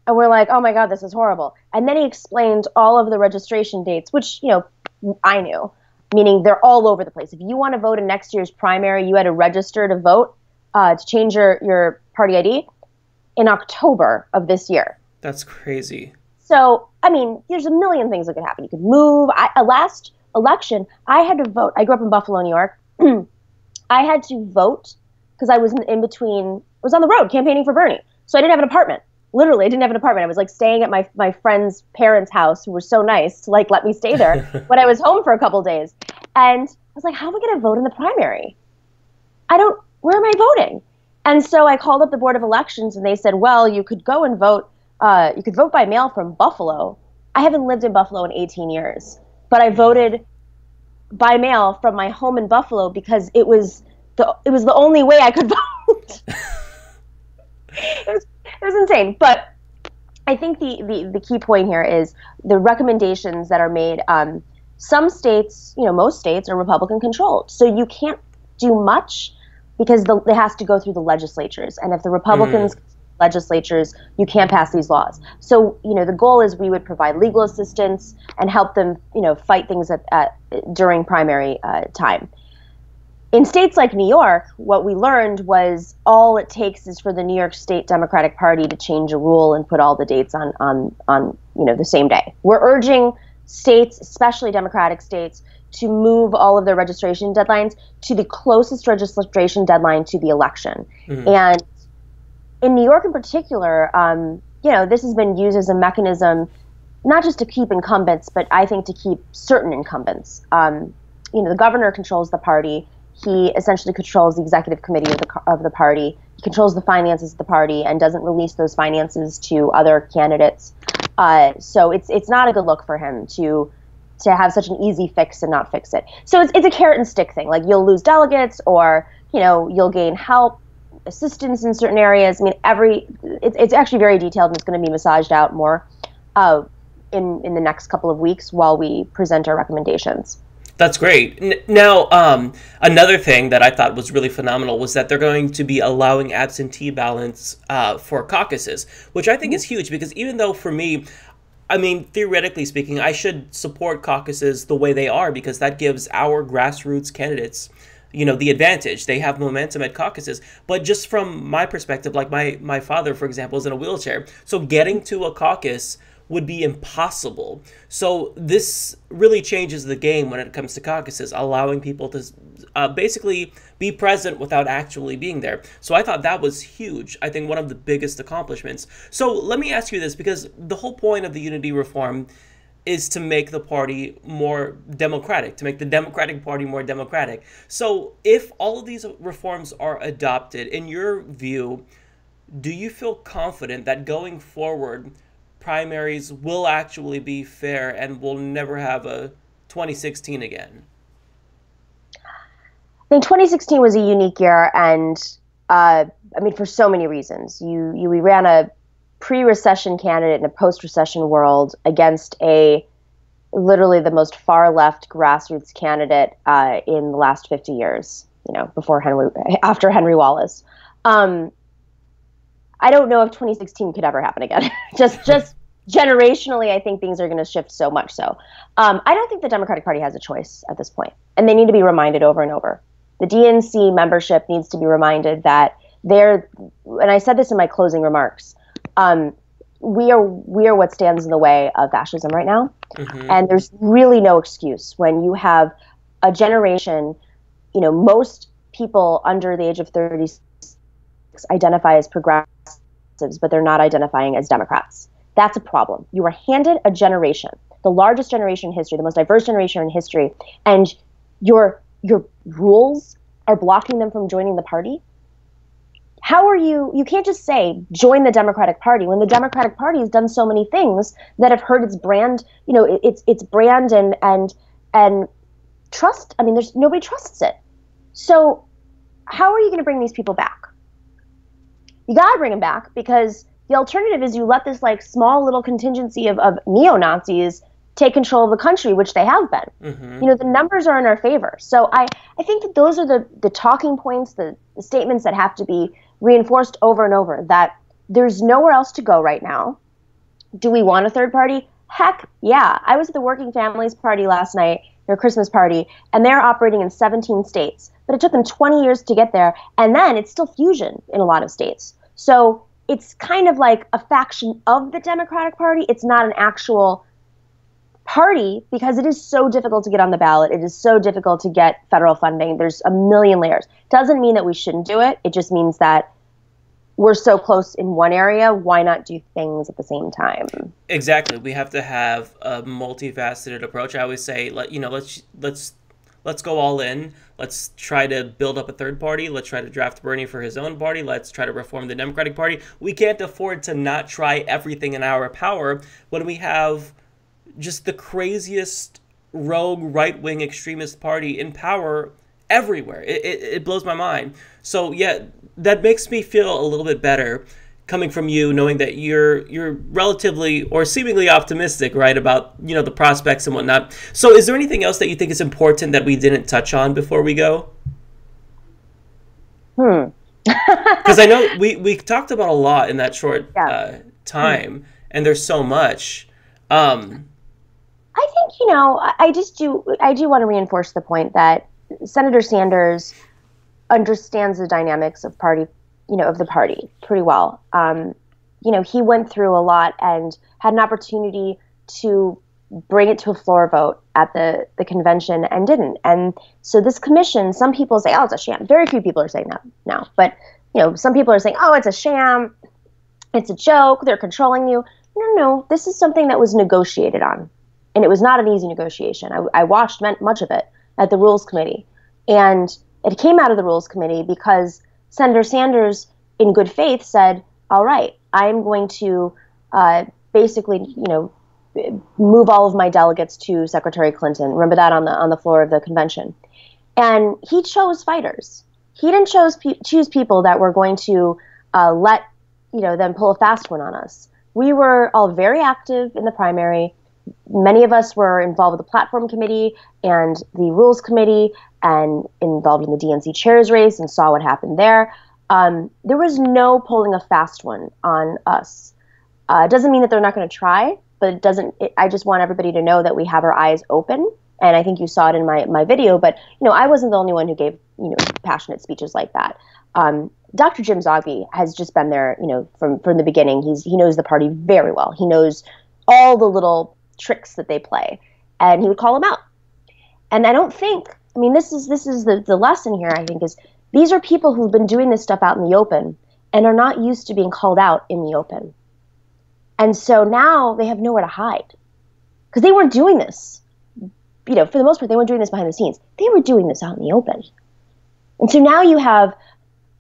S12: And we're like, oh my God, this is horrible. And then he explained all of the registration dates, which, I knew, meaning they're all over the place. If you want to vote in next year's primary, you had to register to vote to change your party ID in October of this year.
S10: That's crazy.
S12: So, I mean, there's a million things that could happen. You could move. Last election, I had to vote. I grew up in Buffalo, New York. I had to vote because I was in between, I was on the road campaigning for Bernie. So I didn't have an apartment. Literally, I didn't have an apartment. I was like staying at my friend's parents' house, who were so nice to like let me stay there when I was home for a couple days. And I was like, how am I going to vote in the primary? Where am I voting? And so I called up the Board of Elections and they said, well, you could go and vote. You could vote by mail from Buffalo. I haven't lived in Buffalo in 18 years, but I voted by mail from my home in Buffalo because it was the only way I could vote. It was insane. But I think the key point here is the recommendations that are made. Some states, most states are Republican controlled. So you can't do much because it has to go through the legislatures. And if the Republicans legislatures, you can't pass these laws. So, the goal is we would provide legal assistance and help them, fight things during primary time. In states like New York, what we learned was all it takes is for the New York State Democratic Party to change a rule and put all the dates on the same day. We're urging states, especially Democratic states, to move all of their registration deadlines to the closest registration deadline to the election. Mm-hmm. And in New York in particular, this has been used as a mechanism not just to keep incumbents, but I think to keep certain incumbents. The governor controls the party. He essentially controls the executive committee of the party. He controls the finances of the party and doesn't release those finances to other candidates. So it's not a good look for him to have such an easy fix and not fix it. So it's a carrot and stick thing. Like you'll lose delegates, or you'll gain help, assistance in certain areas. I mean, it's actually very detailed, and it's going to be massaged out more in the next couple of weeks while we present our recommendations.
S10: That's great. Now, another thing that I thought was really phenomenal was that they're going to be allowing absentee ballots for caucuses, which I think is huge because even though for me, I mean, theoretically speaking, I should support caucuses the way they are because that gives our grassroots candidates, the advantage. They have momentum at caucuses. But just from my perspective, like my father, for example, is in a wheelchair. So getting to a caucus would be impossible. So this really changes the game when it comes to caucuses, allowing people to basically be present without actually being there. So I thought that was huge. I think one of the biggest accomplishments. So let me ask you this, because the whole point of the Unity Reform is to make the party more democratic, to make the Democratic Party more democratic. So if all of these reforms are adopted, in your view, do you feel confident that going forward, primaries will actually be fair and we'll never have a 2016 again?
S12: I think 2016 was a unique year, and for so many reasons. We ran a pre-recession candidate in a post-recession world against literally the most far-left grassroots candidate in the last 50 years. After Henry Wallace. I don't know if 2016 could ever happen again. just generationally, I think things are going to shift so much so. I don't think the Democratic Party has a choice at this point, and they need to be reminded over and over. The DNC membership needs to be reminded that and I said this in my closing remarks, we are what stands in the way of fascism right now. Mm-hmm. And there's really no excuse when you have a generation, most people under the age of 36 identify as progressives, but they're not identifying as Democrats. That's a problem. You are handed a generation, the largest generation in history, the most diverse generation in history, and your rules are blocking them from joining the party. How are you can't just say join the Democratic Party when the Democratic Party has done so many things that have hurt its brand, its brand and trust. I mean, nobody trusts it. So how are you going to bring these people back? You got to bring them back, because the alternative is you let this small little contingency of neo-Nazis take control of the country, which they have been. You know, the numbers are in our favor. So I think that those are the talking points, the statements that have to be reinforced over and over, that there's nowhere else to go right now. Do we want a third party? Heck yeah. I was at the Working Families Party last night, their Christmas party, and they're operating in 17 states. But it took them 20 years to get there, and then it's still fusion in a lot of states. So it's kind of like a faction of the Democratic Party. It's not an actual party because it is so difficult to get on the ballot. It is so difficult to get federal funding. There's a million layers. Doesn't mean that we shouldn't do it. It just means that we're so close in one area. Why not do things at the same time?
S10: Exactly. We have to have a multifaceted approach. I always say, let's go all in. Let's try to build up a third party. Let's try to draft Bernie for his own party. Let's try to reform the Democratic Party. We can't afford to not try everything in our power when we have just the craziest rogue right-wing extremist party in power everywhere. It blows my mind. So yeah, that makes me feel a little bit better coming from you, knowing that you're relatively or seemingly optimistic, right, about, you know, the prospects and whatnot. So is there anything else that you think is important that we didn't touch on before we go? Because I know we talked about a lot in that short time, and there's so much. I
S12: think, you know, I do want to reinforce the point that Senator Sanders understands the dynamics of the party pretty well. You know, he went through a lot and had an opportunity to bring it to a floor vote at the convention and didn't. And so this commission, some people say, oh, it's a sham. Very few people are saying that now. But, you know, some people are saying, oh, it's a sham. It's a joke. They're controlling you. No, this is something that was negotiated on. And it was not an easy negotiation. I watched much of it at the Rules Committee. And it came out of the Rules Committee because Senator Sanders, in good faith, said, all right, I'm going to basically, you know, move all of my delegates to Secretary Clinton. Remember that on the floor of the convention. And he chose fighters. He didn't choose people that were going to let, you know, them pull a fast one on us. We were all very active in the primary. Many of us were involved with the platform committee and the rules committee and involved in the DNC chairs race and saw what happened there. There was no pulling a fast one on us. It doesn't mean that they're not going to try, but I just want everybody to know that we have our eyes open. And I think you saw it in my video, but, you know, I wasn't the only one who gave, you know, passionate speeches like that. Dr. Jim Zogby has just been there, you know, from the beginning. He knows the party very well. He knows all the little tricks that they play, and he would call them out. And I don't think, I mean, this is the lesson here, I think, is these are people who've been doing this stuff out in the open and are not used to being called out in the open. And so now they have nowhere to hide because they weren't doing this. You know, for the most part, they weren't doing this behind the scenes. They were doing this out in the open. And so now you have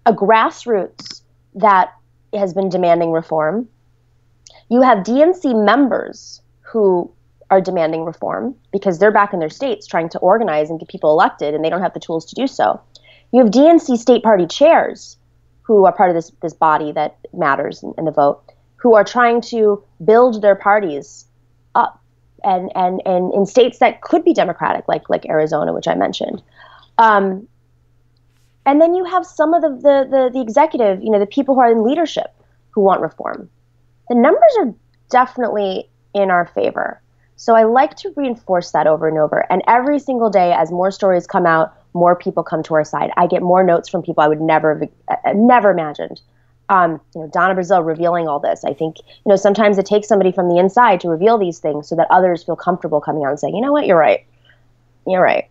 S12: a grassroots that has been demanding reform. You have DNC members who are demanding reform because they're back in their states trying to organize and get people elected, and they don't have the tools to do so. You have DNC state party chairs who are part of this body that matters in the vote, who are trying to build their parties up and in states that could be Democratic, like Arizona, which I mentioned. And then you have some of the executive, you know, the people who are in leadership who want reform. The numbers are definitely in our favor. So I like to reinforce that over and over. And every single day, as more stories come out, more people come to our side. I get more notes from people I would never imagined. You know, Donna Brazile revealing all this. I think, you know, sometimes it takes somebody from the inside to reveal these things so that others feel comfortable coming out and saying, you know what, you're right. You're right.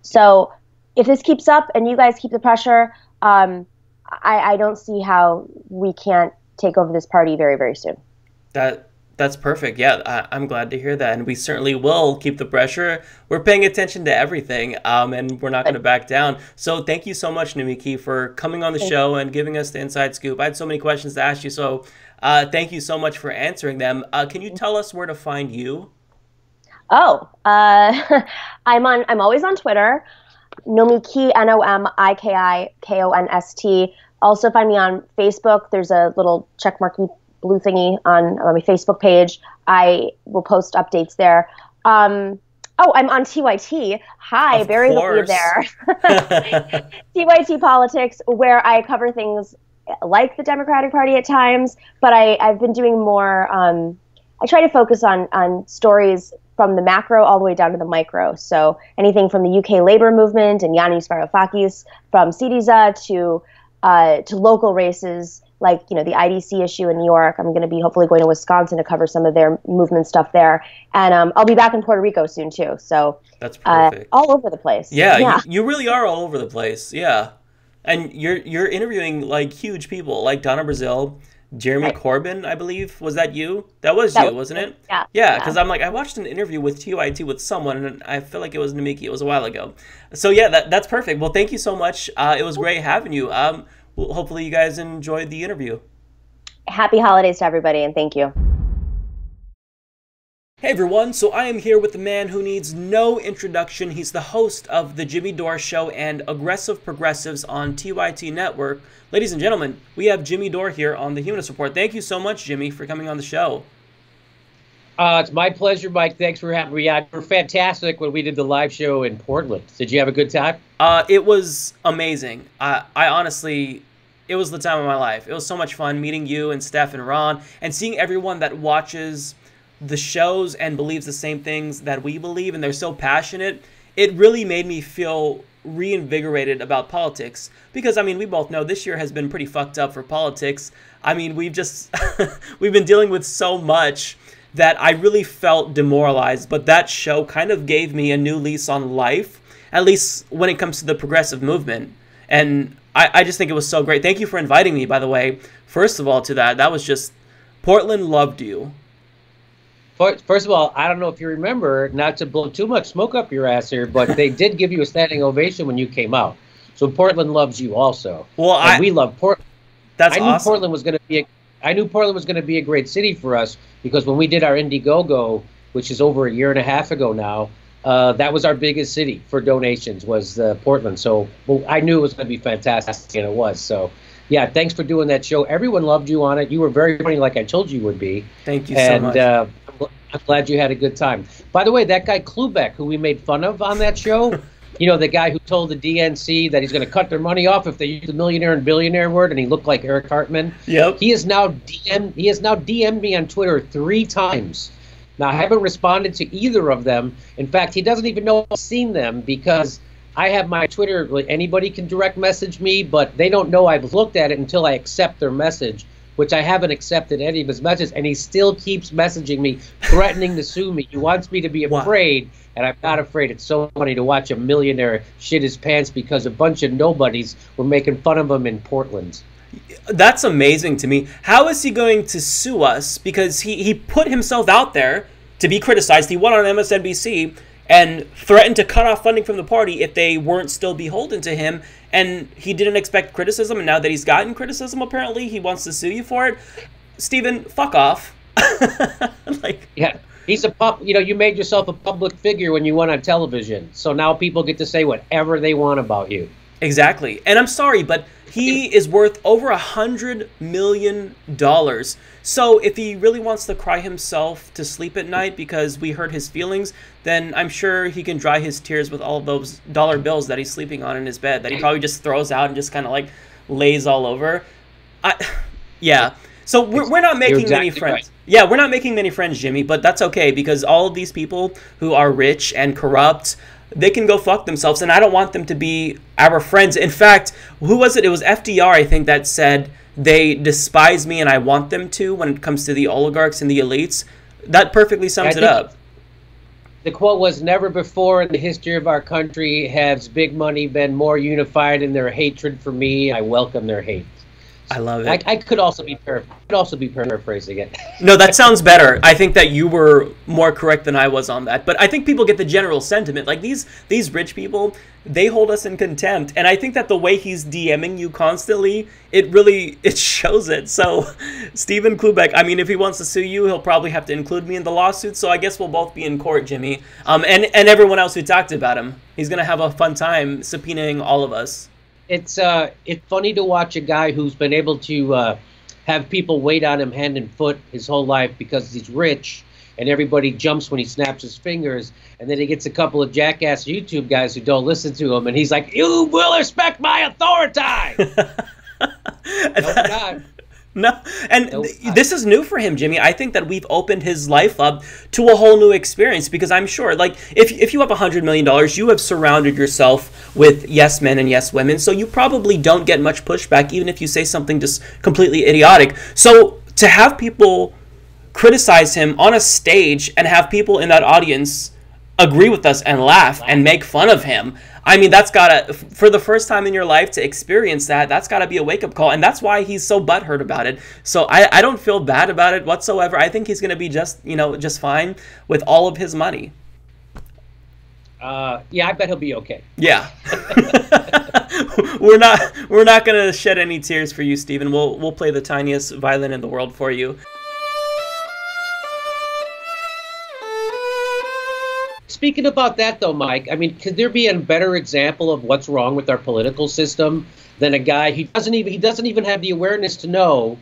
S12: So if this keeps up and you guys keep the pressure, I don't see how we can't take over this party very, very soon.
S10: That's perfect. Yeah, I'm glad to hear that. And we certainly will keep the pressure. We're paying attention to everything, and we're not going to back down. So thank you so much, Nomiki, for coming on the show and giving us the inside scoop. I had so many questions to ask you, so thank you so much for answering them. Can you tell us where to find you? Oh, I'm always on Twitter, Nomiki, NOMIKI KONST. Also find me on Facebook. There's a little checkmarky blue thingy on my Facebook page. I will post updates there.
S12: Oh, I'm on TYT. Hi, very lucky there. TYT Politics, where I cover things like the Democratic Party at times, but I've been doing more, I try to focus on stories from the macro all the way down to the micro. So anything from the UK labor movement and Yanis Varoufakis from Syriza to local races like, you know, the IDC issue in New York. I'm going to be hopefully going to Wisconsin to cover some of their movement stuff there. And I'll be back in Puerto Rico soon too. So
S10: that's perfect.
S12: All over the place.
S10: Yeah. You really are all over the place. Yeah. And you're interviewing like huge people like Donna Brazile, Jeremy Corbyn, I believe. Was that you? That was you, wasn't it?
S12: Yeah.
S10: Yeah, because I'm like, I watched an interview with TYT with someone, and I feel like it was Nomiki. It was a while ago. So yeah, that's perfect. Well, thank you so much. It was great having you. Well, hopefully you guys enjoyed the interview.
S12: Happy holidays to everybody, and thank you.
S10: Hey everyone, so I am here with the man who needs no introduction. He's the host of The Jimmy Dore Show and Aggressive Progressives on TYT Network. Ladies and gentlemen, we have Jimmy Dore here on the Humanist Report. Thank you so much, Jimmy, for coming on the show.
S13: It's my pleasure, Mike. Thanks for having me. You were fantastic when we did the live show in Portland. Did you have a good time?
S10: It was amazing. I honestly, it was the time of my life. It was so much fun meeting you and Steph and Ron and seeing everyone that watches the shows and believes the same things that we believe, and they're so passionate. It really made me feel reinvigorated about politics because, I mean, we both know this year has been pretty fucked up for politics. I mean, we've just we've been dealing with so much that I really felt demoralized, but that show kind of gave me a new lease on life, at least when it comes to the progressive movement. And I just think it was so great. Thank you for inviting me, by the way. First of all, to that. That was just, Portland loved you.
S13: First of all, I don't know if you remember, not to blow too much smoke up your ass here, but they did give you a standing ovation when you came out. So Portland loves you also.
S10: Well,
S13: we love Portland.
S10: That's
S13: I knew
S10: awesome.
S13: Portland was going to be. I knew Portland was going to be a great city for us because when we did our Indiegogo, which is over a year and a half ago now, that was our biggest city for donations was Portland. So I knew it was going to be fantastic, and it was. So. Yeah, thanks for doing that show. Everyone loved you on it. You were very funny, like I told you would be.
S10: Thank you so much.
S13: And I'm glad you had a good time. By the way, that guy Klubeck, who we made fun of on that show, you know, the guy who told the DNC that he's going to cut their money off if they use the millionaire and billionaire word, and he looked like Eric Hartman.
S10: Yep.
S13: He has now DM'd me on Twitter 3 times. Now, I haven't responded to either of them. In fact, he doesn't even know I've seen them because I have my Twitter, anybody can direct message me, but they don't know I've looked at it until I accept their message, which I haven't accepted any of his messages, and he still keeps messaging me, threatening to sue me. He wants me to be afraid, and I'm not afraid. It's so funny to watch a millionaire shit his pants because a bunch of nobodies were making fun of him in Portland.
S10: That's amazing to me. How is he going to sue us? Because he put himself out there to be criticized. He went on MSNBC and threatened to cut off funding from the party if they weren't still beholden to him. And he didn't expect criticism, and now that he's gotten criticism, apparently, he wants to sue you for it. Stephen, fuck off.
S13: Yeah, he's you made yourself a public figure when you went on television, so now people get to say whatever they want about you.
S10: Exactly. And I'm sorry, but he is worth over $100 million. So if he really wants to cry himself to sleep at night because we hurt his feelings, then I'm sure he can dry his tears with all of those dollar bills that he's sleeping on in his bed that he probably just throws out and just kind of like lays all over. Yeah. So we're not making many friends. Right. Yeah, we're not making many friends, Jimmy, but that's okay because all of these people who are rich and corrupt, they can go fuck themselves, and I don't want them to be our friends. In fact, who was it? It was FDR, I think, that said they despise me and I want them to when it comes to the oligarchs and the elites. That perfectly sums it up.
S13: The quote was, "Never before in the history of our country has big money been more unified in their hatred for me. I welcome their hate."
S10: I love it.
S13: I could also be paraphrasing it.
S10: No, that sounds better. I think that you were more correct than I was on that. But I think people get the general sentiment. Like these rich people, they hold us in contempt. And I think that the way he's DMing you constantly, it shows it. So Stephen Klubeck, I mean, if he wants to sue you, he'll probably have to include me in the lawsuit. So I guess we'll both be in court, Jimmy. And everyone else who talked about him. He's going to have a fun time subpoenaing all of us.
S13: It's funny to watch a guy who's been able to have people wait on him hand and foot his whole life because he's rich and everybody jumps when he snaps his fingers, and then he gets a couple of jackass YouTube guys who don't listen to him, and he's like, "You will respect my authority." No, not.
S10: No, and this is new for him, Jimmy. I think that we've opened his life up to a whole new experience, because I'm sure, like, if you have $100 million, you have surrounded yourself with yes men and yes women, so you probably don't get much pushback, even if you say something just completely idiotic. So to have people criticize him on a stage and have people in that audience agree with us and laugh and make fun of him, I mean, that's gotta, for the first time in your life to experience that, that's gotta be a wake-up call, and that's why he's so butthurt about it. So I don't feel bad about it whatsoever. I think he's gonna be just fine with all of his money.
S13: Yeah, I bet he'll be okay.
S10: Yeah. we're not gonna shed any tears for you, Stephen. We'll play the tiniest violin in the world for you.
S13: Speaking about that, though, Mike, I mean, could there be a better example of what's wrong with our political system than a guy he doesn't even have the awareness to know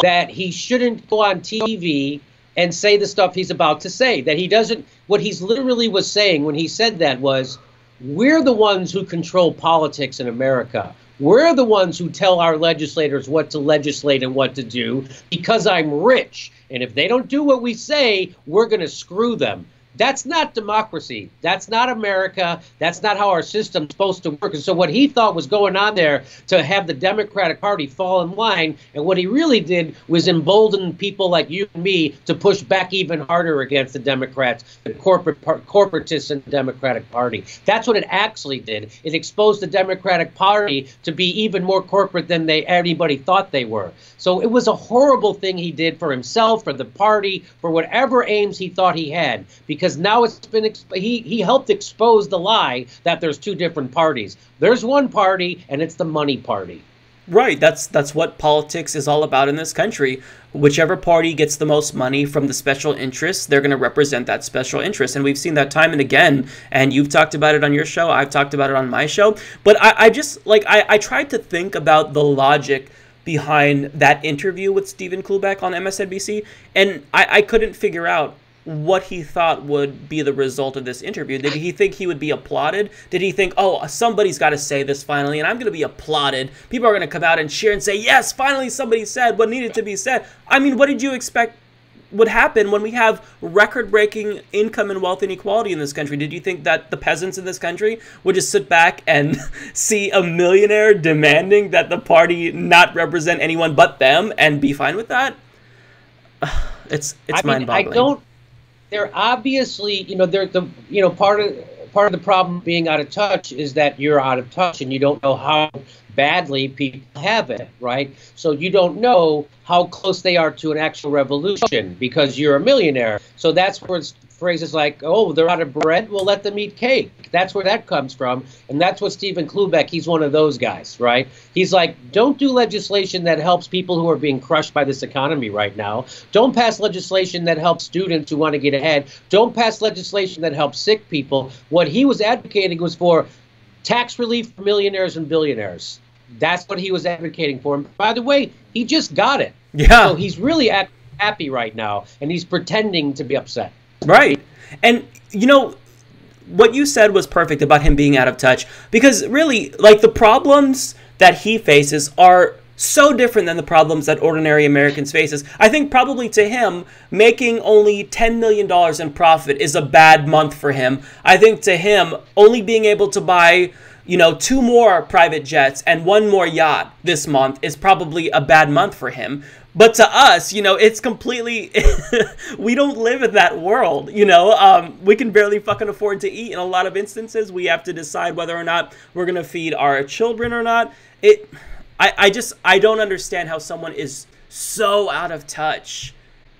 S13: that he shouldn't go on TV and say the stuff he's about to say? That he doesn't. What he's literally was saying when he said that was, "We're the ones who control politics in America. We're the ones who tell our legislators what to legislate and what to do because I'm rich. And if they don't do what we say, we're going to screw them." That's not democracy. That's not America. That's not how our system's supposed to work. And so what he thought was going on there to have the Democratic Party fall in line, and what he really did was embolden people like you and me to push back even harder against the Democrats, the corporatists in the Democratic Party. That's what it actually did. It exposed the Democratic Party to be even more corporate than anybody thought they were. So it was a horrible thing he did for himself, for the party, for whatever aims he thought he had, because now it's been he helped expose the lie that there's two different parties. There's one party, and it's the money party.
S10: Right. That's what politics is all about in this country. Whichever party gets the most money from the special interests, they're going to represent that special interest. And we've seen that time and again. And you've talked about it on your show. I've talked about it on my show. But I tried to think about the logic behind that interview with Stephen Klubeck on MSNBC, and I couldn't figure out what he thought would be the result of this interview. Did he think he would be applauded? Did he think, oh, somebody's got to say this finally, and I'm going to be applauded. People are going to come out and cheer and say, yes, finally somebody said what needed to be said. I mean, what did you expect would happen when we have record-breaking income and wealth inequality in this country? Did you think that the peasants in this country would just sit back and see a millionaire demanding that the party not represent anyone but them and be fine with that? It's mind-boggling.
S13: They're obviously, part of the problem being out of touch is that you're out of touch and you don't know how badly people have it, right? So you don't know how close they are to an actual revolution because you're a millionaire. So that's where phrases like, oh, they're out of bread, well, let them eat cake. That's where that comes from. And that's what Stephen Klubeck, he's one of those guys, right? He's like, don't do legislation that helps people who are being crushed by this economy right now. Don't pass legislation that helps students who want to get ahead. Don't pass legislation that helps sick people. What he was advocating was for tax relief for millionaires and billionaires. That's what he was advocating for. And by the way, he just got it.
S10: Yeah.
S13: So he's really happy right now, and he's pretending to be upset.
S10: Right. And, what you said was perfect about him being out of touch, because really, like, the problems that he faces are so different than the problems that ordinary Americans faces. I think probably to him, making only $10 million in profit is a bad month for him. I think to him, only being able to buy 2 more private jets and 1 more yacht this month is probably a bad month for him. But to us, it's completely, we don't live in that world, we can barely fucking afford to eat in a lot of instances. We have to decide whether or not we're going to feed our children or not. I don't understand how someone is so out of touch.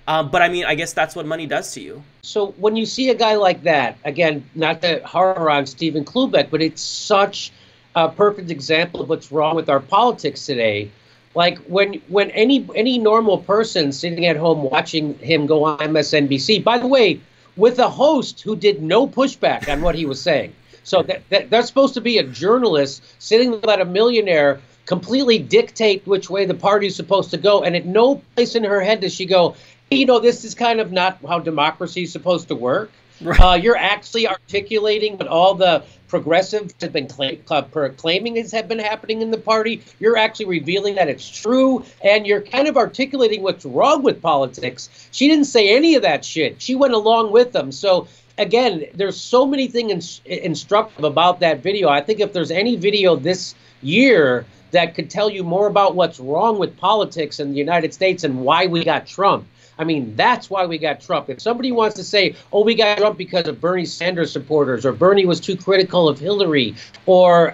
S10: But I mean, I guess that's what money does to you.
S13: So when you see a guy like that, again, not to horror on Stephen Klubeck, but it's such a perfect example of what's wrong with our politics today. Like when any normal person sitting at home watching him go on MSNBC, by the way, with a host who did no pushback on what he was saying. So that's supposed to be a journalist sitting there, let a millionaire completely dictate which way the party's supposed to go. And at no place in her head does she go, you know, this is kind of not how democracy is supposed to work.
S10: Right.
S13: You're actually articulating what all the progressives have been claiming have been happening in the party. You're actually revealing that it's true, and you're kind of articulating what's wrong with politics. She didn't say any of that shit. She went along with them. So again, there's so many things instructive about that video. I think if there's any video this year that could tell you more about what's wrong with politics in the United States and why we got Trump, I mean, that's why we got Trump. If somebody wants to say, oh, we got Trump because of Bernie Sanders supporters, or Bernie was too critical of Hillary, or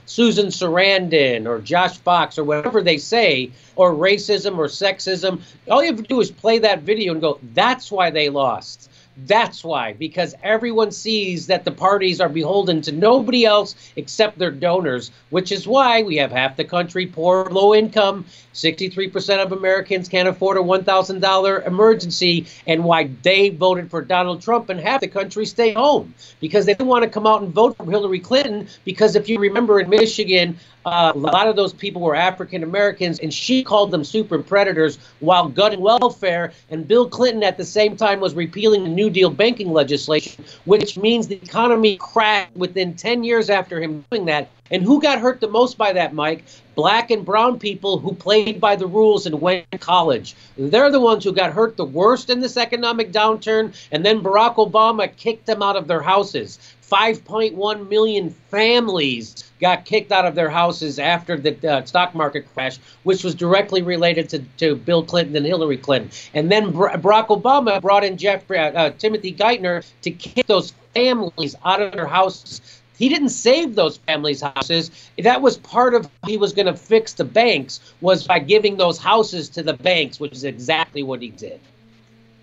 S13: Susan Sarandon, or Josh Fox, or whatever they say, or racism or sexism, all you have to do is play that video and go, that's why they lost. That's why, because everyone sees that the parties are beholden to nobody else except their donors, which is why we have half the country poor, low income, 63% of Americans can't afford a $1,000 emergency, and why they voted for Donald Trump and half the country stay home, because they didn't want to come out and vote for Hillary Clinton, because if you remember in Michigan, a lot of those people were African Americans, and she called them super predators while gutting welfare. And Bill Clinton at the same time was repealing the New Deal banking legislation, which means the economy crashed within 10 years after him doing that. And who got hurt the most by that, Mike? Black and brown people who played by the rules and went to college. They're the ones who got hurt the worst in this economic downturn. And then Barack Obama kicked them out of their houses. 5.1 million families got kicked out of their houses after the stock market crash, which was directly related to Bill Clinton and Hillary Clinton. And then Barack Obama brought in Timothy Geithner to kick those families out of their houses. He didn't save those families' houses. That was part of how he was going to fix the banks, was by giving those houses to the banks, which is exactly what he did.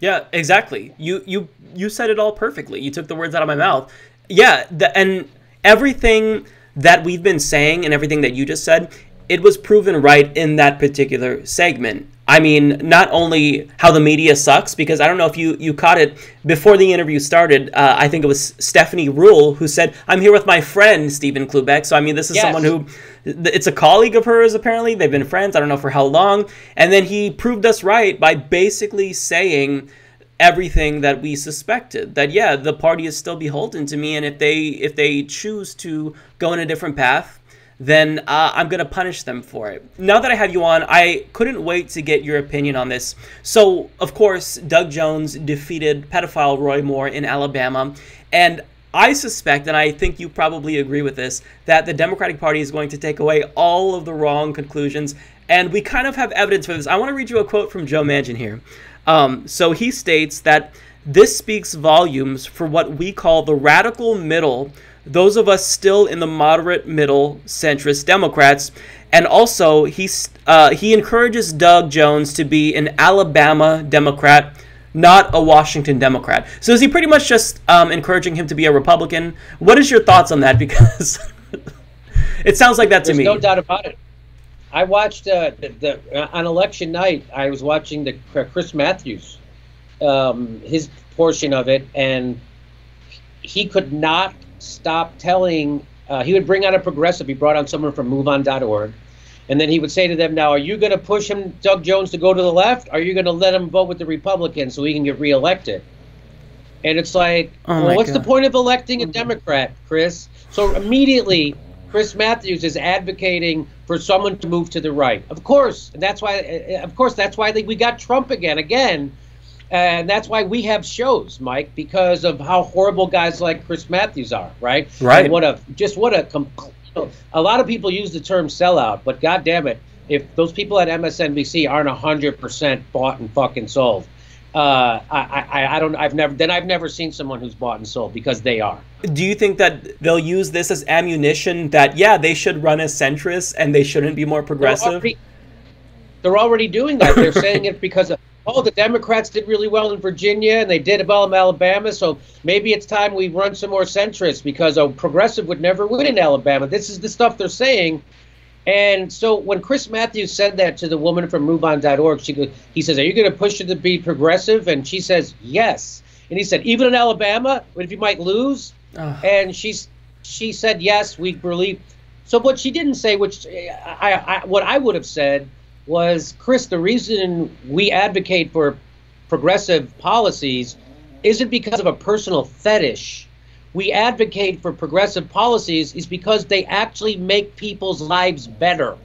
S10: Yeah, exactly. You said it all perfectly. You took the words out of my mouth. Yeah, and everything that we've been saying and everything that you just said, it was proven right in that particular segment. I mean, not only how the media sucks, because I don't know if you caught it before the interview started. I think it was Stephanie Ruhle who said, I'm here with my friend, Stephen Klubeck. So, I mean, this is someone who, it's a colleague of hers, apparently. They've been friends. I don't know for how long. And then he proved us right by basically saying everything that we suspected, that, yeah, the party is still beholden to me. And if they choose to go in a different path, then I'm going to punish them for it. Now that I have you on, I couldn't wait to get your opinion on this. So, of course, Doug Jones defeated pedophile Roy Moore in Alabama. And I suspect, and I think you probably agree with this, that the Democratic Party is going to take away all of the wrong conclusions. And we kind of have evidence for this. I want to read you a quote from Joe Manchin here. So he states that this speaks volumes for what we call the radical middle, those of us still in the moderate middle centrist Democrats. And also he encourages Doug Jones to be an Alabama Democrat, not a Washington Democrat. So is he pretty much just encouraging him to be a Republican? What is your thoughts on that? Because it sounds like that to me.
S13: There's no doubt about it. I watched on election night, I was watching the Chris Matthews, his portion of it, and he could not stop telling, he would bring out a progressive. He brought on someone from MoveOn.org, and then he would say to them, now, are you going to push him, Doug Jones, to go to the left? Or are you going to let him vote with the Republicans so he can get reelected? And it's like, well, what's the point of electing a Democrat, Chris? So immediately, Chris Matthews is advocating for someone to move to the right. Of course, and that's why we got Trump again. And that's why we have shows, Mike, because of how horrible guys like Chris Matthews are, right?
S10: Right.
S13: And a lot of people use the term sellout, but God damn it, if those people at MSNBC aren't 100% bought and fucking sold, I've never seen someone who's bought and sold, because they are.
S10: Do you think that they'll use this as ammunition that, yeah, they should run as centrists and they shouldn't be more progressive?
S13: They're already doing that. They're saying it because of, the Democrats did really well in Virginia and they did well in Alabama, so maybe it's time we run some more centrists, because a progressive would never win in Alabama. This is the stuff they're saying. And so when Chris Matthews said that to the woman from MoveOn.org, he says, are you going to push her to be progressive? And she says, yes. And he said, even in Alabama, if you might lose? And she said, yes, we believe. So what she didn't say, which what I would have said was, Chris, the reason we advocate for progressive policies isn't because of a personal fetish. We advocate for progressive policies is because they actually make people's lives better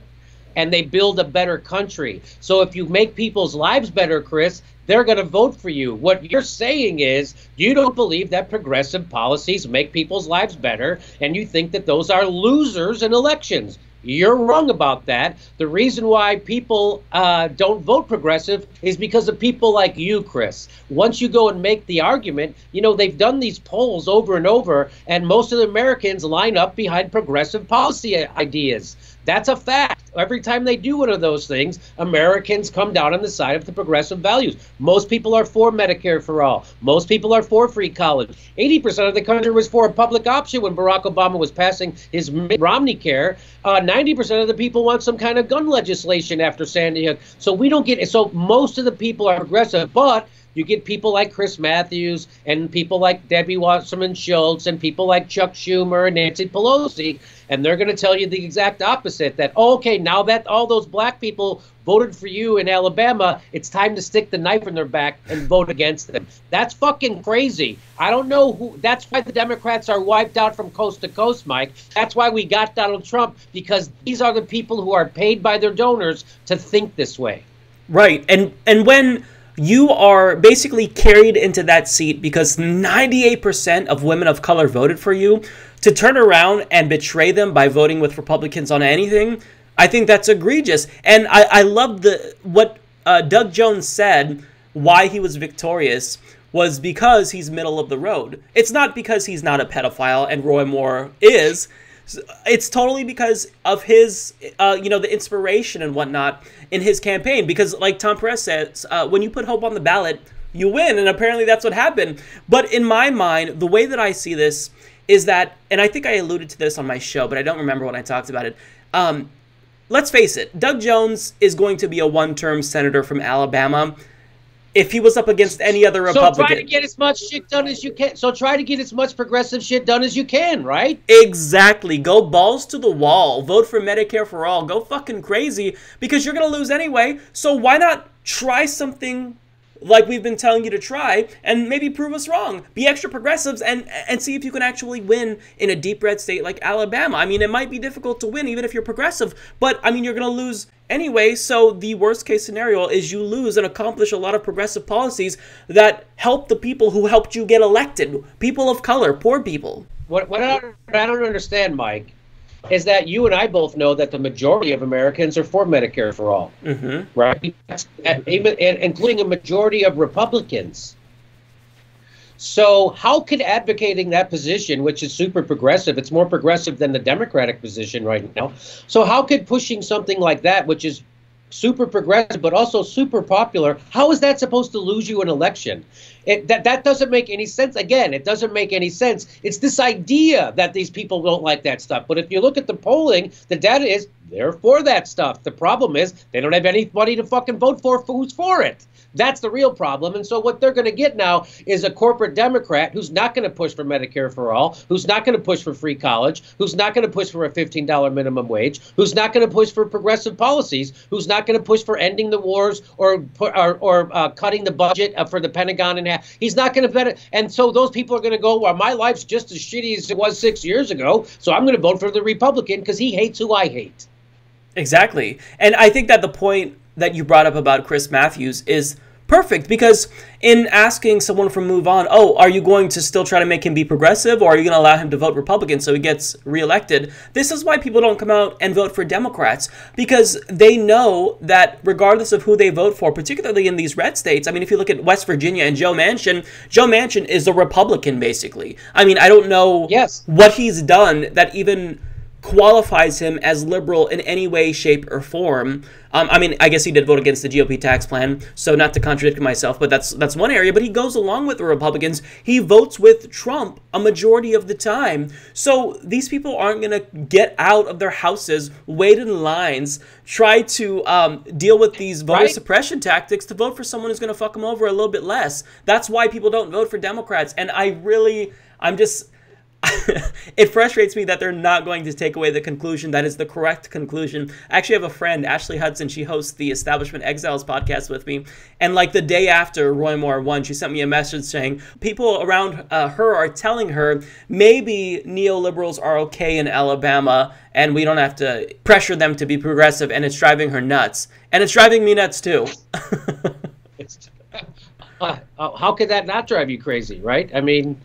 S13: and they build a better country. So if you make people's lives better, Chris, they're going to vote for you. What you're saying is you don't believe that progressive policies make people's lives better, and you think that those are losers in elections. You're wrong about that. The reason why people don't vote progressive is because of people like you, Chris. Once you go and make the argument, you know, they've done these polls over and over, and most of the Americans line up behind progressive policy ideas. That's a fact. Every time they do one of those things, Americans come down on the side of the progressive values. Most people are for Medicare for all. Most people are for free college. 80% of the country was for a public option when Barack Obama was passing his Mitt Romney care. 90% of the people want some kind of gun legislation after Sandy Hook. So we don't get it. So most of the people are progressive, but you get people like Chris Matthews and people like Debbie Wasserman Schultz and people like Chuck Schumer and Nancy Pelosi, and they're going to tell you the exact opposite, that, oh, okay, now that all those black people voted for you in Alabama, it's time to stick the knife in their back and vote against them. That's fucking crazy. I don't know who. That's why the Democrats are wiped out from coast to coast, Mike. That's why we got Donald Trump, because these are the people who are paid by their donors to think this way.
S10: Right. And when you are basically carried into that seat because 98% of women of color voted for you, to turn around and betray them by voting with Republicans on anything, I think that's egregious. And I love what Doug Jones said, why he was victorious was because he's middle of the road. It's not because he's not a pedophile and Roy Moore is. It's totally because of his, the inspiration and whatnot in his campaign. Because like Tom Perez says, when you put hope on the ballot, you win. And apparently that's what happened. But in my mind, the way that I see this is that, and I think I alluded to this on my show, but I don't remember when I talked about it. Let's face it, Doug Jones is going to be a one-term senator from Alabama. If he was up against any other Republican.
S13: So try to get as much shit done as you can. So try to get as much progressive shit done as you can, right?
S10: Exactly. Go balls to the wall. Vote for Medicare for all. Go fucking crazy, because you're going to lose anyway. So why not try something like we've been telling you to try and maybe prove us wrong? Be extra progressives and see if you can actually win in a deep red state like Alabama. I mean, it might be difficult to win even if you're progressive, but I mean, you're going to lose anyway. So the worst case scenario is you lose and accomplish a lot of progressive policies that help the people who helped you get elected. People of color, poor people.
S13: What I don't understand, Mike, is that you and I both know that the majority of Americans are for Medicare for all, right? Even including a majority of Republicans. So how could advocating that position, which is super progressive, it's more progressive than the Democratic position right now. So how could pushing something like that, which is super progressive but also super popular, how is that supposed to lose you an election? That doesn't make any sense. Again, it doesn't make any sense. It's this idea that these people don't like that stuff. But if you look at the polling, the data is they're for that stuff. The problem is they don't have anybody to fucking vote for who's for it. That's the real problem. And so what they're going to get now is a corporate Democrat who's not going to push for Medicare for all, who's not going to push for free college, who's not going to push for a $15 minimum wage, who's not going to push for progressive policies, who's not going to push for ending the wars or cutting the budget for the Pentagon in half. He's not going to. And so those people are going to go, well, my life's just as shitty as it was 6 years ago, so I'm going to vote for the Republican because he hates who I hate.
S10: Exactly. And I think that the point that you brought up about Chris Matthews is perfect, because in asking someone from Move On, oh, are you going to still try to make him be progressive, or are you going to allow him to vote Republican so he gets reelected? This is why people don't come out and vote for Democrats, because they know that regardless of who they vote for, particularly in these red states, I mean, if you look at West Virginia and Joe Manchin is a Republican, basically. I mean, I don't know what he's done that even qualifies him as liberal in any way, shape, or form. I mean, I guess he did vote against the GOP tax plan, so not to contradict myself, but that's one area. But he goes along with the Republicans. He votes with Trump a majority of the time. So these people aren't going to get out of their houses, wait in lines, try to deal with these voter suppression tactics to vote for someone who's going to fuck them over a little bit less. That's why people don't vote for Democrats. And it frustrates me that they're not going to take away the conclusion that is the correct conclusion. I actually have a friend, Ashley Hudson. She hosts the Establishment Exiles podcast with me. And like the day after Roy Moore won, she sent me a message saying people around her are telling her maybe neoliberals are okay in Alabama and we don't have to pressure them to be progressive, and it's driving her nuts. And it's driving me nuts too.
S13: How could that not drive you crazy, right? I mean,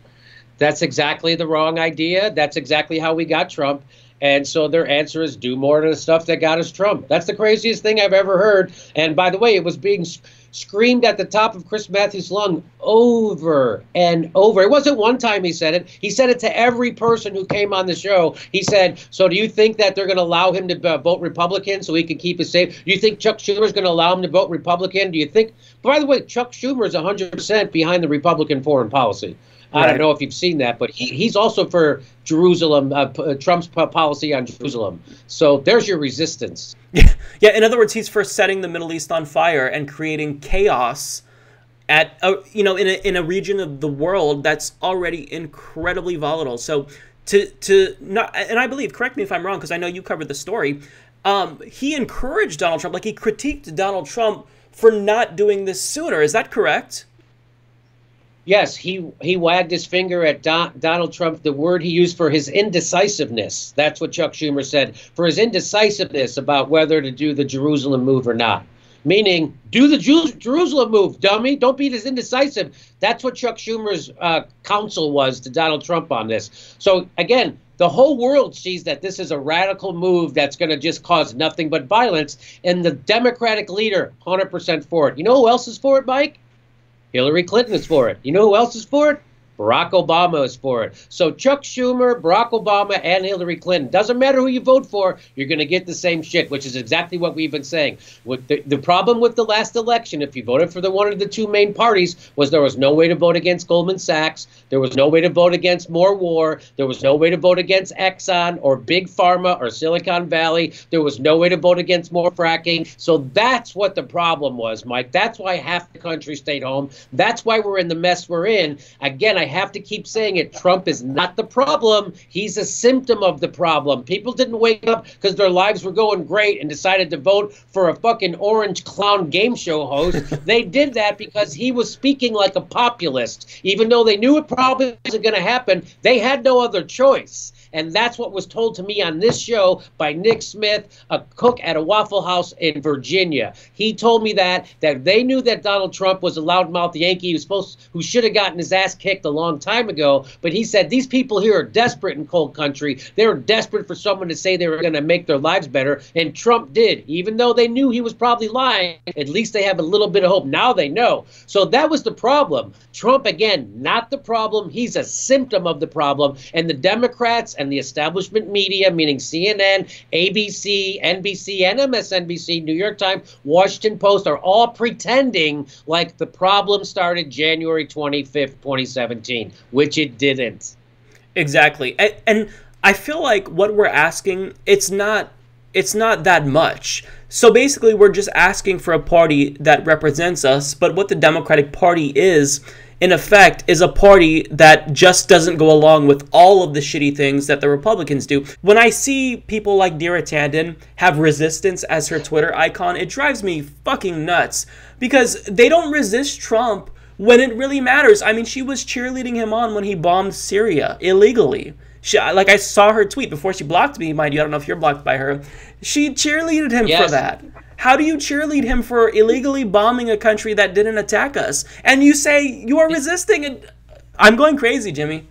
S13: that's exactly the wrong idea. That's exactly how we got Trump. And so their answer is do more of the stuff that got us Trump. That's the craziest thing I've ever heard. And by the way, it was being screamed at the top of Chris Matthews' lung over and over. It wasn't one time he said it. He said it to every person who came on the show. He said, so do you think that they're going to allow him to vote Republican so he can keep us safe? Do you think Chuck Schumer is going to allow him to vote Republican? Do you think, by the way, Chuck Schumer is 100% behind the Republican foreign policy. I don't know if you've seen that, but he's also for Jerusalem, Trump's policy on Jerusalem. So there's your resistance.
S10: Yeah, in other words, he's for setting the Middle East on fire and creating chaos at in a region of the world that's already incredibly volatile. So to not, and I believe, correct me if I'm wrong, because I know you covered the story. He encouraged Donald Trump, like he critiqued Donald Trump for not doing this sooner. Is that correct?
S13: Yes, he wagged his finger at Donald Trump, the word he used for his indecisiveness. That's what Chuck Schumer said, for his indecisiveness about whether to do the Jerusalem move or not. Meaning, do the Jerusalem move, dummy. Don't be this indecisive. That's what Chuck Schumer's counsel was to Donald Trump on this. So, again, the whole world sees that this is a radical move that's going to just cause nothing but violence. And the Democratic leader, 100% for it. You know who else is for it, Mike? Hillary Clinton is for it. You know who else is for it? Barack Obama is for it. So Chuck Schumer, Barack Obama, and Hillary Clinton. Doesn't matter who you vote for, you're going to get the same shit, which is exactly what we've been saying. With the problem with the last election, if you voted for one of the two main parties, was there was no way to vote against Goldman Sachs. There was no way to vote against more war. There was no way to vote against Exxon or Big Pharma or Silicon Valley. There was no way to vote against more fracking. So that's what the problem was, Mike. That's why half the country stayed home. That's why we're in the mess we're in. Again, I have to keep saying it. Trump is not the problem. He's a symptom of the problem. People didn't wake up because their lives were going great and decided to vote for a fucking orange clown game show host. They did that because he was speaking like a populist. Even though they knew it probably wasn't going to happen, they had no other choice. And that's what was told to me on this show by Nick Smith, a cook at a Waffle House in Virginia. He told me that they knew that Donald Trump was a loudmouth Yankee who should have gotten his ass kicked a long time ago. But he said these people here are desperate in cold country. They were desperate for someone to say they were going to make their lives better. And Trump did. Even though they knew he was probably lying, at least they have a little bit of hope. Now they know. So that was the problem. Trump, again, not the problem. He's a symptom of the problem. And the Democrats and the establishment media, meaning CNN, ABC, NBC, and MSNBC, New York Times, Washington Post, are all pretending like the problem started January 25th, 2017, which it didn't.
S10: Exactly. And I feel like what we're asking, it's not that much. So basically, we're just asking for a party that represents us, but what the Democratic Party is, in effect, is a party that just doesn't go along with all of the shitty things that the Republicans do. When I see people like Dira Tandon have resistance as her Twitter icon, it drives me fucking nuts because they don't resist Trump when it really matters. I mean, she was cheerleading him on when he bombed Syria illegally. Like, I saw her tweet before she blocked me, mind you. I don't know if you're blocked by her. She cheerleaded him for that. How do you cheerlead him for illegally bombing a country that didn't attack us? And you say you are resisting it. I'm going crazy, Jimmy.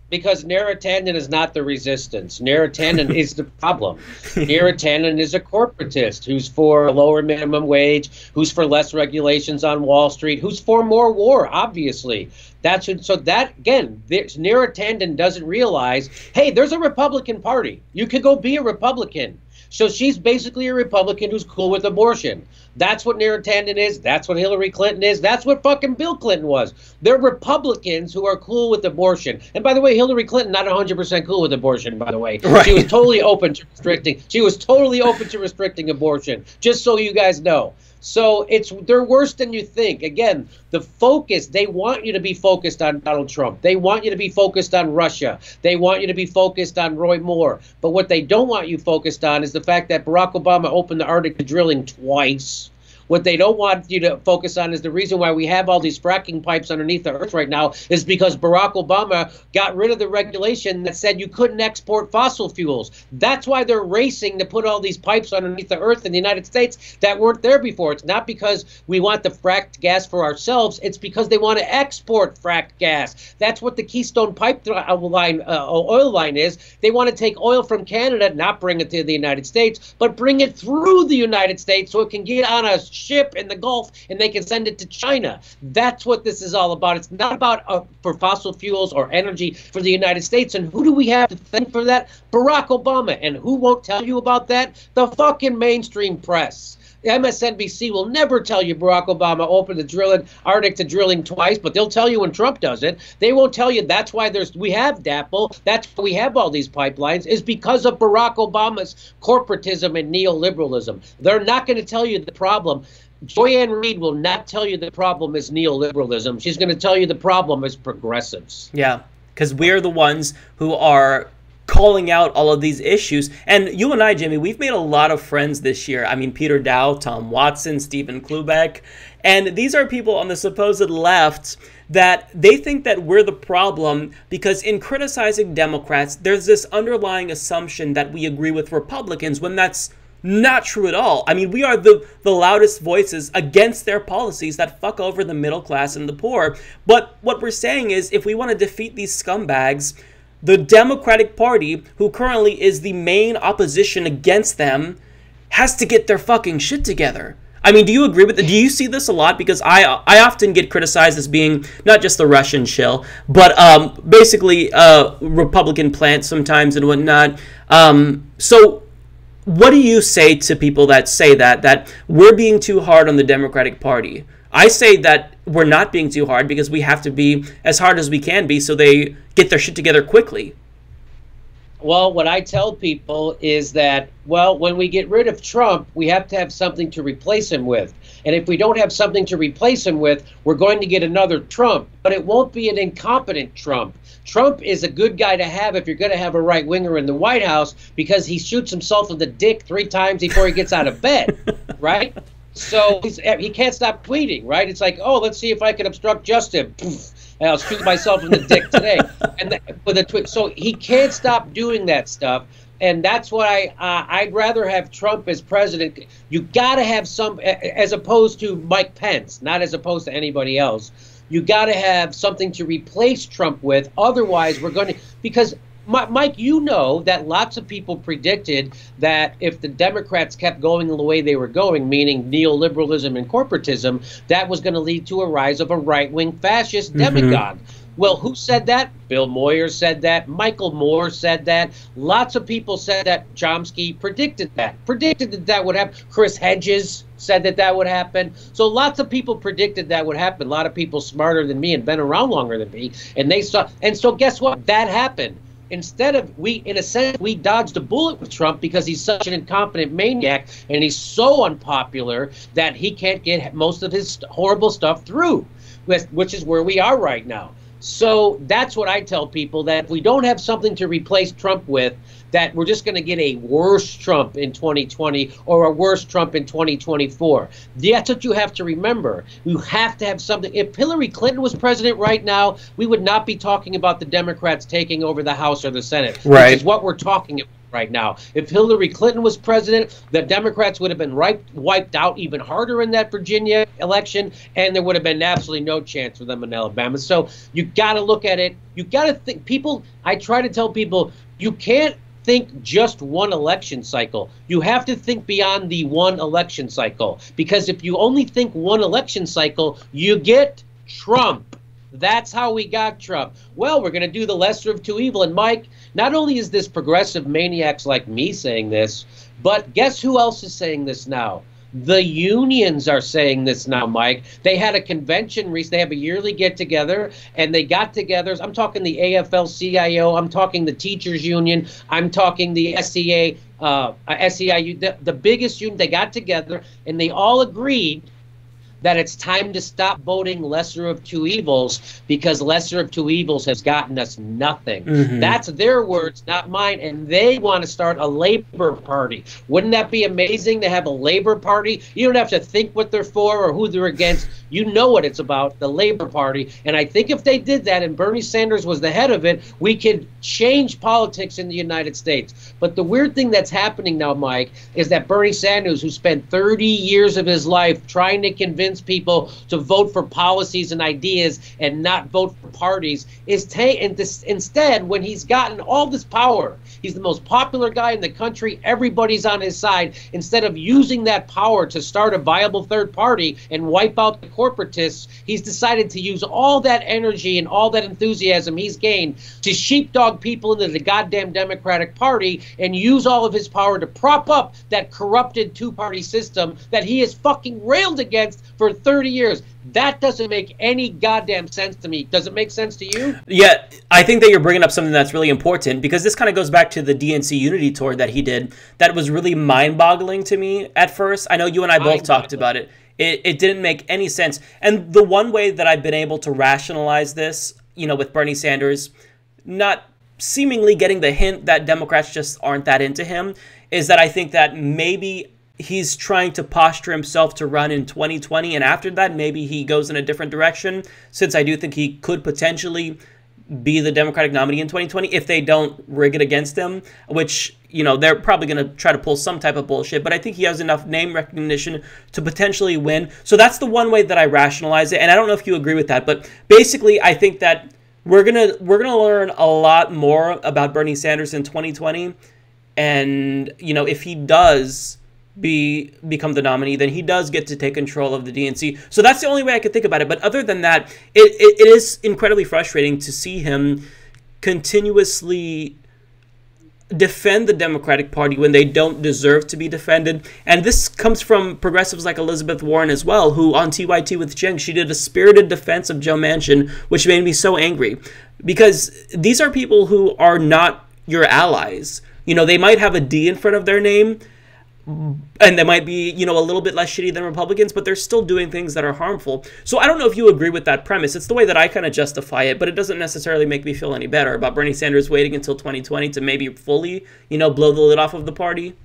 S13: Because Dira Tandon is not the resistance. Dira Tandon is the problem. Dira Tandon is a corporatist who's for a lower minimum wage, who's for less regulations on Wall Street, who's for more war, obviously. So that, again, Dira Tandon doesn't realize, hey, there's a Republican Party. You could go be a Republican. So she's basically a Republican who's cool with abortion. That's what Dira Tandon is. That's what Hillary Clinton is. That's what fucking Bill Clinton was. They're Republicans who are cool with abortion. And by the way, Hillary Clinton, not 100% cool with abortion, by the way. Right. She was totally open to restricting. She was totally open to restricting abortion, just so you guys know. So they're worse than you think. Again, the focus, they want you to be focused on Donald Trump. They want you to be focused on Russia. They want you to be focused on Roy Moore. But what they don't want you focused on is the fact that Barack Obama opened the Arctic to drilling twice. What they don't want you to focus on is the reason why we have all these fracking pipes underneath the earth right now is because Barack Obama got rid of the regulation that said you couldn't export fossil fuels. That's why they're racing to put all these pipes underneath the earth in the United States that weren't there before. It's not because we want the fracked gas for ourselves. It's because they want to export fracked gas. That's what the Keystone Pipeline oil line is. They want to take oil from Canada, not bring it to the United States, but bring it through the United States so it can get on a ship in the Gulf and they can send it to China. That's what this is all about. It's not about for fossil fuels or energy for the United States. And who do we have to thank for that? Barack Obama. And who won't tell you about that? The fucking mainstream press. MSNBC will never tell you Barack Obama opened the Arctic to drilling twice, but they'll tell you when Trump does it. They won't tell you that's why we have DAPL, that's why we have all these pipelines, is because of Barack Obama's corporatism and neoliberalism. They're not going to tell you the problem. Joy-Ann Reid will not tell you the problem is neoliberalism. She's going to tell you the problem is progressives.
S10: Yeah, because we're the ones who are calling out all of these issues. And you and I, Jimmy, we've made a lot of friends this year. I mean, Peter Dow, Tom Watson, Stephen Klubeck. And these are people on the supposed left that they think that we're the problem because in criticizing Democrats, there's this underlying assumption that we agree with Republicans when that's not true at all. I mean, we are the loudest voices against their policies that fuck over the middle class and the poor. But what we're saying is if we want to defeat these scumbags, the Democratic Party, who currently is the main opposition against them, has to get their fucking shit together. I mean, do you agree with it? Do you see this a lot? Because I often get criticized as being not just the Russian shill, but basically Republican plant sometimes and whatnot. So what do you say to people that say that we're being too hard on the Democratic Party? I say that we're not being too hard because we have to be as hard as we can be so they get their shit together quickly.
S13: Well, what I tell people is that, well, when we get rid of Trump, we have to have something to replace him with. And if we don't have something to replace him with, we're going to get another Trump. But it won't be an incompetent Trump. Trump is a good guy to have if you're going to have a right-winger in the White House because he shoots himself in the dick 3 times before he gets out of bed, right? So he can't stop tweeting, right? It's like, oh, let's see if I can obstruct justice. And I'll shoot myself in the dick today. And with a tweet, so he can't stop doing that stuff. And that's why I'd rather have Trump as president. You got to have some, as opposed to Mike Pence, not as opposed to anybody else. You got to have something to replace Trump with. Otherwise, we're going to, because Mike, you know that lots of people predicted that if the Democrats kept going the way they were going, meaning neoliberalism and corporatism, that was going to lead to a rise of a right-wing fascist demagogue. Well, who said that? Bill Moyer said that. Michael Moore said that. Lots of people said that. Chomsky predicted that. Predicted that that would happen. Chris Hedges said that that would happen. So lots of people predicted that would happen. A lot of people smarter than me and been around longer than me. And they saw. And so guess what? That happened. Instead of, in a sense, we dodged a bullet with Trump because he's such an incompetent maniac and he's so unpopular that he can't get most of his horrible stuff through, which is where we are right now. So that's what I tell people, that if we don't have something to replace Trump with, that we're just going to get a worse Trump in 2020 or a worse Trump in 2024. That's what you have to remember. You have to have something. If Hillary Clinton was president right now, we would not be talking about the Democrats taking over the House or the Senate,
S10: right,
S13: which is what we're talking about right now. If Hillary Clinton was president, the Democrats would have been wiped out even harder in that Virginia election, and there would have been absolutely no chance for them in Alabama. So you got to look at it. You got to think. People, I try to tell people, you can't think just one election cycle. You have to think beyond the one election cycle, because if you only think one election cycle, you get Trump. That's how we got Trump. Well, we're going to do the lesser of two evil. And Mike, not only is this progressive maniacs like me saying this, but guess who else is saying this now? The unions are saying this now, Mike. They had a convention recently. They have a yearly get-together, and they got together. I'm talking the AFL-CIO. I'm talking the teachers union. I'm talking the SCA. SEIU, the biggest union. They got together and they all agreed that it's time to stop voting lesser of two evils, because lesser of two evils has gotten us nothing. That's their words, not mine, and they want to start a Labor Party. Wouldn't that be amazing to have a Labor Party? You don't have to think what they're for or who they're against. You know what it's about, the Labor Party. And I think if they did that and Bernie Sanders was the head of it, we could change politics in the United States. But the weird thing that's happening now, Mike, is that Bernie Sanders, who spent 30 years of his life trying to convince people to vote for policies and ideas and not vote for parties, is instead, when he's gotten all this power, he's the most popular guy in the country, everybody's on his side, instead of using that power to start a viable third party and wipe out the corporatists, he's decided to use all that energy and all that enthusiasm he's gained to sheepdog people into the goddamn Democratic Party and use all of his power to prop up that corrupted two-party system that he has fucking railed against for 30 years. That doesn't make any goddamn sense to me. Does it make sense to you?
S10: Yeah, I think that you're bringing up something that's really important, because this kind of goes back to the DNC Unity tour that he did that was really mind-boggling to me at first. I know you and I both talked about it. It didn't make any sense. And the one way that I've been able to rationalize this, you know, with Bernie Sanders not seemingly getting the hint that Democrats just aren't that into him, is that I think that maybe he's trying to posture himself to run in 2020, and after that maybe he goes in a different direction, since I do think he could potentially be the Democratic nominee in 2020 if they don't rig it against him, which, you know, they're probably going to try to pull some type of bullshit, but I think he has enough name recognition to potentially win. So that's the one way that I rationalize it, and I don't know if you agree with that, but basically I think that we're gonna learn a lot more about Bernie Sanders in 2020, and, you know, if he does become the nominee, then he does get to take control of the DNC. So that's the only way I could think about it. But other than that, it is incredibly frustrating to see him continuously defend the Democratic Party when they don't deserve to be defended. And this comes from progressives like Elizabeth Warren as well, who on TYT with Jen, she did a spirited defense of Joe Manchin, which made me so angry, because these are people who are not your allies. You know, they might have a D in front of their name, and they might be, you know, a little bit less shitty than Republicans, but they're still doing things that are harmful. So I don't know if you agree with that premise. It's the way that I kind of justify it, but it doesn't necessarily make me feel any better about Bernie Sanders waiting until 2020 to maybe fully, you know, blow the lid off of the party.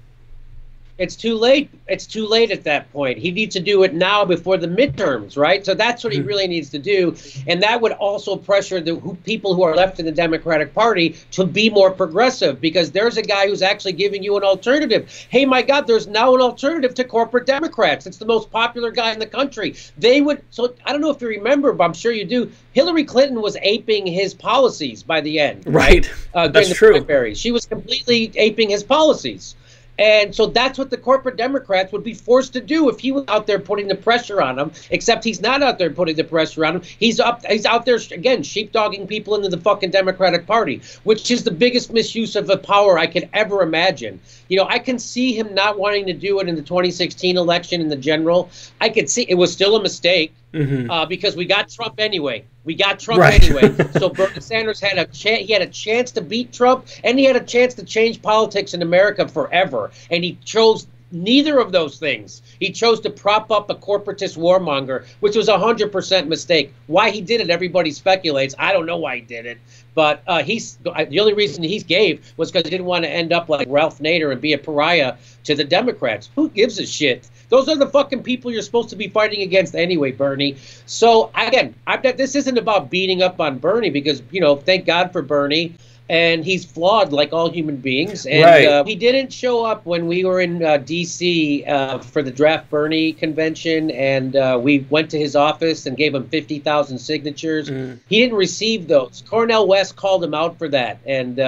S13: It's too late. It's too late at that point. He needs to do it now before the midterms, right? So that's what he really needs to do. And that would also pressure the people who are left in the Democratic Party to be more progressive, because there's a guy who's actually giving you an alternative. Hey, my God, there's now an alternative to corporate Democrats. It's the most popular guy in the country. They would, so I don't know if you remember, but I'm sure you do. Hillary Clinton was aping his policies by the end.
S10: Right. That's true.
S13: Primaries. She was completely aping his policies. And so that's what the corporate Democrats would be forced to do if he was out there putting the pressure on them, except he's not out there putting the pressure on them. He's out there, again, sheepdogging people into the fucking Democratic Party, which is the biggest misuse of the power I could ever imagine. You know, I can see him not wanting to do it in the 2016 election in the general. I could see it was still a mistake. Because we got Trump anyway. Anyway. So Bernie Sanders had he had a chance to beat Trump, and he had a chance to change politics in America forever. And he chose neither of those things. He chose to prop up a corporatist warmonger, which was 100% mistake. Why he did it, everybody speculates. I don't know why he did it. But the only reason he gave was because he didn't want to end up like Ralph Nader and be a pariah to the Democrats. Who gives a shit? Those are the fucking people you're supposed to be fighting against anyway, Bernie. So, again, this isn't about beating up on Bernie because, you know, thank God for Bernie. And he's flawed like all human beings. And he didn't show up when we were in D.C. For the Draft Bernie convention. And we went to his office and gave him 50,000 signatures. He didn't receive those. Cornel West called him out for that. And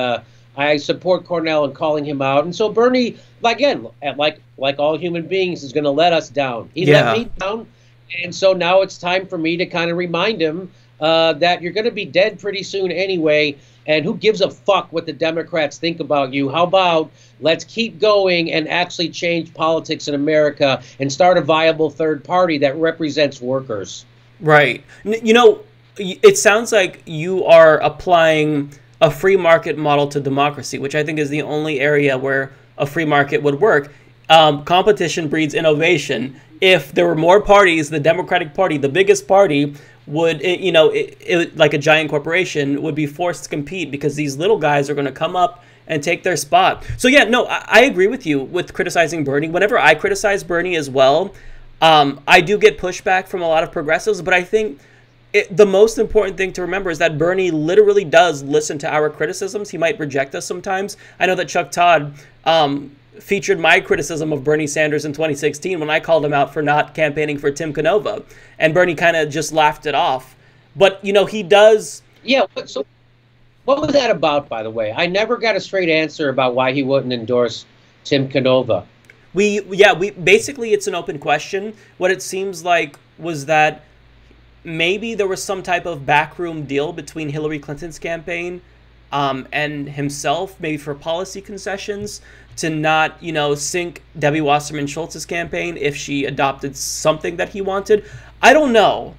S13: I support Cornel in calling him out. And so Bernie, again, like all human beings, is going to let us down. He let me down. And so now it's time for me to kind of remind him that you're going to be dead pretty soon anyway. And who gives a fuck what the Democrats think about you? How about let's keep going and actually change politics in America and start a viable third party that represents workers?
S10: Right. You know, it sounds like you are applying a free market model to democracy, which I think is the only area where a free market would work. Competition breeds innovation. If there were more parties, the Democratic Party, the biggest party, would, like a giant corporation, would be forced to compete because these little guys are going to come up and take their spot. So yeah, no, I agree with you with criticizing Bernie. Whenever I criticize Bernie as well, I do get pushback from a lot of progressives, but I think the most important thing to remember is that Bernie literally does listen to our criticisms. He might reject us sometimes. I know that Chuck Todd featured my criticism of Bernie Sanders in 2016 when I called him out for not campaigning for Tim Canova, and Bernie kind of just laughed it off. But, he does...
S13: Yeah, so what was that about, by the way? I never got a straight answer about why he wouldn't endorse Tim Canova.
S10: We basically, it's an open question. What it seems like was that maybe there was some type of backroom deal between Hillary Clinton's campaign and himself, maybe for policy concessions, to not, sink Debbie Wasserman Schultz's campaign if she adopted something that he wanted. I don't know.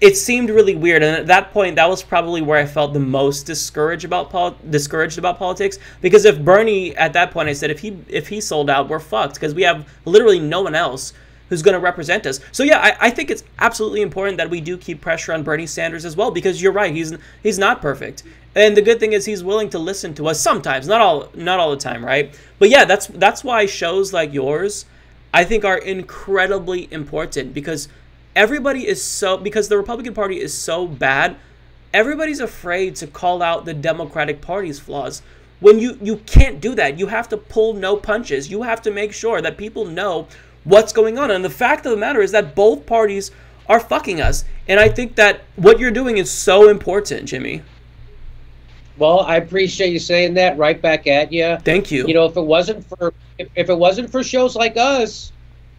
S10: It seemed really weird, and at that point, that was probably where I felt the most discouraged about politics. Because if Bernie, at that point, I said, if he sold out, we're fucked, because we have literally no one else who's going to represent us. So yeah, I think it's absolutely important that we do keep pressure on Bernie Sanders as well, because you're right, he's not perfect. And the good thing is he's willing to listen to us sometimes, not all the time, right? But yeah, that's why shows like yours, I think, are incredibly important, because because the Republican Party is so bad, everybody's afraid to call out the Democratic Party's flaws. When you can't do that. You have to pull no punches. You have to make sure that people know what's going on. And the fact of the matter is that both parties are fucking us. And I think that what you're doing is so important, Jimmy.
S13: Well, I appreciate you saying that. Right back at you.
S10: Thank you.
S13: If it wasn't for shows like us,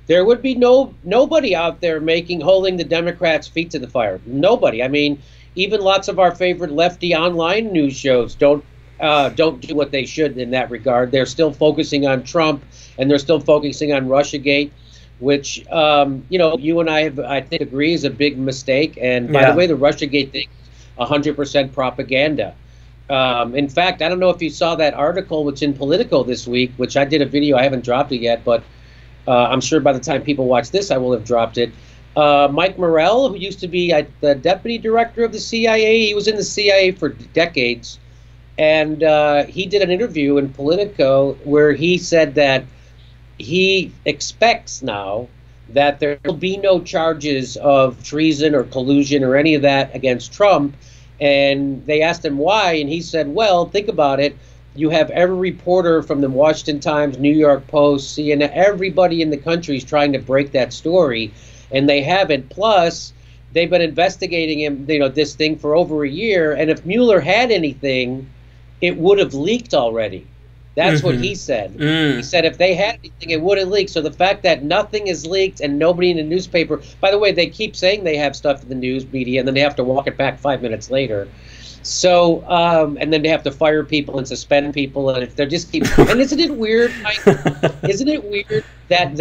S13: there would be nobody out there holding the Democrats' feet to the fire. Nobody. I mean, even lots of our favorite lefty online news shows don't do what they should in that regard. They're still focusing on Trump, and they're still focusing on Russiagate, which you and I have, I think, agree is a big mistake. And by the way, the Russiagate thing is 100% propaganda. In fact, I don't know if you saw that article which in Politico this week, which I did a video. I haven't dropped it yet, but I'm sure by the time people watch this, I will have dropped it. Mike Morell, who used to be the deputy director of the CIA, he was in the CIA for decades, and he did an interview in Politico where he said that he expects now that there will be no charges of treason or collusion or any of that against Trump. And they asked him why, and he said, well, think about it. You have every reporter from the Washington Times, New York Post, CNN, everybody in the country is trying to break that story, and they haven't. Plus, they've been investigating him, this thing for over a year, and if Mueller had anything, it would have leaked already. That's what he said. He said if they had anything, it would have leaked. So the fact that nothing is leaked and nobody in the newspaper, by the way, they keep saying they have stuff in the news media, and then they have to walk it back 5 minutes later. So, and then they have to fire people and suspend people, and if they're just keep. And isn't it weird, Mike? Isn't it weird that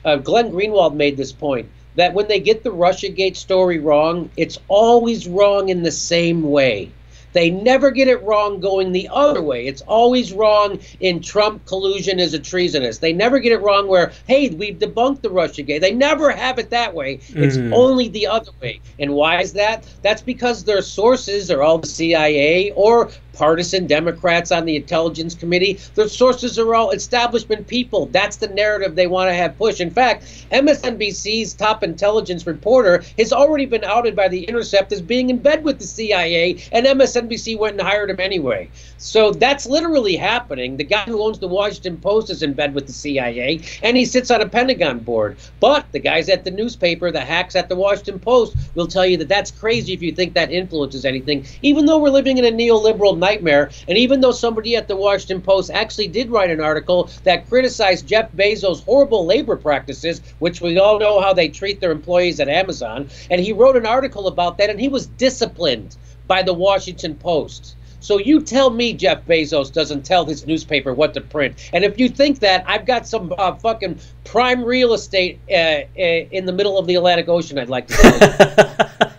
S13: Glenn Greenwald made this point, that when they get the Russiagate story wrong, it's always wrong in the same way. They never get it wrong going the other way. It's always wrong in Trump collusion as a treasonous. They never get it wrong where, hey, we've debunked the Russiagate. They never have it that way. It's only the other way. And why is that? That's because their sources are all the CIA or partisan Democrats on the Intelligence Committee. Their sources are all establishment people. That's the narrative they want to have pushed. In fact, MSNBC's top intelligence reporter has already been outed by The Intercept as being in bed with the CIA, and MSNBC went and hired him anyway. So that's literally happening. The guy who owns the Washington Post is in bed with the CIA, and he sits on a Pentagon board. But the guys at the newspaper, the hacks at the Washington Post, will tell you that that's crazy if you think that influences anything, even though we're living in a neoliberal nightmare, and even though somebody at the Washington Post actually did write an article that criticized Jeff Bezos' horrible labor practices, which we all know how they treat their employees at Amazon, and he wrote an article about that, and he was disciplined by the Washington Post. So you tell me Jeff Bezos doesn't tell his newspaper what to print. And if you think that, I've got some fucking prime real estate in the middle of the Atlantic Ocean I'd like to sell.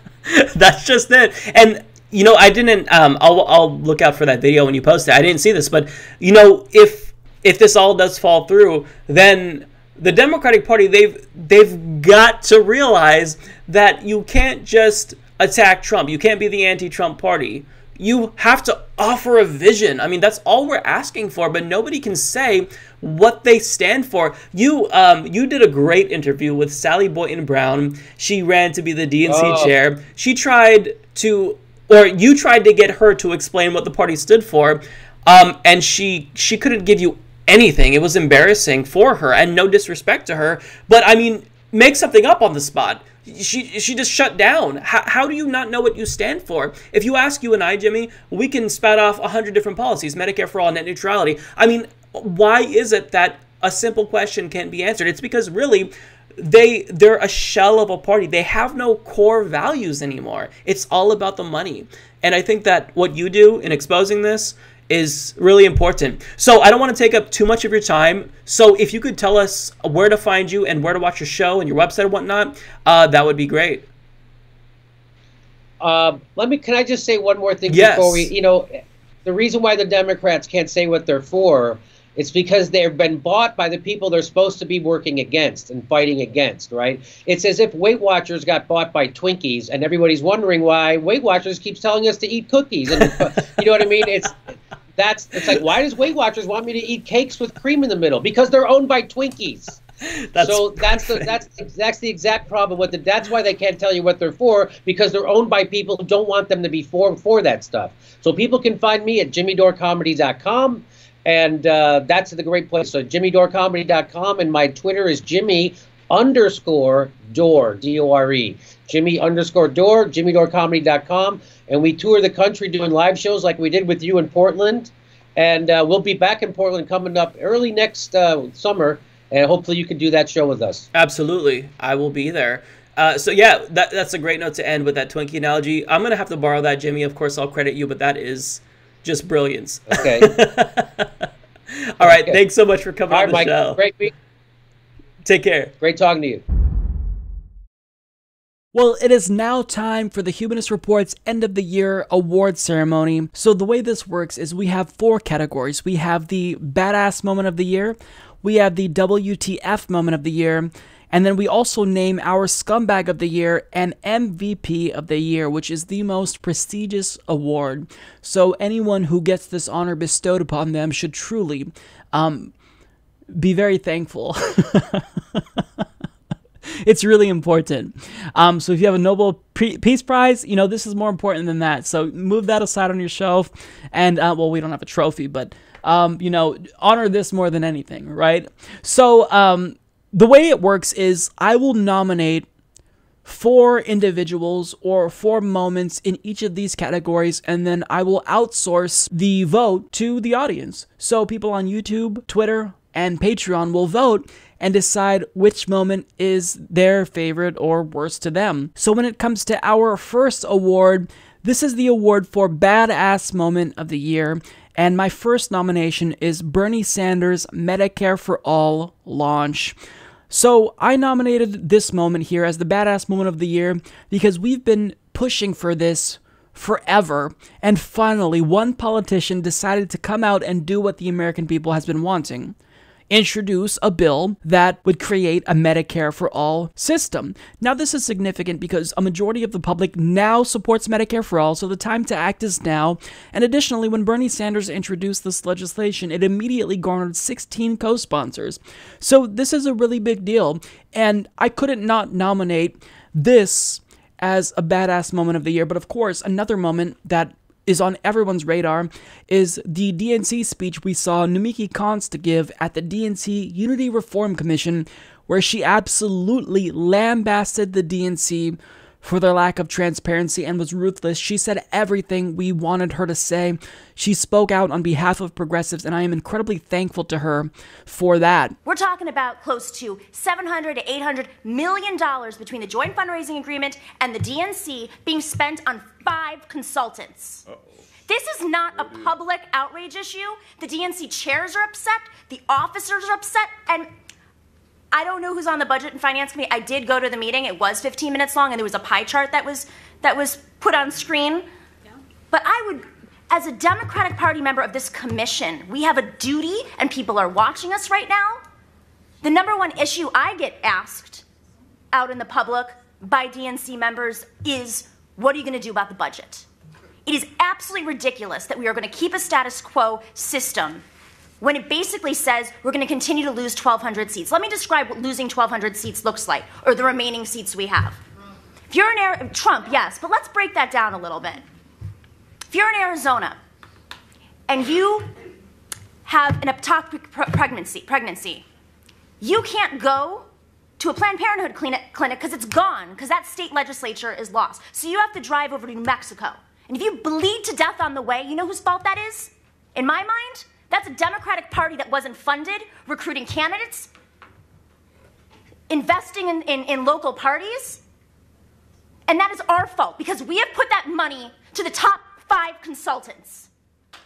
S10: That's just it. And, you know, I didn't, I'll look out for that video when you post it. I didn't see this, but, you know, if if this all does fall through, then the Democratic Party, they've got to realize that you can't just attack Trump. You can't be the anti-Trump party. You have to offer a vision. I mean, that's all we're asking for, but nobody can say what they stand for. You did a great interview with Sally Boynton Brown. She ran to be the DNC chair. She tried to, or you tried to get her to explain what the party stood for, and she couldn't give you anything. It was embarrassing for her, and no disrespect to her, but I mean, make something up on the spot. She just shut down. How do you not know what you stand for? If you ask you and I, Jimmy, we can spout off 100 different policies, Medicare for all, net neutrality. I mean, why is it that a simple question can't be answered? It's because really, they're a shell of a party. They have no core values anymore. It's all about the money. And I think that what you do in exposing this is really important. So I don't want to take up too much of your time. So if you could tell us where to find you and where to watch your show and your website and whatnot, that would be great.
S13: Can I just say one more thing
S10: Yes.
S13: before we, the reason why the Democrats can't say what they're for, it's because they've been bought by the people they're supposed to be working against and fighting against, right? It's as if Weight Watchers got bought by Twinkies, and everybody's wondering why Weight Watchers keeps telling us to eat cookies. And you know what I mean? It's like, why does Weight Watchers want me to eat cakes with cream in the middle? Because they're owned by Twinkies. That's the exact problem. That's why they can't tell you what they're for, because they're owned by people who don't want them to be for that stuff. So people can find me at jimmydorecomedy.com, and that's the great place. So jimmydorecomedy.com, and my Twitter is Jimmy_Dore, D-O-R-E. Jimmy_Dore, jimmydorecomedy.com. And we tour the country doing live shows like we did with you in Portland. And we'll be back in Portland coming up early next summer. And hopefully you can do that show with us.
S10: Absolutely. I will be there. So yeah, that's a great note to end with that Twinkie analogy. I'm going to have to borrow that, Jimmy. Of course, I'll credit you, but that is just brilliance.
S13: Okay.
S10: All right. Okay. Thanks so much for coming on the show.
S13: Great week.
S10: Take care.
S13: Great talking to you.
S3: Well, it is now time for the Humanist Report's end of the year award ceremony. So the way this works is we have 4 categories. We have the badass moment of the year, we have the WTF moment of the year, and then we also name our scumbag of the year and MVP of the year, which is the most prestigious award. So anyone who gets this honor bestowed upon them should truly be very thankful. It's really important. So if you have a Nobel Peace Prize, this is more important than that. So move that aside on your shelf. And, well, we don't have a trophy, but, honor this more than anything, right? So the way it works is I will nominate 4 individuals or 4 moments in each of these categories, and then I will outsource the vote to the audience. So people on YouTube, Twitter, and Patreon will vote and decide which moment is their favorite or worst to them. So when it comes to our first award, this is the award for Badass Moment of the Year, and my first nomination is Bernie Sanders' Medicare for All launch. So I nominated this moment here as the Badass Moment of the Year because we've been pushing for this forever, and finally one politician decided to come out and do what the American people has been wanting. Introduce a bill that would create a Medicare for All system. Now, this is significant because a majority of the public now supports Medicare for All, so the time to act is now. And additionally, when Bernie Sanders introduced this legislation, it immediately garnered 16 co-sponsors. So this is a really big deal, and I couldn't not nominate this as a badass moment of the year. But of course, another moment that is on everyone's radar is the DNC speech we saw Nomiki Konst give at the DNC Unity Reform Commission, where she absolutely lambasted the DNC for their lack of transparency and was ruthless. She said everything we wanted her to say. She spoke out on behalf of progressives, and I am incredibly thankful to her for that.
S15: We're talking about close to $700 to $800 million between the joint fundraising agreement and the DNC being spent on 5 consultants. This is not a public outrage issue. The DNC chairs are upset, the officers are upset, and I don't know who's on the Budget and Finance Committee. I did go to the meeting. It was 15 minutes long, and there was a pie chart that was put on screen. Yeah. But as a Democratic Party member of this commission, we have a duty, and people are watching us right now. The number one issue I get asked out in the public by DNC members is, what are you going to do about the budget? It is absolutely ridiculous that we are going to keep a status quo system when it basically says we're going to continue to lose 1,200 seats. Let me describe what losing 1,200 seats looks like, or the remaining seats we have. If you're in Trump, yes, but let's break that down a little bit. If you're in Arizona and you have an ectopic pregnancy, you can't go to a Planned Parenthood clinic because it's gone, because that state legislature is lost. So you have to drive over to New Mexico. And if you bleed to death on the way, you know whose fault that is? In my mind, that's a Democratic Party that wasn't funded, recruiting candidates, investing in local parties. And that is our fault, because we have put that money to the top 5 consultants.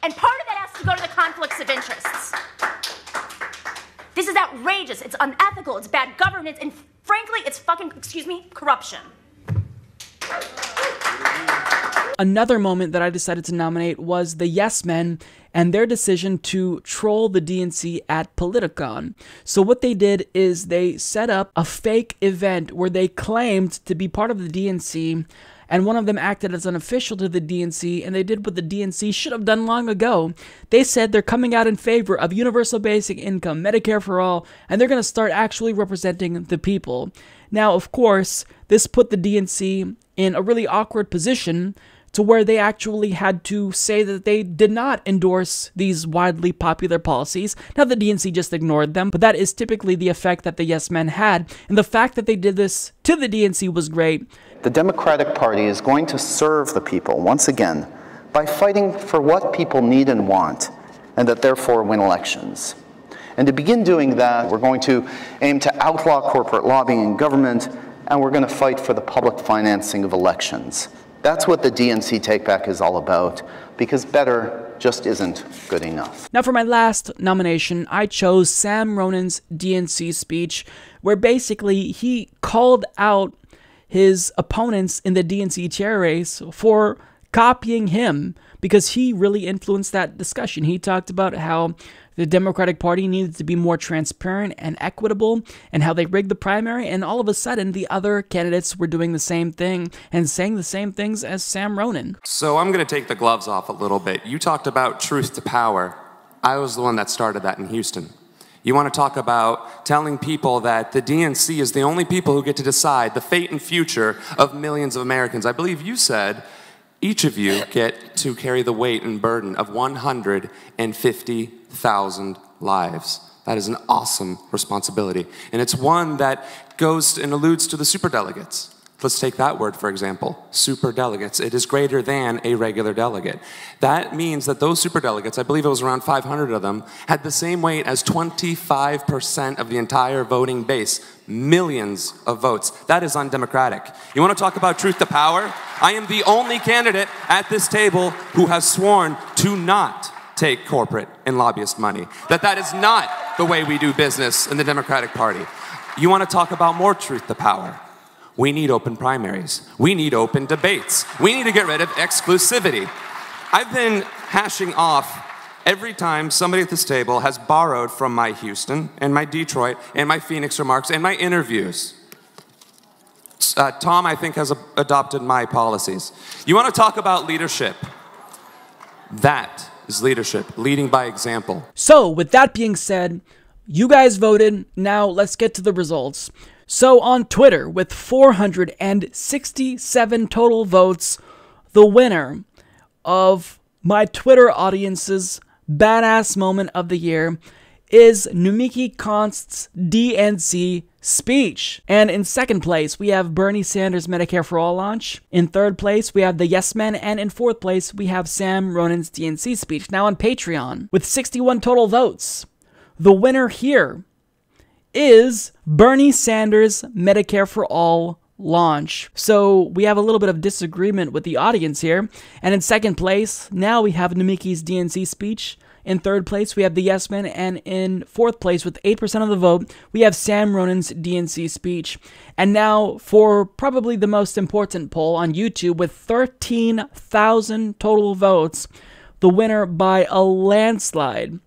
S15: And part of that has to go to the conflicts of interests. This is outrageous, it's unethical, it's bad governance, and frankly, it's fucking, corruption.
S3: Another moment that I decided to nominate was the Yes Men and their decision to troll the DNC at Politicon. So what they did is they set up a fake event where they claimed to be part of the DNC, and one of them acted as an official to the DNC, and they did what the DNC should have done long ago. They said they're coming out in favor of universal basic income, Medicare for all, and they're going to start actually representing the people. Now, of course, this put the DNC in a really awkward position to where they actually had to say that they did not endorse these widely popular policies. Now, the DNC just ignored them, but that is typically the effect that the Yes Men had, and the fact that they did this to the DNC was great.
S11: The Democratic Party is going to serve the people, once again, by fighting for what people need and want, and that therefore win elections. And to begin doing that, we're going to aim to outlaw corporate lobbying in government, and we're going to fight for the public financing of elections. That's what the DNC takeback is all about, because better just isn't good enough.
S3: Now for my last nomination, I chose Sam Ronen's DNC speech, where basically he called out his opponents in the DNC chair race for copying him, because he really influenced that discussion. He talked about how the Democratic Party needed to be more transparent and equitable, and how they rigged the primary, and all of a sudden the other candidates were doing the same thing and saying the same things as Sam Ronen.
S16: So I'm going to take the gloves off a little bit. You talked about truth to power. I was the one that started that in Houston. You want to talk about telling people that the DNC is the only people who get to decide the fate and future of millions of Americans. I believe you said each of you get to carry the weight and burden of 150,000 lives. That is an awesome responsibility. And it's one that goes and alludes to the superdelegates. Let's take that word, for example, superdelegates. It is greater than a regular delegate. That means that those superdelegates, I believe it was around 500 of them, had the same weight as 25% of the entire voting base. Millions of votes. That is undemocratic. You want to talk about truth to power? I am the only candidate at this table who has sworn to not take corporate and lobbyist money. That is not the way we do business in the Democratic Party. You want to talk about more truth to power? We need open primaries. We need open debates. We need to get rid of exclusivity. I've been hashing off every time somebody at this table has borrowed from my Houston and my Detroit and my Phoenix remarks and my interviews. Tom, I think, has adopted my policies. You want to talk about leadership? That is leadership, leading by example.
S3: So, with that being said, you guys voted. Now, let's get to the results. So, on Twitter, with 467 total votes, the winner of my Twitter audience's badass moment of the year is Nomiki Konst's DNC speech. And in second place, we have Bernie Sanders' Medicare for All launch. In third place, we have the Yes Men. And in fourth place, we have Sam Ronen's DNC speech. Now on Patreon, with 61 total votes, the winner here is Bernie Sanders' Medicare for All launch. So we have a little bit of disagreement with the audience here. And in second place, now we have Nomiki's DNC speech. In third place, we have the Yes Men, and in fourth place, with 8% of the vote, we have Sam Ronen's DNC speech. And now, for probably the most important poll on YouTube, with 13,000 total votes, the winner by a landslide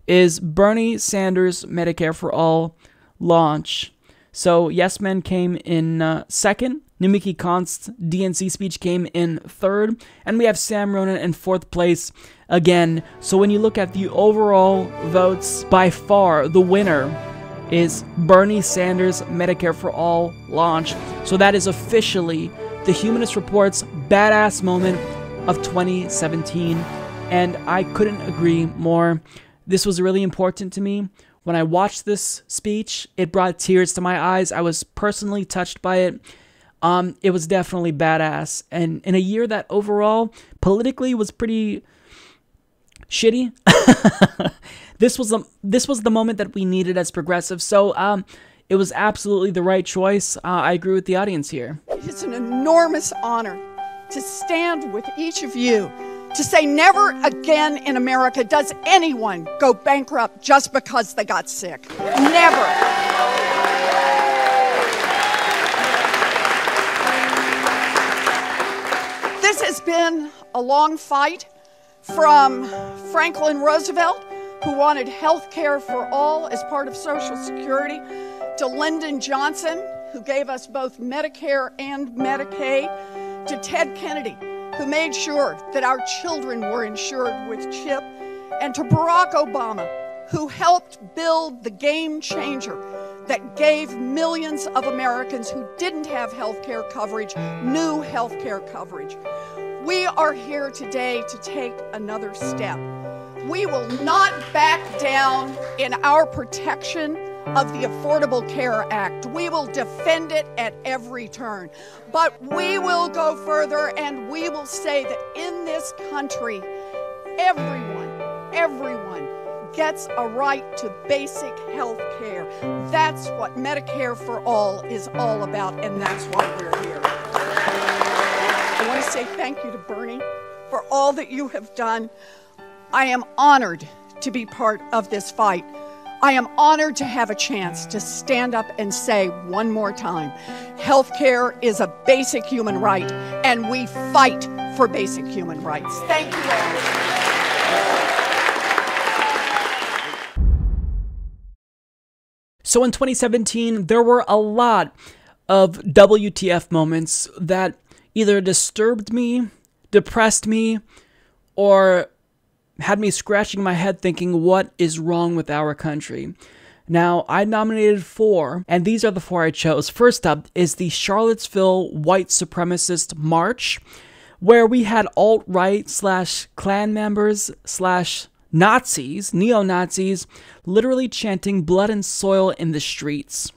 S3: is Bernie Sanders' Medicare for All launch. So Yes Men came in second, Nomiki Konst's DNC speech came in third, and we have Sam Ronan in fourth place again. So when you look at the overall votes, by far the winner is Bernie Sanders' Medicare for All launch. So that is officially the Humanist Report's badass moment of 2017, and I couldn't agree more. This was really important to me. When I watched this speech, it brought tears to my eyes. I was personally touched by it. It was definitely badass. And in a year that overall, politically, was pretty shitty, this was the moment that we needed as progressives. So it was absolutely the right choice. I agree with the audience here.
S17: It's an enormous honor to stand with each of you to say never again in America does anyone go bankrupt just because they got sick. Never. This has been a long fight, from Franklin Roosevelt, who wanted health care for all as part of Social Security, to Lyndon Johnson, who gave us both Medicare and Medicaid, to Ted Kennedy, who made sure that our children were insured with CHIP, and to Barack Obama, who helped build the game changer that gave millions of Americans who didn't have health care coverage new health care coverage. We are here today to take another step. We will not back down in our protection of the Affordable Care Act. We will defend it at every turn. But we will go further, and we will say that in this country, everyone gets a right to basic health care. That's what Medicare for All is all about, and that's why we're here. I want to say thank you to Bernie for all that you have done. I am honored to be part of this fight. I am honored to have a chance to stand up and say one more time, healthcare is a basic human right, and we fight for basic human rights. Thank you all.
S3: So in 2017, there were a lot of WTF moments that either disturbed me, depressed me, or had me scratching my head thinking, what is wrong with our country? Now, I nominated 4, and these are the 4 I chose. First up is the Charlottesville White Supremacist March, where we had alt-right / Klan members / Nazis, neo-Nazis, literally chanting blood and soil in the streets.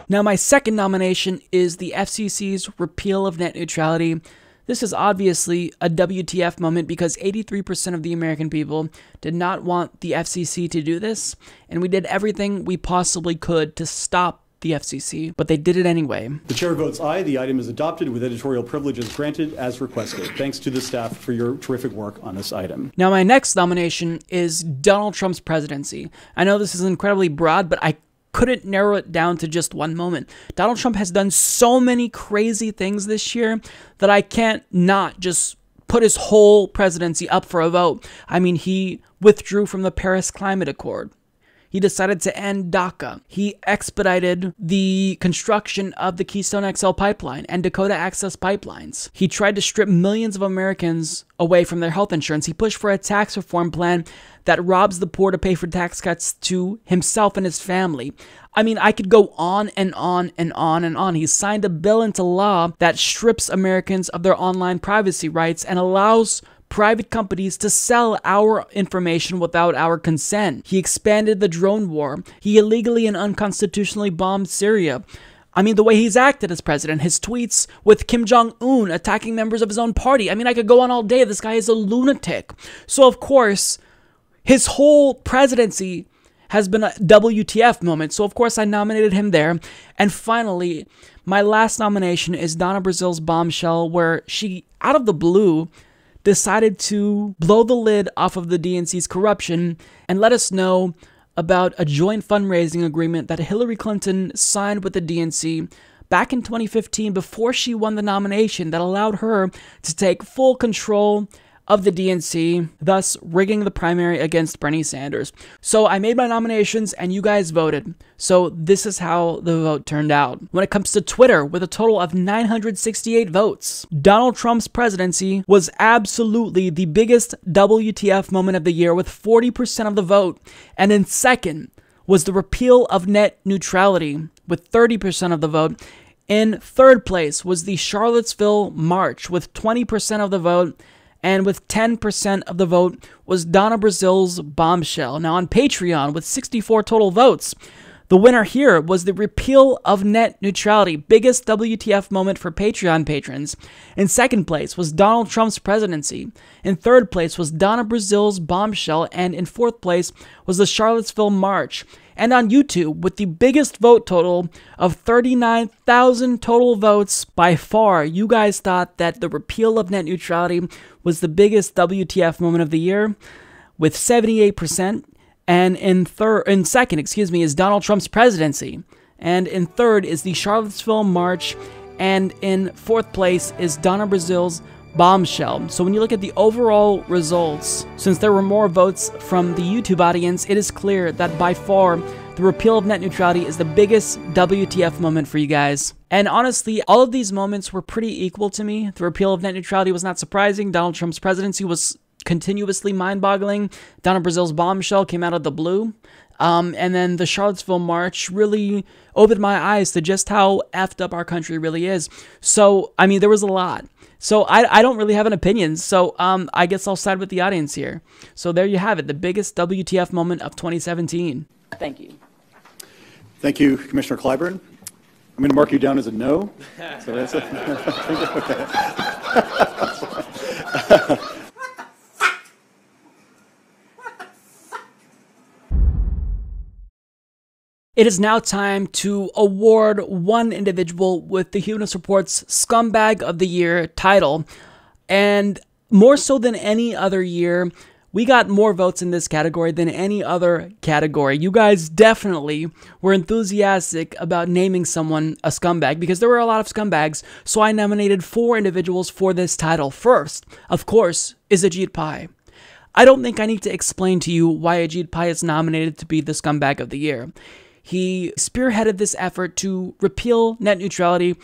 S3: Now, my second nomination is the FCC's repeal of net neutrality. This is obviously a WTF moment because 83% of the American people did not want the FCC to do this, and we did everything we possibly could to stop the FCC, but they did it anyway.
S6: The chair votes aye. The item is adopted with editorial privileges granted as requested. Thanks to the staff for your terrific work on this item.
S3: Now, my next nomination is Donald Trump's presidency. I know this is incredibly broad, but I couldn't narrow it down to just one moment. Donald Trump has done so many crazy things this year that I can't not just put his whole presidency up for a vote. I mean, he withdrew from the Paris Climate Accord. He decided to end DACA. He expedited the construction of the Keystone XL pipeline and Dakota Access pipelines. He tried to strip millions of Americans away from their health insurance. He pushed for a tax reform plan that robs the poor to pay for tax cuts to himself and his family. I mean, I could go on and on and on and on. He signed a bill into law that strips Americans of their online privacy rights and allows private companies to sell our information without our consent. He expanded the drone war. He illegally and unconstitutionally bombed Syria. I mean, the way he's acted as president, his tweets with Kim Jong-un attacking members of his own party. I mean, I could go on all day. This guy is a lunatic. So, of course, his whole presidency has been a WTF moment. So, of course, I nominated him there. And finally, my last nomination is Donna Brazil's bombshell, where she, out of the blue, decided to blow the lid off of the DNC's corruption and let us know about a joint fundraising agreement that Hillary Clinton signed with the DNC back in 2015 before she won the nomination that allowed her to take full control of the DNC, thus rigging the primary against Bernie Sanders. So I made my nominations and you guys voted. So this is how the vote turned out. When it comes to Twitter, with a total of 968 votes, Donald Trump's presidency was absolutely the biggest WTF moment of the year with 40% of the vote. And in second was the repeal of net neutrality with 30% of the vote. In third place was the Charlottesville March with 20% of the vote. And with 10% of the vote was Donna Brazil's bombshell. Now on Patreon, with 64 total votes, the winner here was the repeal of net neutrality, biggest WTF moment for Patreon patrons. In second place was Donald Trump's presidency. In third place was Donna Brazil's bombshell. And in fourth place was the Charlottesville March. And on YouTube, with the biggest vote total of 39,000 total votes, by far, you guys thought that the repeal of net neutrality was the biggest WTF moment of the year, with 78%. And in second, is Donald Trump's presidency. And in third is the Charlottesville March. And in fourth place is Donna Brazil's bombshell. So when you look at the overall results, since there were more votes from the YouTube audience, it is clear that by far the repeal of net neutrality is the biggest WTF moment for you guys. And honestly, all of these moments were pretty equal to me. The repeal of net neutrality was not surprising. Donald Trump's presidency was continuously mind-boggling. Donna Brazil's bombshell came out of the blue. And then the Charlottesville March really opened my eyes to just how effed up our country really is. So, I mean, there was a lot. So I don't really have an opinion. So I guess I'll side with the audience here. So there you have it, the biggest WTF moment of 2017.
S7: Thank you.
S6: Thank you, Commissioner Clyburn. I'm going to mark you down as a no. So that's okay.
S3: It is now time to award one individual with the Humanist Report's Scumbag of the Year title. And more so than any other year, we got more votes in this category than any other category. You guys definitely were enthusiastic about naming someone a scumbag because there were a lot of scumbags. So I nominated 4 individuals for this title. First, of course, is Ajit Pai. I don't think I need to explain to you why Ajit Pai is nominated to be the Scumbag of the Year. He spearheaded this effort to repeal net neutrality,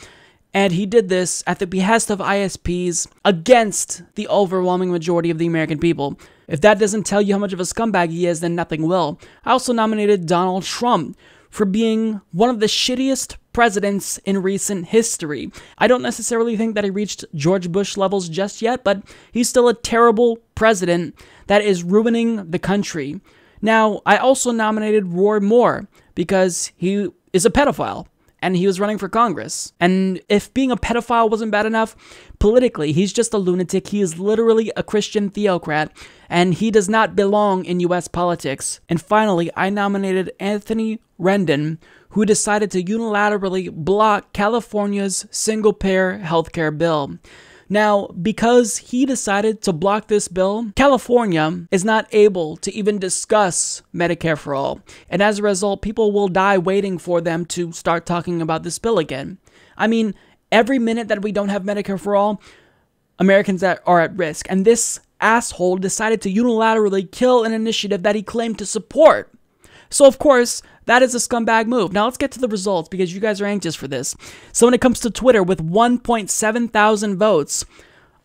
S3: and he did this at the behest of ISPs against the overwhelming majority of the American people. If that doesn't tell you how much of a scumbag he is, then nothing will. I also nominated Donald Trump for being one of the shittiest presidents in recent history. I don't necessarily think that he reached George Bush levels just yet, but he's still a terrible president that is ruining the country. Now, I also nominated Roy Moore because he is a pedophile and he was running for Congress. And if being a pedophile wasn't bad enough, politically, he's just a lunatic. He is literally a Christian theocrat and he does not belong in US politics. And finally, I nominated Anthony Rendon, who decided to unilaterally block California's single-payer healthcare bill. Now, because he decided to block this bill, California is not able to even discuss Medicare for all. And as a result, people will die waiting for them to start talking about this bill again. I mean, every minute that we don't have Medicare for all, Americans are at risk. And this asshole decided to unilaterally kill an initiative that he claimed to support. So, of course, that is a scumbag move. Now, let's get to the results because you guys are anxious for this. So, when it comes to Twitter, with 1.7 thousand votes,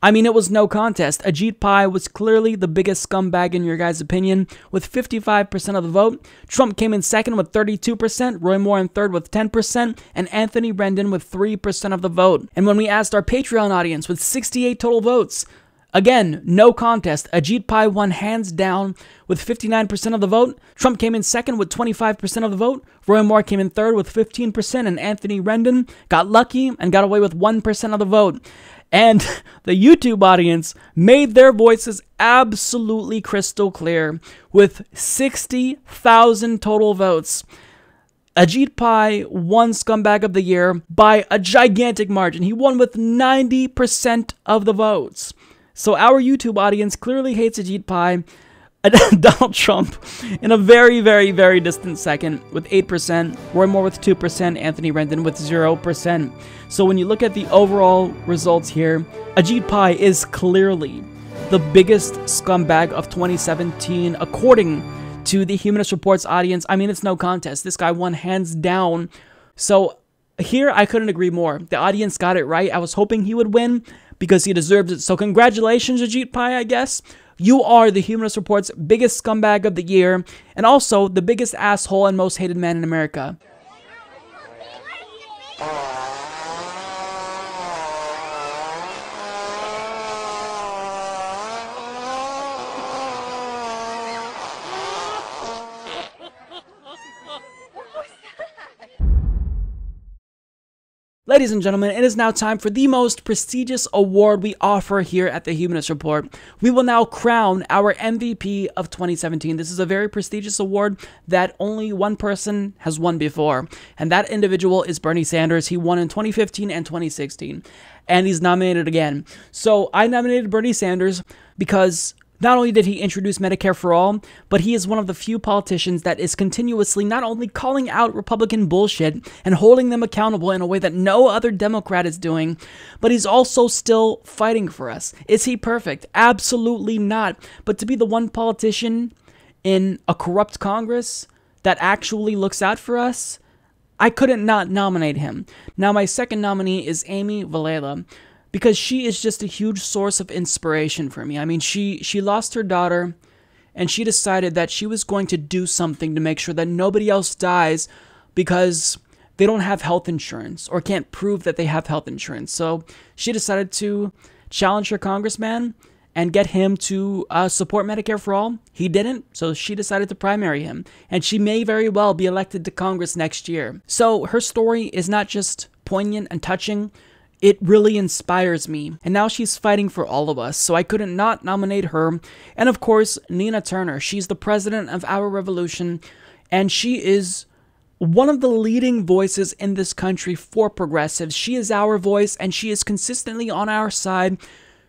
S3: I mean, it was no contest. Ajit Pai was clearly the biggest scumbag in your guys' opinion, with 55% of the vote. Trump came in second with 32%, Roy Moore in third with 10%, and Anthony Rendon with 3% of the vote. And when we asked our Patreon audience with 68 total votes, again, no contest. Ajit Pai won hands down with 59% of the vote. Trump came in second with 25% of the vote. Roy Moore came in third with 15%. And Anthony Rendon got lucky and got away with 1% of the vote. And the YouTube audience made their voices absolutely crystal clear with 60,000 total votes. Ajit Pai won Scumbag of the Year by a gigantic margin. He won with 90% of the votes. So our YouTube audience clearly hates Ajit Pai. Donald Trump in a very, very, very distant second with 8%, Roy Moore with 2%, Anthony Rendon with 0%. So when you look at the overall results here, Ajit Pai is clearly the biggest scumbag of 2017, according to the Humanist Report's audience. I mean, it's no contest. This guy won hands down. So here, I couldn't agree more. The audience got it right. I was hoping he would win because he deserves it. So congratulations, Ajit Pai, I guess. You are the Humanist Report's biggest scumbag of the year, and also the biggest asshole and most hated man in America. Ladies and gentlemen, it is now time for the most prestigious award we offer here at the Humanist Report. We will now crown our MVP of 2017. This is a very prestigious award that only one person has won before, and that individual is Bernie Sanders. He won in 2015 and 2016, and he's nominated again. So I nominated Bernie Sanders because not only did he introduce Medicare for All, but he is one of the few politicians that is continuously not only calling out Republican bullshit and holding them accountable in a way that no other Democrat is doing, but he's also still fighting for us. Is he perfect? Absolutely not. But to be the one politician in a corrupt Congress that actually looks out for us, I couldn't not nominate him. Now, my second nominee is Amy Vilela, because she is just a huge source of inspiration for me. I mean, she lost her daughter, and she decided that she was going to do something to make sure that nobody else dies because they don't have health insurance or can't prove that they have health insurance. So she decided to challenge her congressman and get him to support Medicare for All. He didn't, so she decided to primary him, and she may very well be elected to Congress next year. So her story is not just poignant and touching, it really inspires me, and now she's fighting for all of us, so I couldn't not nominate her. And of course, Nina Turner. She's the president of Our Revolution, and she is one of the leading voices in this country for progressives. She is our voice, and she is consistently on our side.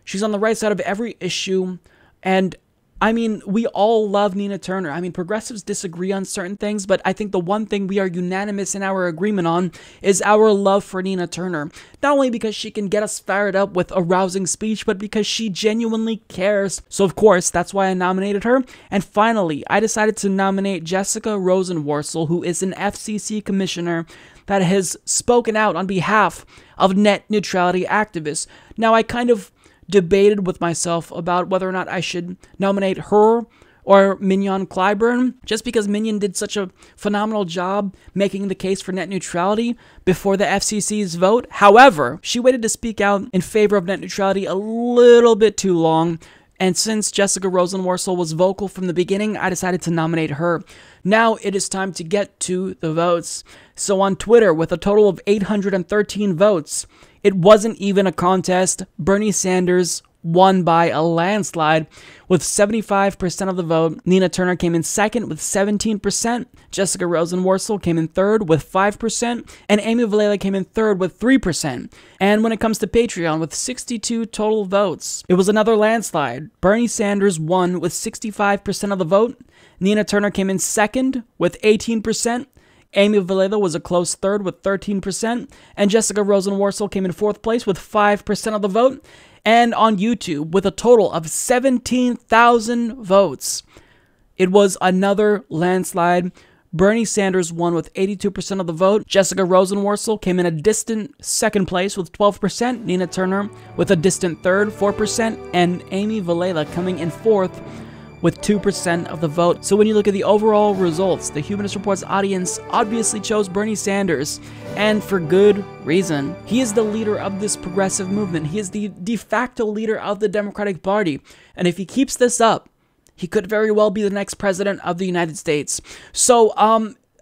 S3: She's on the right side of every issue, and I mean, we all love Nina Turner. I mean, progressives disagree on certain things, but I think the one thing we are unanimous in our agreement on is our love for Nina Turner. Not only because she can get us fired up with a rousing speech, but because she genuinely cares. So of course, that's why I nominated her. And finally, I decided to nominate Jessica Rosenworcel, who is an FCC commissioner that has spoken out on behalf of net neutrality activists. Now, I kind of debated with myself about whether or not I should nominate her or Mignon Clyburn, just because Mignon did such a phenomenal job making the case for net neutrality before the FCC's vote. However, she waited to speak out in favor of net neutrality a little bit too long, and since Jessica Rosenworcel was vocal from the beginning, I decided to nominate her. Now it is time to get to the votes. So on Twitter, with a total of 813 votes, it wasn't even a contest. Bernie Sanders won by a landslide with 75% of the vote. Nina Turner came in second with 17%. Jessica Rosenworcel came in third with 5%. And Amy Vilela came in third with 3%. And when it comes to Patreon, with 62 total votes, it was another landslide. Bernie Sanders won with 65% of the vote. Nina Turner came in second with 18%. Amy Vilela was a close third with 13%, and Jessica Rosenworcel came in fourth place with 5% of the vote, and on YouTube with a total of 17,000 votes. It was another landslide. Bernie Sanders won with 82% of the vote. Jessica Rosenworcel came in a distant second place with 12%, Nina Turner with a distant third, 4%, and Amy Vilela coming in fourth with 2% of the vote. So when you look at the overall results, the Humanist Report's audience obviously chose Bernie Sanders, and for good reason. He is the leader of this progressive movement. He is the de facto leader of the Democratic Party, and if he keeps this up, he could very well be the next president of the United States. So,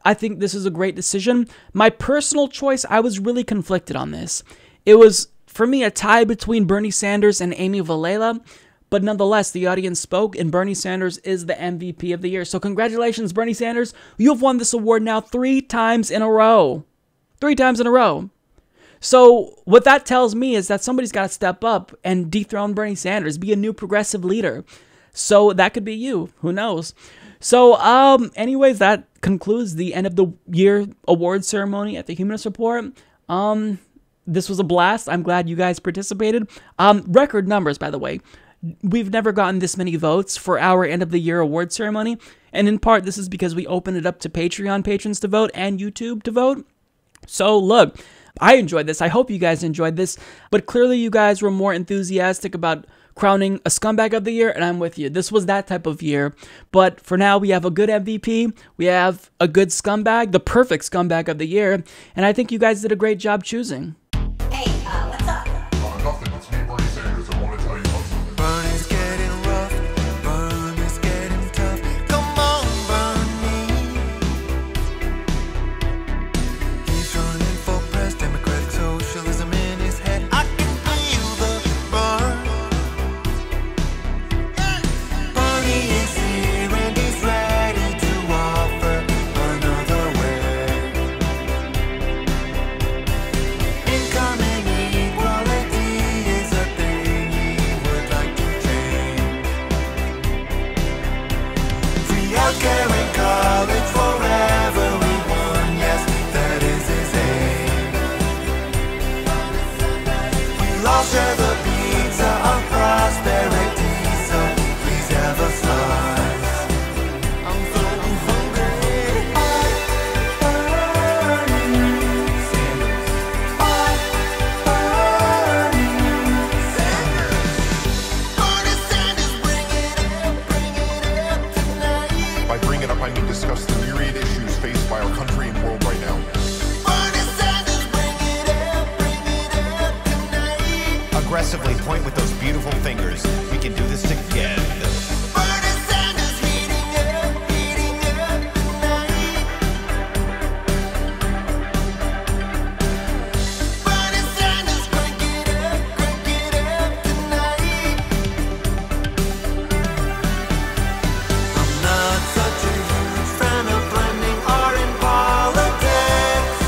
S3: I think this is a great decision. My personal choice, I was really conflicted on this. It was, for me, a tie between Bernie Sanders and Amy Vilela, but nonetheless, the audience spoke, and Bernie Sanders is the MVP of the year. So congratulations, Bernie Sanders. You've won this award now 3 times in a row. 3 times in a row. So what that tells me is that somebody's got to step up and dethrone Bernie Sanders, be a new progressive leader. So that could be you. Who knows? So, anyways, that concludes the end of the year award ceremony at the Humanist Report. This was a blast. I'm glad you guys participated. Record numbers, by the way. We've never gotten this many votes for our end of the year award ceremony. And in part, this is because we opened it up to Patreon patrons to vote and YouTube to vote. So look, I enjoyed this. I hope you guys enjoyed this. But clearly you guys were more enthusiastic about crowning a scumbag of the year, and I'm with you. This was that type of year. But for now, we have a good MVP. We have a good scumbag, the perfect scumbag of the year. And I think you guys did a great job choosing.
S18: Hey, what's up?
S19: Nothing. It's me, Bernie Sanders. I want to tell you about something.
S20: Bernie's getting rough. Bernie's getting tough. Come on, Bernie. He's running for president. Democratic socialism in his head. I can feel the burn. Bernie is here and he's ready to offer another way. Income inequality is a thing he would like to change. Free healthcare and college for everyone, yes, that is his aim. We'll all share the pizza of prosperity, so please have a slice. I'm so hungry. Bernie Sanders. Bernie Sanders, bring it up tonight.
S19: By bring it up, I mean discuss the myriad issues faced by our country and world right now.
S20: Bernie Sanders, bring it up tonight.
S24: Aggressively point with those beautiful fingers. We can do this together.
S20: Bernie Sanders, heating up tonight. Bernie Sanders, crank it up tonight. I'm not such a huge fan of blending art and politics.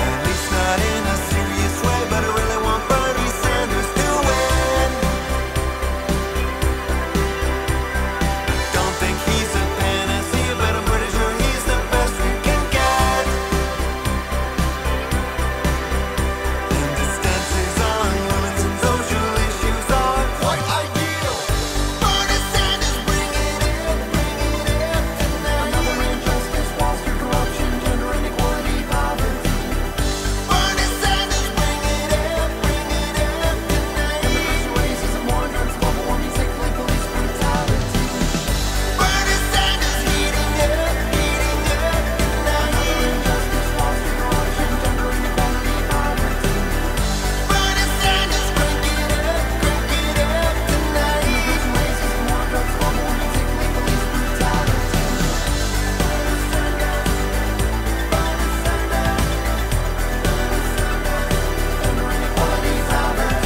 S20: At least not in a serious way, but I really want Bernie Sanders to win. Don't think he's a panacea, but I'm pretty sure he's the best we can get. And his stances on limits and social issues are quite ideal. Bernie Sanders, bring it up tonight. Another injustice, Wall Street corruption, gender inequality, poverty. Bernie Sanders, bring it up tonight. Immigration, racism, war on drugs, global warming, sexual police brutality. Bernie Sanders, heating up tonight. Another injustice, Wall Street corruption, gender inequality, poverty. Bernie Sanders, crank it up tonight. Immigration, racism, war on drugs, global warming, sexual police brutality. Gender inequality, poverty.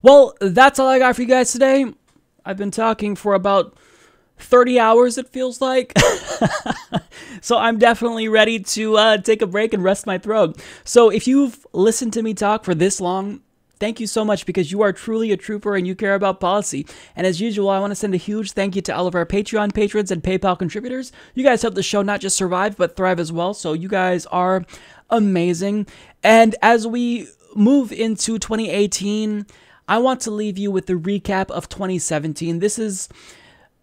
S3: Well, that's all I got for you guys today. I've been talking for about 30 hours, it feels like. So I'm definitely ready to take a break and rest my throat. So if you've listened to me talk for this long, thank you so much, because you are truly a trooper and you care about policy. And as usual, I want to send a huge thank you to all of our Patreon patrons and PayPal contributors. You guys help the show not just survive, but thrive as well. So you guys are amazing. And as we move into 2018, I want to leave you with the recap of 2017. This is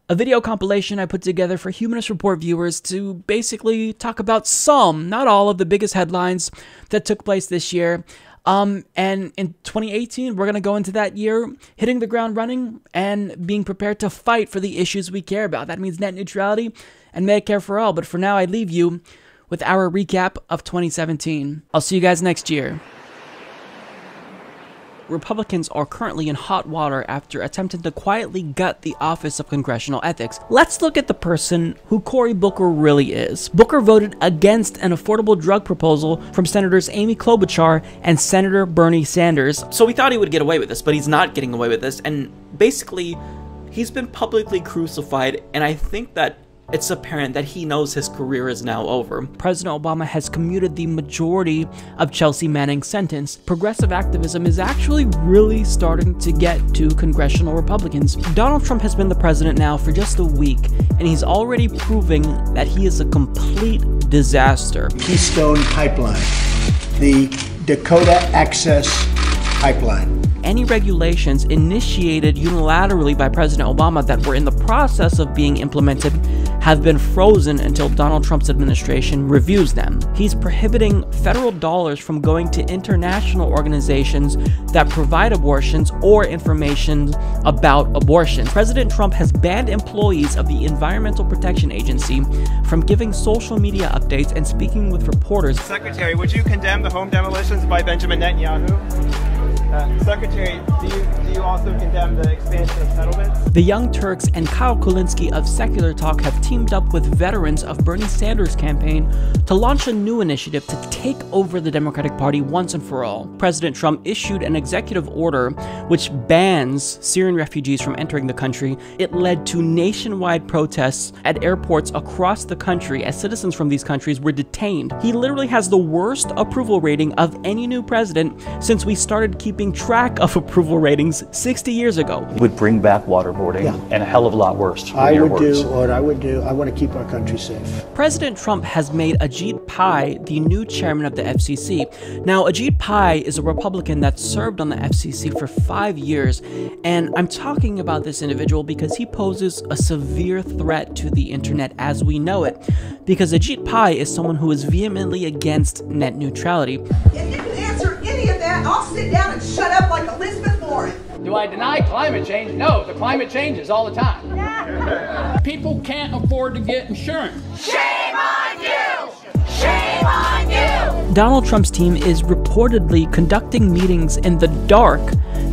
S3: a video compilation I put together for Humanist Report viewers to basically talk about some, not all, of the biggest headlines that took place this year. And in 2018, we're going to go into that year hitting the ground running and being prepared to fight for the issues we care about. That means net neutrality and Medicare for all. But for now, I leave you with our recap of 2017. I'll see you guys next year. Republicans are currently in hot water after attempting to quietly gut the Office of Congressional Ethics. Let's look at the person who Cory Booker really is. Booker voted against an affordable drug proposal from Senators Amy Klobuchar and Senator Bernie Sanders. So we thought he would get away with this, but he's not getting away with this, and basically, he's been publicly crucified, and I think that it's apparent that he knows his career is now over. President Obama has commuted the majority of Chelsea Manning's sentence. Progressive activism is actually really starting to get to congressional Republicans. Donald Trump has been the president now for just a week, and he's already proving that he is a complete disaster.
S2: Keystone Pipeline, the Dakota Access Pipeline.
S3: Any regulations initiated unilaterally by President Obama that were in the process of being implemented have been frozen until Donald Trump's administration reviews them. He's prohibiting federal dollars from going to international organizations that provide abortions or information about abortion. President Trump has banned employees of the Environmental Protection Agency from giving social media updates and speaking with reporters.
S14: Secretary, would you condemn the home demolitions by Benjamin Netanyahu? Secretary, do you also condemn the expansion of settlements?
S3: The Young Turks and Kyle Kulinski of Secular Talk have teamed up with veterans of Bernie Sanders' campaign to launch a new initiative to take over the Democratic Party once and for all. President Trump issued an executive order which bans Syrian refugees from entering the country. It led to nationwide protests at airports across the country as citizens from these countries were detained. He literally has the worst approval rating of any new president since we started keeping track of approval ratings 60 years ago.
S21: Would bring back waterboarding and a hell of a lot worse.
S2: I would do what I would do. I want to keep our country safe.
S3: President Trump has made Ajit Pai the new chairman of the FCC. Now, Ajit Pai is a Republican that served on the FCC for 5 years, and I'm talking about this individual because he poses a severe threat to the internet as we know it, because Ajit Pai is someone who is vehemently against net neutrality.
S22: If you can answer any of that, I'll sit down and shut up like Elizabeth Warren.
S25: Do I deny climate change? No, the climate changes all the time. People can't afford to get insurance.
S22: Shame on you! Shame on you!
S3: Donald Trump's team is reportedly conducting meetings in the dark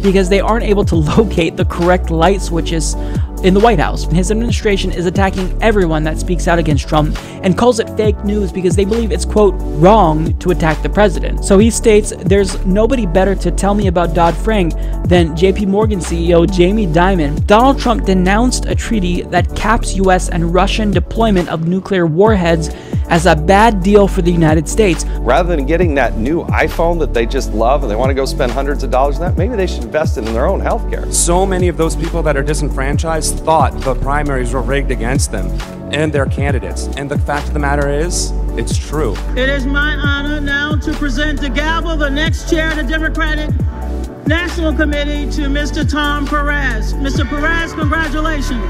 S3: because they aren't able to locate the correct light switches in the White House. His administration is attacking everyone that speaks out against Trump and calls it fake news because they believe it's, quote, wrong to attack the president. So he states, there's nobody better to tell me about Dodd-Frank than JP Morgan CEO Jamie Dimon. Donald Trump denounced a treaty that caps US and Russian deployment of nuclear warheads as a bad deal for the United States.
S26: Rather than getting that new iPhone that they just love and they want to go spend hundreds of dollars on that, maybe they should invest it in their own health care.
S16: So many of those people that are disenfranchised thought the primaries were rigged against them and their candidates. And the fact of the matter is, it's true.
S27: It is my honor now to present the gavel, the next chair of the Democratic National Committee, to Mr. Tom Perez. Mr. Perez, congratulations.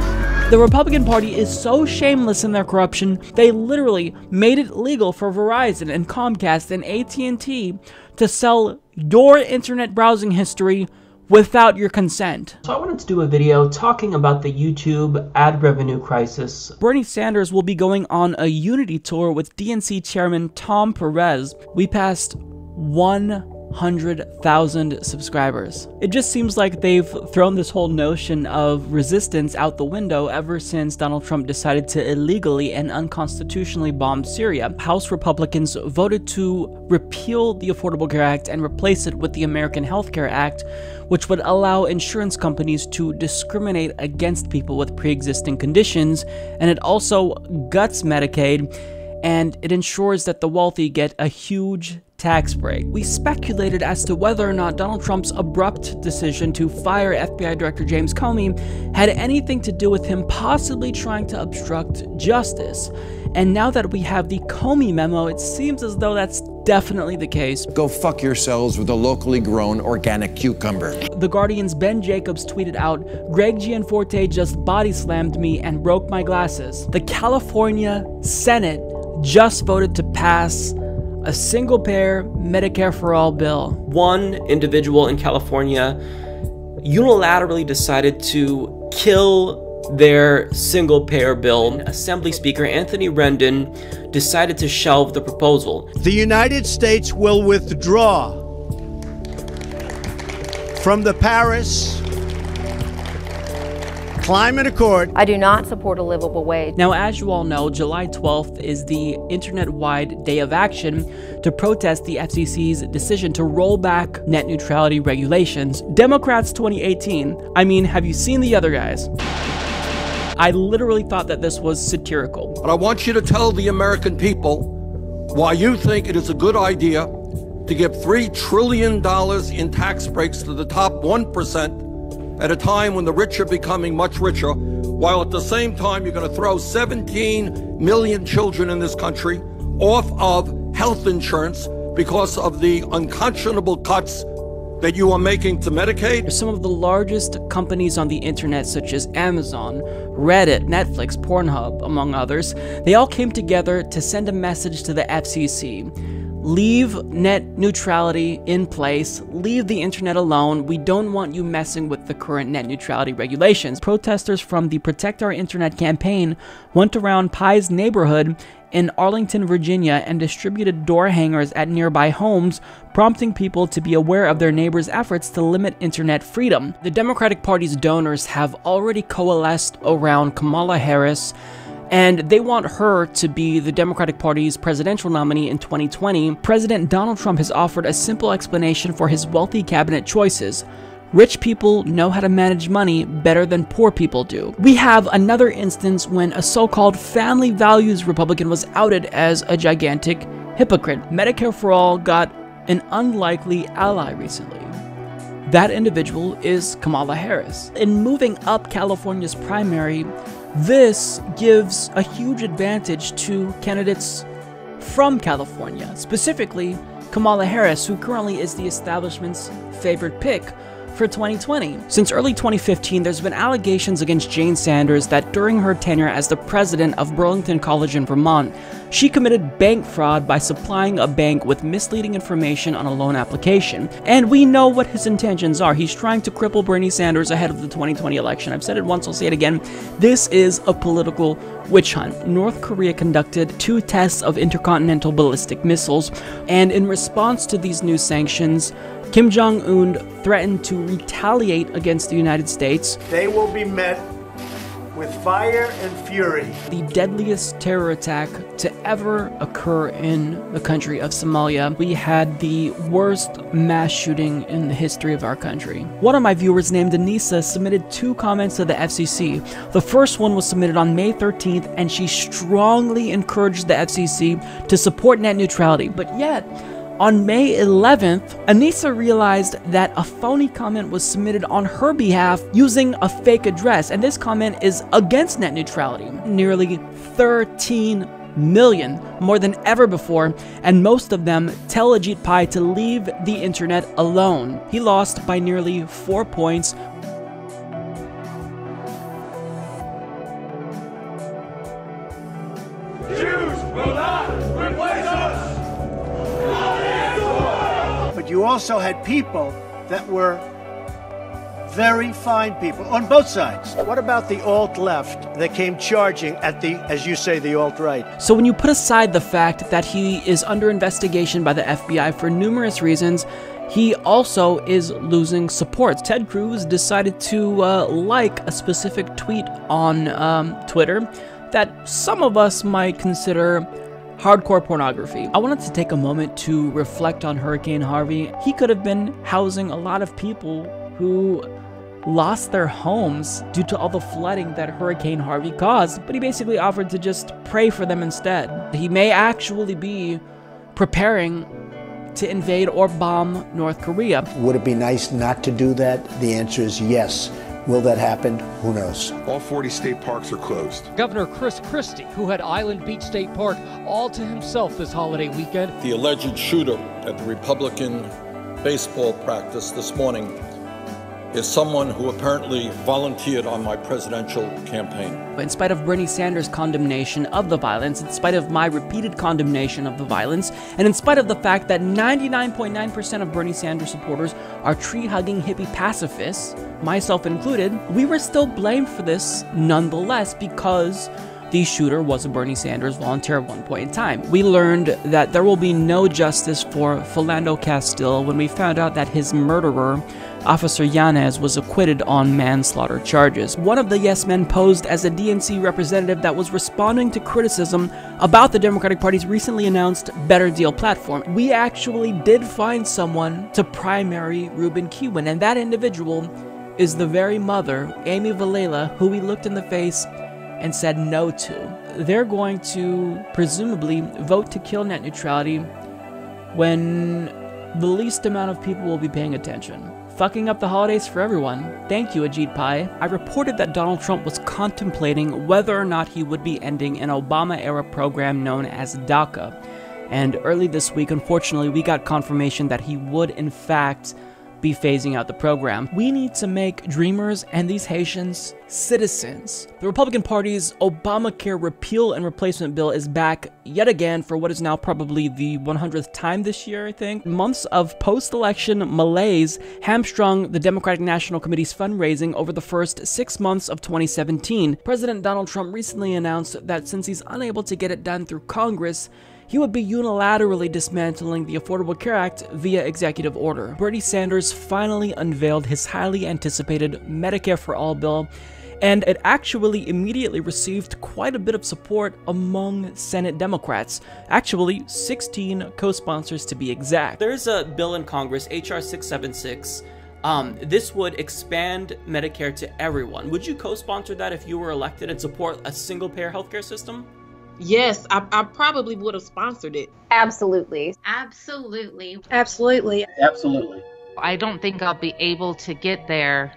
S3: The Republican Party is so shameless in their corruption, they literally made it legal for Verizon and Comcast and AT&T to sell your internet browsing history without your consent. So I wanted to do a video talking about the YouTube ad revenue crisis. Bernie Sanders will be going on a Unity tour with DNC chairman Tom Perez. We passed 100,000 subscribers. It just seems like they've thrown this whole notion of resistance out the window ever since Donald Trump decided to illegally and unconstitutionally bomb Syria. House Republicans voted to repeal the Affordable Care Act and replace it with the American Health Care Act, which would allow insurance companies to discriminate against people with pre-existing conditions, and it also guts Medicaid, and it ensures that the wealthy get a huge tax break. We speculated as to whether or not Donald Trump's abrupt decision to fire FBI Director James Comey had anything to do with him possibly trying to obstruct justice. And now that we have the Comey memo, it seems as though that's definitely the case.
S28: Go fuck yourselves with a locally grown organic cucumber.
S3: The Guardian's Ben Jacobs tweeted out, Greg Gianforte just body slammed me and broke my glasses. The California Senate just voted to pass a single-payer Medicare for All bill. One individual in California unilaterally decided to kill their single-payer bill. Assembly Speaker Anthony Rendon decided to shelve the proposal.
S29: The United States will withdraw
S2: from the Paris Climate Accord.
S1: I do not support a livable wage.
S3: Now, as you all know, July 12th is the internet-wide day of action to protest the FCC's decision to roll back net neutrality regulations. Democrats 2018. I mean, have you seen the other guys? I literally thought that this was satirical.
S4: But I want you to tell the American people why you think it is a good idea to give $3 trillion in tax breaks to the top 1% at a time when the rich are becoming much richer, while at the same time you're going to throw 17 million children in this country off of health insurance because of the unconscionable cuts that you are making to Medicaid.
S3: Some of the largest companies on the internet, such as Amazon, Reddit, Netflix, Pornhub, among others, they all came together to send a message to the FCC. Leave net neutrality in place, leave the internet alone, we don't want you messing with the current net neutrality regulations. Protesters from the Protect Our Internet campaign went around Pai's neighborhood in Arlington, Virginia and distributed door hangers at nearby homes, prompting people to be aware of their neighbors' efforts to limit internet freedom. The Democratic Party's donors have already coalesced around Kamala Harris, and they want her to be the Democratic Party's presidential nominee in 2020. President Donald Trump has offered a simple explanation for his wealthy cabinet choices. Rich people know how to manage money better than poor people do. We have another instance when a so-called family values Republican was outed as a gigantic hypocrite. Medicare for All got an unlikely ally recently. That individual is Kamala Harris. In moving up California's primary, this gives a huge advantage to candidates from California, specifically Kamala Harris, who currently is the establishment's favorite pick for 2020. Since early 2015, there's been allegations against Jane Sanders that during her tenure as the president of Burlington College in Vermont, she committed bank fraud by supplying a bank with misleading information on a loan application. And we know what his intentions are. He's trying to cripple Bernie Sanders ahead of the 2020 election. I've said it once, I'll say it again. This is a political witch hunt. North Korea conducted 2 tests of intercontinental ballistic missiles, and in response to these new sanctions, Kim Jong-un threatened to retaliate against the United States.
S2: They will be met with fire and fury.
S3: The deadliest terror attack to ever occur in the country of Somalia. We had the worst mass shooting in the history of our country. One of my viewers named Anissa submitted 2 comments to the FCC. The first one was submitted on May 13th, and she strongly encouraged the FCC to support net neutrality. But yet, on May 11th, Anissa realized that a phony comment was submitted on her behalf using a fake address, and this comment is against net neutrality. Nearly 13 million, more than ever before, and most of them tell Ajit Pai to leave the internet alone. He lost by nearly 4 points.
S20: Jews will not replace us!
S2: But you also had people that were very fine people on both sides. What about the alt-left that came charging at the, as you say, the alt-right?
S3: So when you put aside the fact that he is under investigation by the FBI for numerous reasons, he also is losing support. Ted Cruz decided to like a specific tweet on Twitter that some of us might consider hardcore pornography. I wanted to take a moment to reflect on Hurricane Harvey. He could have been housing a lot of people who lost their homes due to all the flooding that Hurricane Harvey caused, but he basically offered to just pray for them instead. He may actually be preparing to invade or bomb North Korea.
S2: Would it be nice not to do that? The answer is yes. Will that happen? Who knows?
S19: All 40 state parks are closed.
S5: Governor Chris Christie, who had Island Beach State Park all to himself this holiday weekend.
S4: The alleged shooter at the Republican baseball practice this morning is someone who apparently volunteered on my presidential campaign.
S3: In spite of Bernie Sanders' condemnation of the violence, in spite of my repeated condemnation of the violence, and in spite of the fact that 99.9% of Bernie Sanders supporters are tree-hugging hippie pacifists, myself included, we were still blamed for this nonetheless because the shooter was a Bernie Sanders volunteer at one point in time. We learned that there will be no justice for Philando Castile when we found out that his murderer Officer Yanez was acquitted on manslaughter charges. One of the yes men posed as a DNC representative that was responding to criticism about the Democratic Party's recently announced Better Deal platform. We actually did find someone to primary Ruben Kihuen, and that individual is the very mother, Amy Vilela, who we looked in the face and said no to. They're going to presumably vote to kill net neutrality when the least amount of people will be paying attention. Fucking up the holidays for everyone. Thank you, Ajit Pai. I reported that Donald Trump was contemplating whether or not he would be ending an Obama-era program known as DACA. And early this week, unfortunately, we got confirmation that he would, in fact, be phasing out the program. We need to make Dreamers and these Haitians citizens. The Republican Party's Obamacare repeal and replacement bill is back yet again for what is now probably the 100th time this year, I think. Months of post-election malaise hamstrung the Democratic National Committee's fundraising over the first 6 months of 2017. President Donald Trump recently announced that since he's unable to get it done through Congress, he would be unilaterally dismantling the Affordable Care Act via executive order. Bernie Sanders finally unveiled his highly anticipated Medicare for All bill, and it actually immediately received quite a bit of support among Senate Democrats. Actually, 16 co-sponsors to be exact. There's a bill in Congress, H.R. 676. This would expand Medicare to everyone. Would you co-sponsor that if you were elected and support a single-payer healthcare system?
S8: Yes, I probably would have sponsored it.
S1: Absolutely.
S9: Absolutely.
S8: Absolutely.
S21: Absolutely.
S9: I don't think I'll be able to get there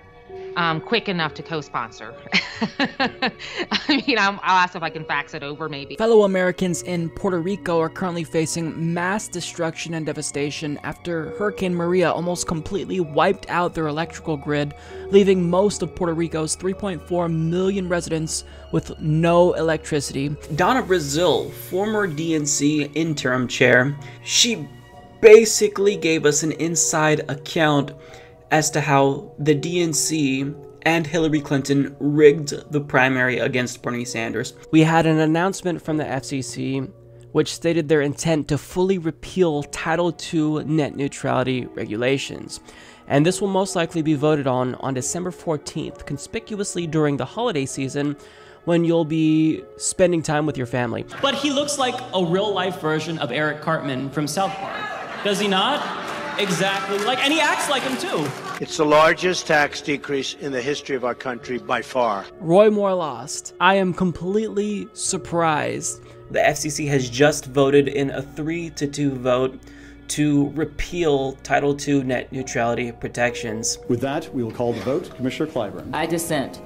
S9: quick enough to co-sponsor. I mean, I'll ask if I can fax it over maybe.
S3: Fellow Americans in Puerto Rico are currently facing mass destruction and devastation after Hurricane Maria almost completely wiped out their electrical grid, leaving most of Puerto Rico's 3.4 million residents with no electricity. Donna Brazil, former DNC interim chair, she basically gave us an inside account as to how the DNC and Hillary Clinton rigged the primary against Bernie Sanders. We had an announcement from the FCC which stated their intent to fully repeal Title II net neutrality regulations. And this will most likely be voted on December 14th, conspicuously during the holiday season when you'll be spending time with your family. But he looks like a real-life version of Eric Cartman from South Park, does he not? Exactly, and he acts like him too.
S2: It's the largest tax decrease in the history of our country by far.
S3: Roy Moore lost. I am completely surprised. The FCC has just voted in a 3-2 vote to repeal Title II net neutrality protections.
S6: With that, we will call the vote. Commissioner Clyburn.
S7: I dissent.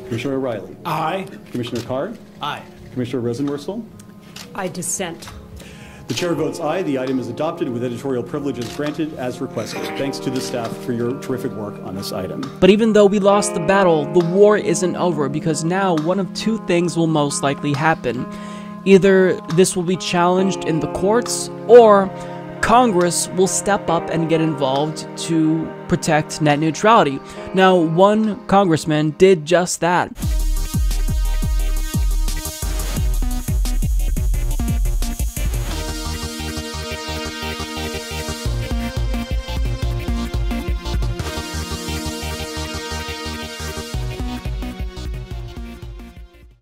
S6: Commissioner O'Reilly.
S5: Aye.
S6: Commissioner Carr.
S5: Aye.
S6: Commissioner Rosenworcel.
S10: I dissent.
S6: The chair votes aye. The item is adopted with editorial privileges granted as requested. Thanks to the staff for your terrific work on this item.
S3: But even though we lost the battle, the war isn't over, because now one of two things will most likely happen. Either this will be challenged in the courts, or Congress will step up and get involved to protect net neutrality. Now, one congressman did just that.